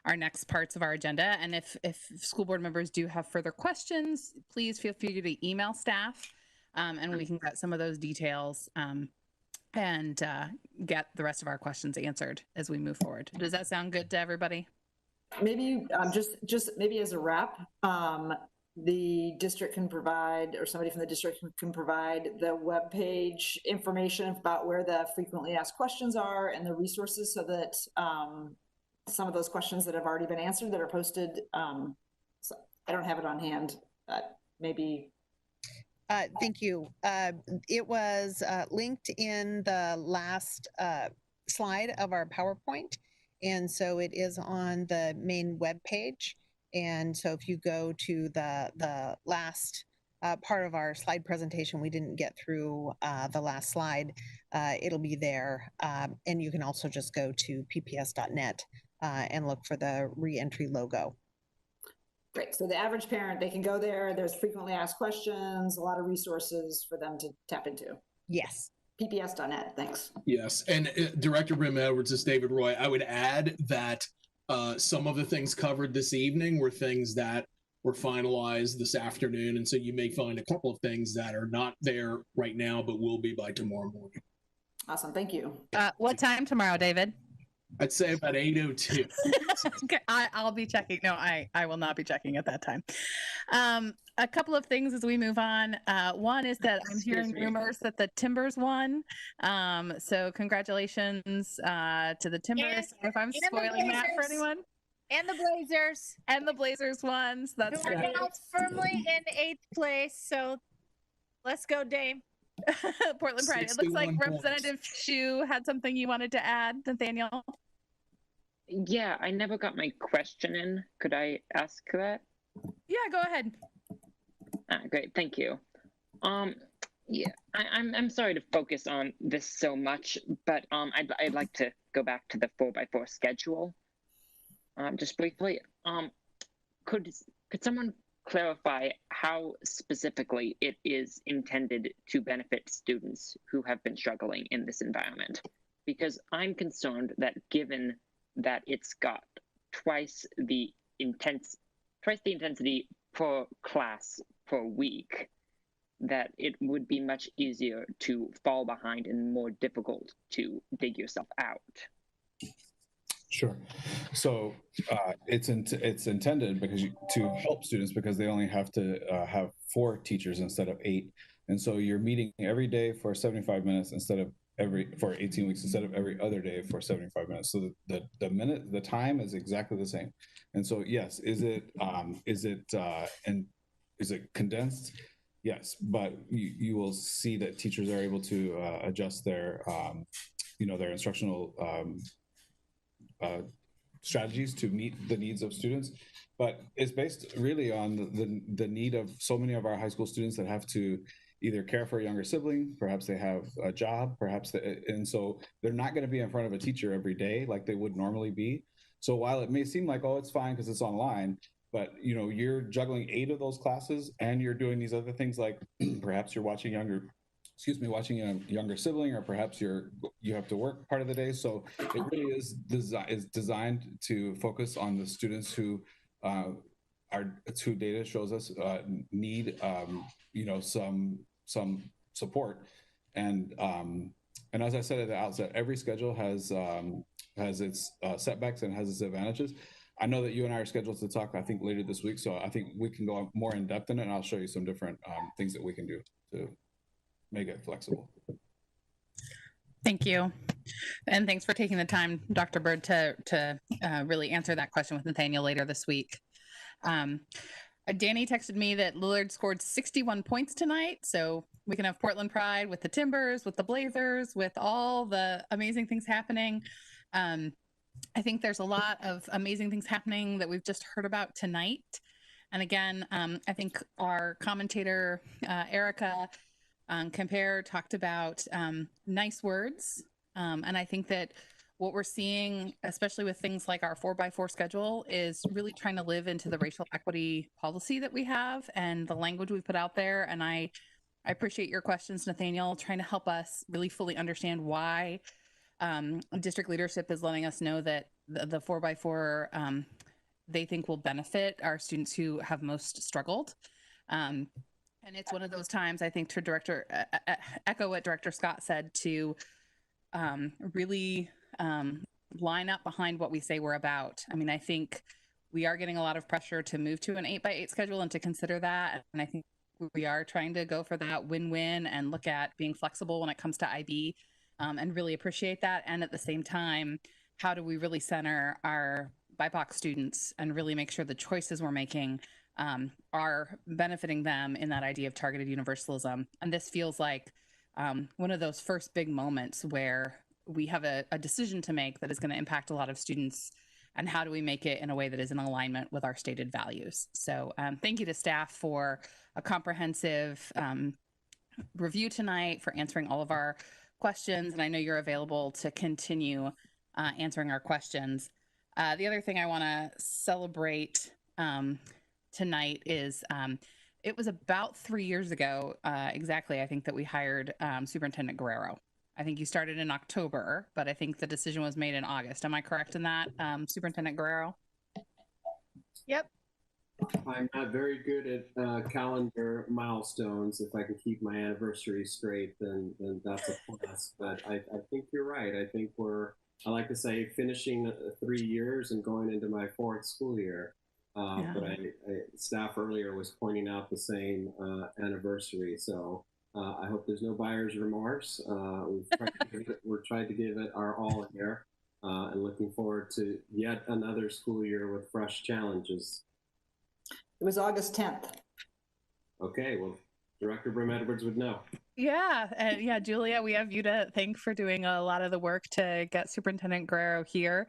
[SPEAKER 11] our next parts of our agenda. And if school board members do have further questions, please feel free to email staff, and we can get some of those details and get the rest of our questions answered as we move forward. Does that sound good to everybody?
[SPEAKER 9] Maybe just maybe as a wrap, the district can provide, or somebody from the district can provide, the webpage information about where the frequently asked questions are and the resources, so that some of those questions that have already been answered that are posted. So I don't have it on hand, but maybe.
[SPEAKER 16] Thank you. It was linked in the last slide of our PowerPoint, and so it is on the main web page. And so if you go to the last part of our slide presentation, we didn't get through the last slide, it'll be there. And you can also just go to pps.net and look for the reentry logo.
[SPEAKER 9] Great. So the average parent, they can go there. There's frequently asked questions, a lot of resources for them to tap into.
[SPEAKER 16] Yes.
[SPEAKER 9] pps.net. Thanks.
[SPEAKER 17] Yes. And Director Brim-Edwards, this is David Roy. I would add that some of the things covered this evening were things that were finalized this afternoon. And so you may find a couple of things that are not there right now, but will be by tomorrow morning.
[SPEAKER 9] Awesome. Thank you.
[SPEAKER 11] What time tomorrow, David?
[SPEAKER 17] I'd say about 8:02.
[SPEAKER 11] Okay, I'll be checking. No, I will not be checking at that time. A couple of things as we move on. One is that I'm hearing rumors that the Timbers won. So congratulations to the Timbers. If I'm spoiling that for anyone.
[SPEAKER 8] And the Blazers.
[SPEAKER 11] And the Blazers won. So that's
[SPEAKER 8] who are now firmly in 8th place. So let's go, Dame.
[SPEAKER 11] Portland Pride. It looks like Representative Shu had something you wanted to add, Nathaniel.
[SPEAKER 14] Yeah, I never got my question in. Could I ask that?
[SPEAKER 11] Yeah, go ahead.
[SPEAKER 14] Great, thank you. Yeah, I'm sorry to focus on this so much, but I'd like to go back to the 4x4 schedule. Just briefly. Could someone clarify how specifically it is intended to benefit students who have been struggling in this environment? Because I'm concerned that given that it's got twice the intensity per class per week, that it would be much easier to fall behind and more difficult to dig yourself out.
[SPEAKER 22] Sure. So it's intended to help students because they only have to have 4 teachers instead of 8, and so you're meeting every day for 75 minutes for 18 weeks instead of every other day for 75 minutes. So the time is exactly the same. And so yes, is it condensed? Yes, but you will see that teachers are able to adjust their their instructional strategies to meet the needs of students, but it's based really on the need of so many of our high school students that have to either care for a younger sibling, perhaps they have a job, and so they're not going to be in front of a teacher every day like they would normally be. So while it may seem like, oh, it's fine because it's online, but you're juggling 8 of those classes and you're doing these other things like perhaps you're watching a younger sibling, or perhaps you have to work part of the day. So it really is designed to focus on the students who data shows us need some support. And as I said at the outset, every schedule has its setbacks and has its advantages. I know that you and I are scheduled to talk, I think, later this week, so I think we can go more in depth in it, and I'll show you some different things that we can do to make it flexible.
[SPEAKER 11] Thank you. And thanks for taking the time, Dr. Bird, to really answer that question with Nathaniel later this week. Danny texted me that Lillard scored 61 points tonight, so we can have Portland Pride with the Timbers, with the Blazers, with all the amazing things happening. I think there's a lot of amazing things happening that we've just heard about tonight. And again, I think our commentator, Erica Compare, talked about nice words. And I think that what we're seeing, especially with things like our 4x4 schedule, is really trying to live into the racial equity policy that we have and the language we put out there. And I appreciate your questions, Nathaniel, trying to help us really fully understand why district leadership is letting us know that the 4x4 they think will benefit our students who have most struggled. And it's one of those times, I think, to echo what Director Scott said, to really line up behind what we say we're about. I mean, I think we are getting a lot of pressure to move to an 8x8 schedule and to consider that. And I think we are trying to go for that win-win and look at being flexible when it comes to IB, and really appreciate that. And at the same time, how do we really center our BIPOC students and really make sure the choices we're making are benefiting them in that idea of targeted universalism? And this feels like one of those first big moments where we have a decision to make that is going to impact a lot of students, and how do we make it in a way that is in alignment with our stated values? So thank you to staff for a comprehensive review tonight, for answering all of our questions, and I know you're available to continue answering our questions. The other thing I want to celebrate tonight is it was about 3 years ago, exactly, I think, that we hired Superintendent Guerrero. I think you started in October, but I think the decision was made in August. Am I correct in that, Superintendent Guerrero?
[SPEAKER 16] Yep.
[SPEAKER 15] I'm not very good at calendar milestones. If I can keep my anniversary straight, then that's a plus. But I think you're right. I think I like to say, finishing 3 years and going into my 4th school year. But staff earlier was pointing out the same anniversary. So I hope there's no buyer's remorse. We're trying to give it our all here, and looking forward to yet another school year with fresh challenges.
[SPEAKER 9] It was August 10th.
[SPEAKER 15] Okay, well, Director Brim Edwards would know.
[SPEAKER 11] Yeah, Julia, we have you to thank for doing a lot of the work to get Superintendent Guerrero here.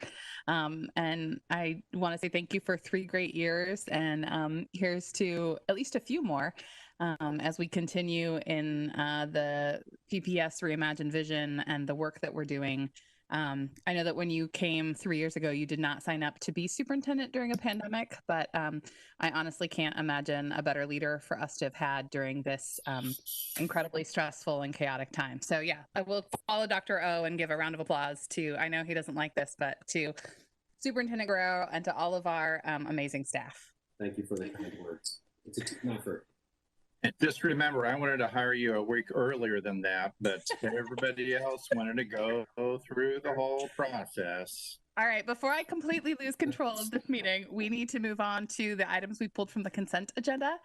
[SPEAKER 11] And I want to say thank you for 3 great years, and here's to at least a few more as we continue in the PPS Reimagined Vision and the work that we're doing. I know that when you came 3 years ago, you did not sign up to be superintendent during a pandemic, but I honestly can't imagine a better leader for us to have had during this incredibly stressful and chaotic time. So yeah, I will follow Dr. O and give a round of applause to, I know he doesn't like this, but to Superintendent Guerrero and to all of our amazing staff.
[SPEAKER 15] Thank you for the kind words. It's a team effort.
[SPEAKER 12] And just remember, I wanted to hire you a week earlier than that, but everybody else wanted to go through the whole process.
[SPEAKER 11] All right, before I completely lose control of this meeting, we need to move on to the items we pulled from the consent agenda.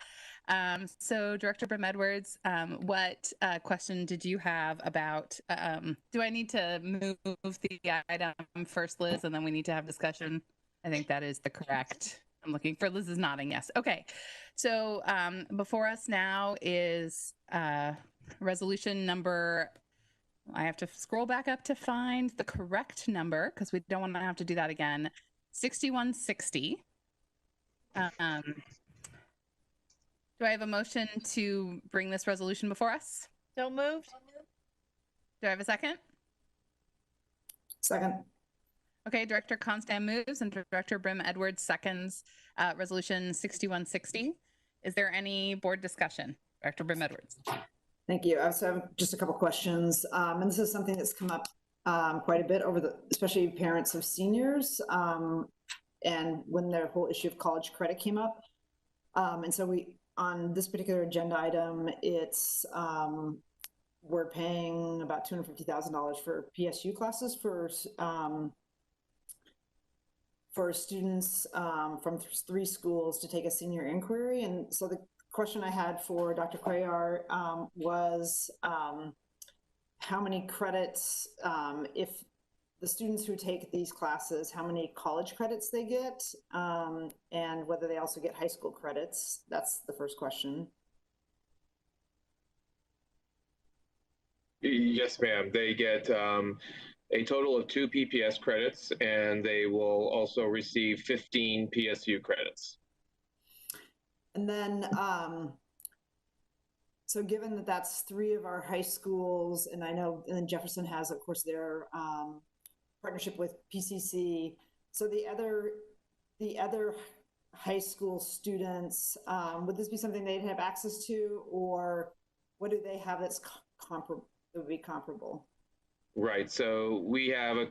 [SPEAKER 11] So Director Brim Edwards, what question did you have about, do I need to move the item first, Liz, and then we need to have discussion? I think that is the correct. I'm looking for Liz is nodding yes. Okay, so before us now is resolution number I have to scroll back up to find the correct number because we don't want to have to do that again. 6160. Do I have a motion to bring this resolution before us?
[SPEAKER 8] So moved.
[SPEAKER 11] Do I have a second?
[SPEAKER 9] Second.
[SPEAKER 11] Okay, Director Constant moves and Director Brim Edwards seconds resolution 6160. Is there any board discussion? Director Brim Edwards.
[SPEAKER 9] Thank you. I also have just a couple questions. And this is something that's come up quite a bit especially parents of seniors. And when the whole issue of college credit came up. And so on this particular agenda item, we're paying about $250,000 for PSU classes for students from 3 schools to take a senior inquiry. And so the question I had for Dr. Cuellar was how many credits, if the students who take these classes, how many college credits they get, and whether they also get high school credits. That's the first question.
[SPEAKER 4] Yes, ma'am. They get a total of 2 PPS credits, and they will also receive 15 PSU credits.
[SPEAKER 9] And then, so given that that's 3 of our high schools, and I know, and then Jefferson has, of course, their partnership with PCC. So the other high school students, would this be something they'd have access to, or what do they have that's comparable? That would be comparable.
[SPEAKER 4] Right. So we have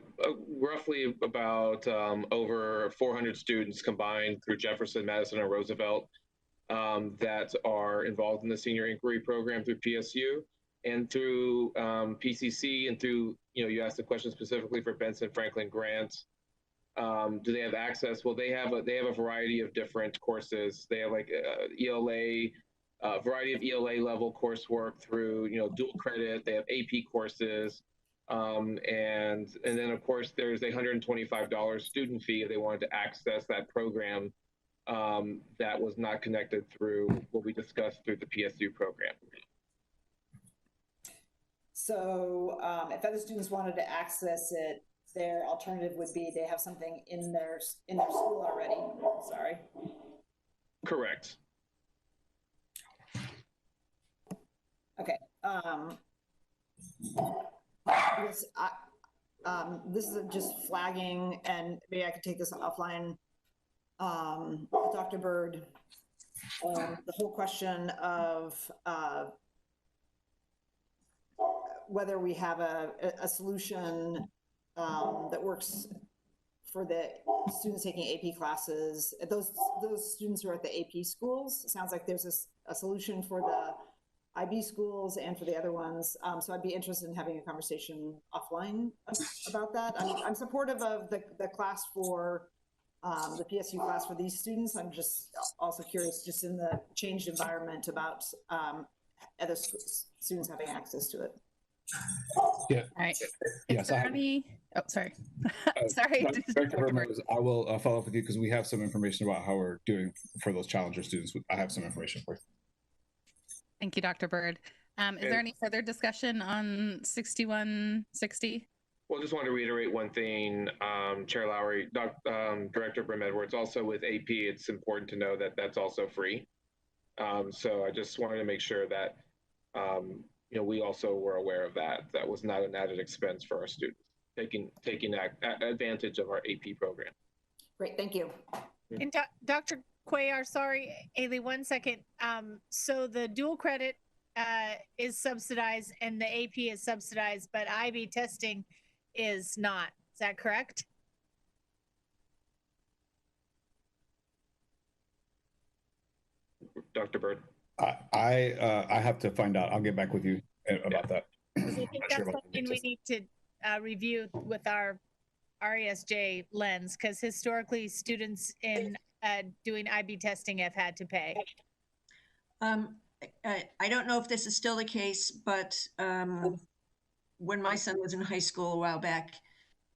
[SPEAKER 4] roughly about over 400 students combined through Jefferson, Madison, and Roosevelt that are involved in the senior inquiry program through PSU and through PCC, and through, you asked the question specifically for Benson Franklin Grant. Do they have access? Well, they have a variety of different courses. They have like ELA, a variety of ELA level coursework through, dual credit. They have AP courses. And then of course there's a $125 student fee if they wanted to access that program that was not connected through what we discussed through the PSU program.
[SPEAKER 9] So if other students wanted to access it, their alternative would be they have something in their school already. Sorry.
[SPEAKER 4] Correct.
[SPEAKER 9] Okay. This is just flagging, and maybe I could take this offline. Dr. Bird, the whole question of whether we have a solution that works for the students taking AP classes. Those students who are at the AP schools, it sounds like there's a solution for the IB schools and for the other ones. So I'd be interested in having a conversation offline about that. I'm supportive of the class for the PSU class for these students. I'm just also curious, just in the changed environment, about other students having access to it.
[SPEAKER 22] Yeah.
[SPEAKER 11] All right.
[SPEAKER 22] Yes.
[SPEAKER 11] Oh, sorry. Sorry.
[SPEAKER 22] Director Hermos, I will follow up with you because we have some information about how we're doing for those Challenger students. I have some information for you.
[SPEAKER 11] Thank you, Dr. Bird. Is there any further discussion on 6160?
[SPEAKER 4] Well, just wanted to reiterate one thing, Chair Lowry, Director Brim Edwards, also with AP, it's important to know that that's also free. So I just wanted to make sure that, we also were aware of that. That was not an added expense for our students, taking advantage of our AP program.
[SPEAKER 9] Great, thank you.
[SPEAKER 8] And Dr. Cuellar, sorry, Ailey, 1 second. So the dual credit is subsidized and the AP is subsidized, but IB testing is not. Is that correct?
[SPEAKER 4] Dr. Bird.
[SPEAKER 22] I have to find out. I'll get back with you about that.
[SPEAKER 8] I think that's something we need to review with our RESJ lens, because historically students in doing IB testing have had to pay.
[SPEAKER 1] I don't know if this is still the case, but when my son was in high school a while back,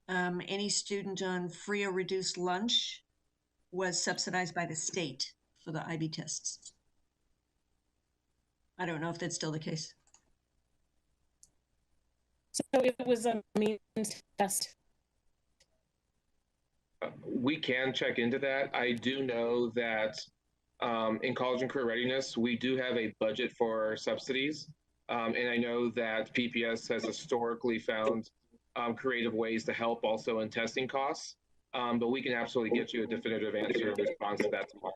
[SPEAKER 1] any student on free or reduced lunch was subsidized by the state for the IB tests. I don't know if that's still the case.
[SPEAKER 20] So it was a means test.
[SPEAKER 4] We can check into that. I do know that in college and career readiness, we do have a budget for subsidies. And I know that PPS has historically found creative ways to help also in testing costs. But we can absolutely get you a definitive answer in response to that tomorrow.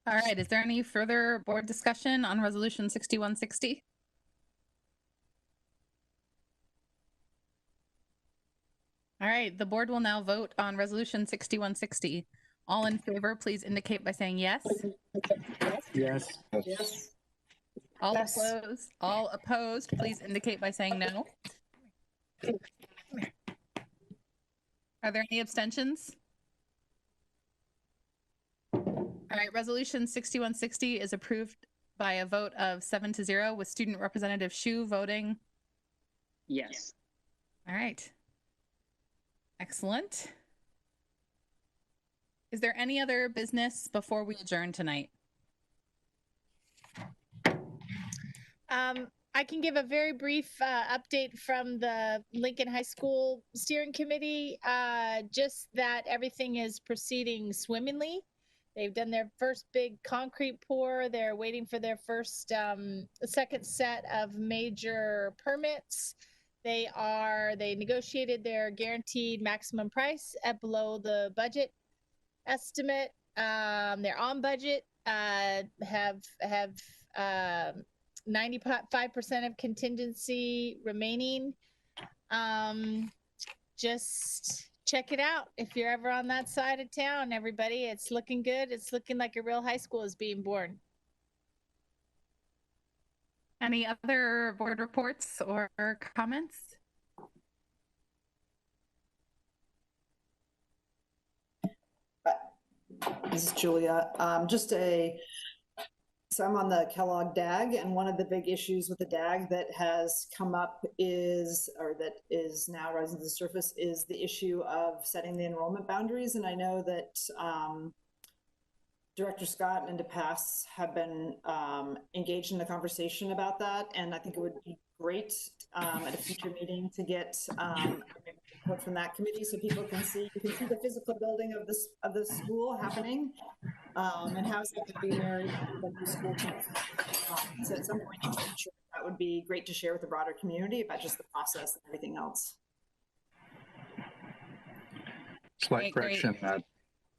[SPEAKER 11] All right. Is there any further board discussion on Resolution 6160? All right. The board will now vote on Resolution 6160. All in favor, please indicate by saying yes.
[SPEAKER 6] Yes.
[SPEAKER 9] Yes.
[SPEAKER 11] All opposed, please indicate by saying no. Are there any abstentions? All right, Resolution 6160 is approved by a vote of 7-0 with Student Representative Shu voting.
[SPEAKER 14] Yes.
[SPEAKER 11] All right. Excellent. Is there any other business before we adjourn tonight?
[SPEAKER 8] I can give a very brief update from the Lincoln High School Steering Committee, just that everything is proceeding swimmingly. They've done their first big concrete pour. They're waiting for their first second set of major permits. They negotiated their guaranteed maximum price at below the budget estimate. They're on budget, have 95% of contingency remaining. Just check it out if you're ever on that side of town, everybody. It's looking good. It's looking like a real high school is being born.
[SPEAKER 11] Any other board reports or comments?
[SPEAKER 9] This is Julia. So I'm on the Kellogg DAG, and one of the big issues with the DAG that has come up that is now rising to the surface is the issue of setting the enrollment boundaries. And I know that Director Scott and DePass have been engaged in the conversation about that. And I think it would be great at a future meeting to get input from that committee so people can see the physical building of the school happening, and how is that going to be married with the school campus. So at some point in the future, that would be great to share with the broader community about just the process and everything else.
[SPEAKER 12] Slight correction,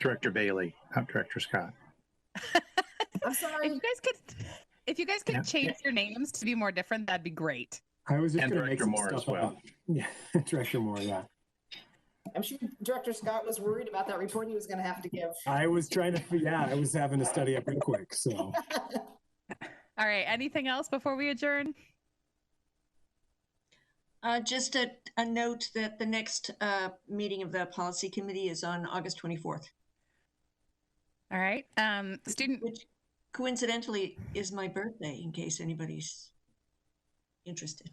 [SPEAKER 12] Director Bailey, not Director Scott.
[SPEAKER 9] I'm sorry.
[SPEAKER 11] If you guys could change your names to be more different, that'd be great.
[SPEAKER 6] I was just
[SPEAKER 12] and
[SPEAKER 6] going to make
[SPEAKER 12] Director
[SPEAKER 6] some
[SPEAKER 12] Moore
[SPEAKER 6] stuff
[SPEAKER 12] as well.
[SPEAKER 6] up. Yeah, Director Moore, yeah.
[SPEAKER 9] I'm sure Director Scott was worried about that report he was going to have to give.
[SPEAKER 6] I was trying to, I was having to study up real quick, so.
[SPEAKER 11] All right, anything else before we adjourn?
[SPEAKER 1] Just a note that the next meeting of the policy committee is on August 24th.
[SPEAKER 11] All right,
[SPEAKER 1] Which coincidentally is my birthday, in case anybody's interested.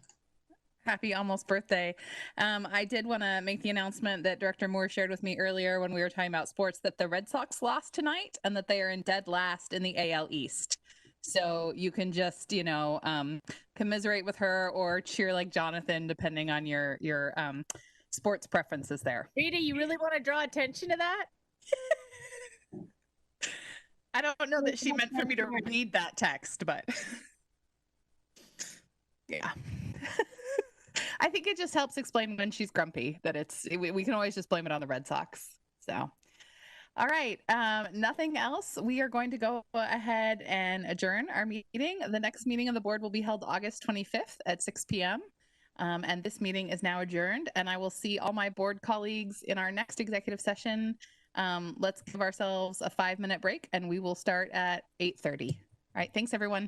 [SPEAKER 11] Happy almost birthday. I did want to make the announcement that Director Moore shared with me earlier when we were talking about sports that the Red Sox lost tonight and that they are in dead last in the AL East. So you can just, commiserate with her or cheer like Jonathan, depending on your sports preferences there.
[SPEAKER 8] Rita, you really want to draw attention to that?
[SPEAKER 11] I don't know that she meant for me to read that text, but yeah. I think it just helps explain when she's grumpy that we can always just blame it on the Red Sox. So, all right. Nothing else. We are going to go ahead and adjourn our meeting. The next meeting of the board will be held August 25th at 6 p.m. And this meeting is now adjourned, and I will see all my board colleagues in our next executive session. Let's give ourselves a 5-minute break and we will start at 8:30. All right. Thanks, everyone.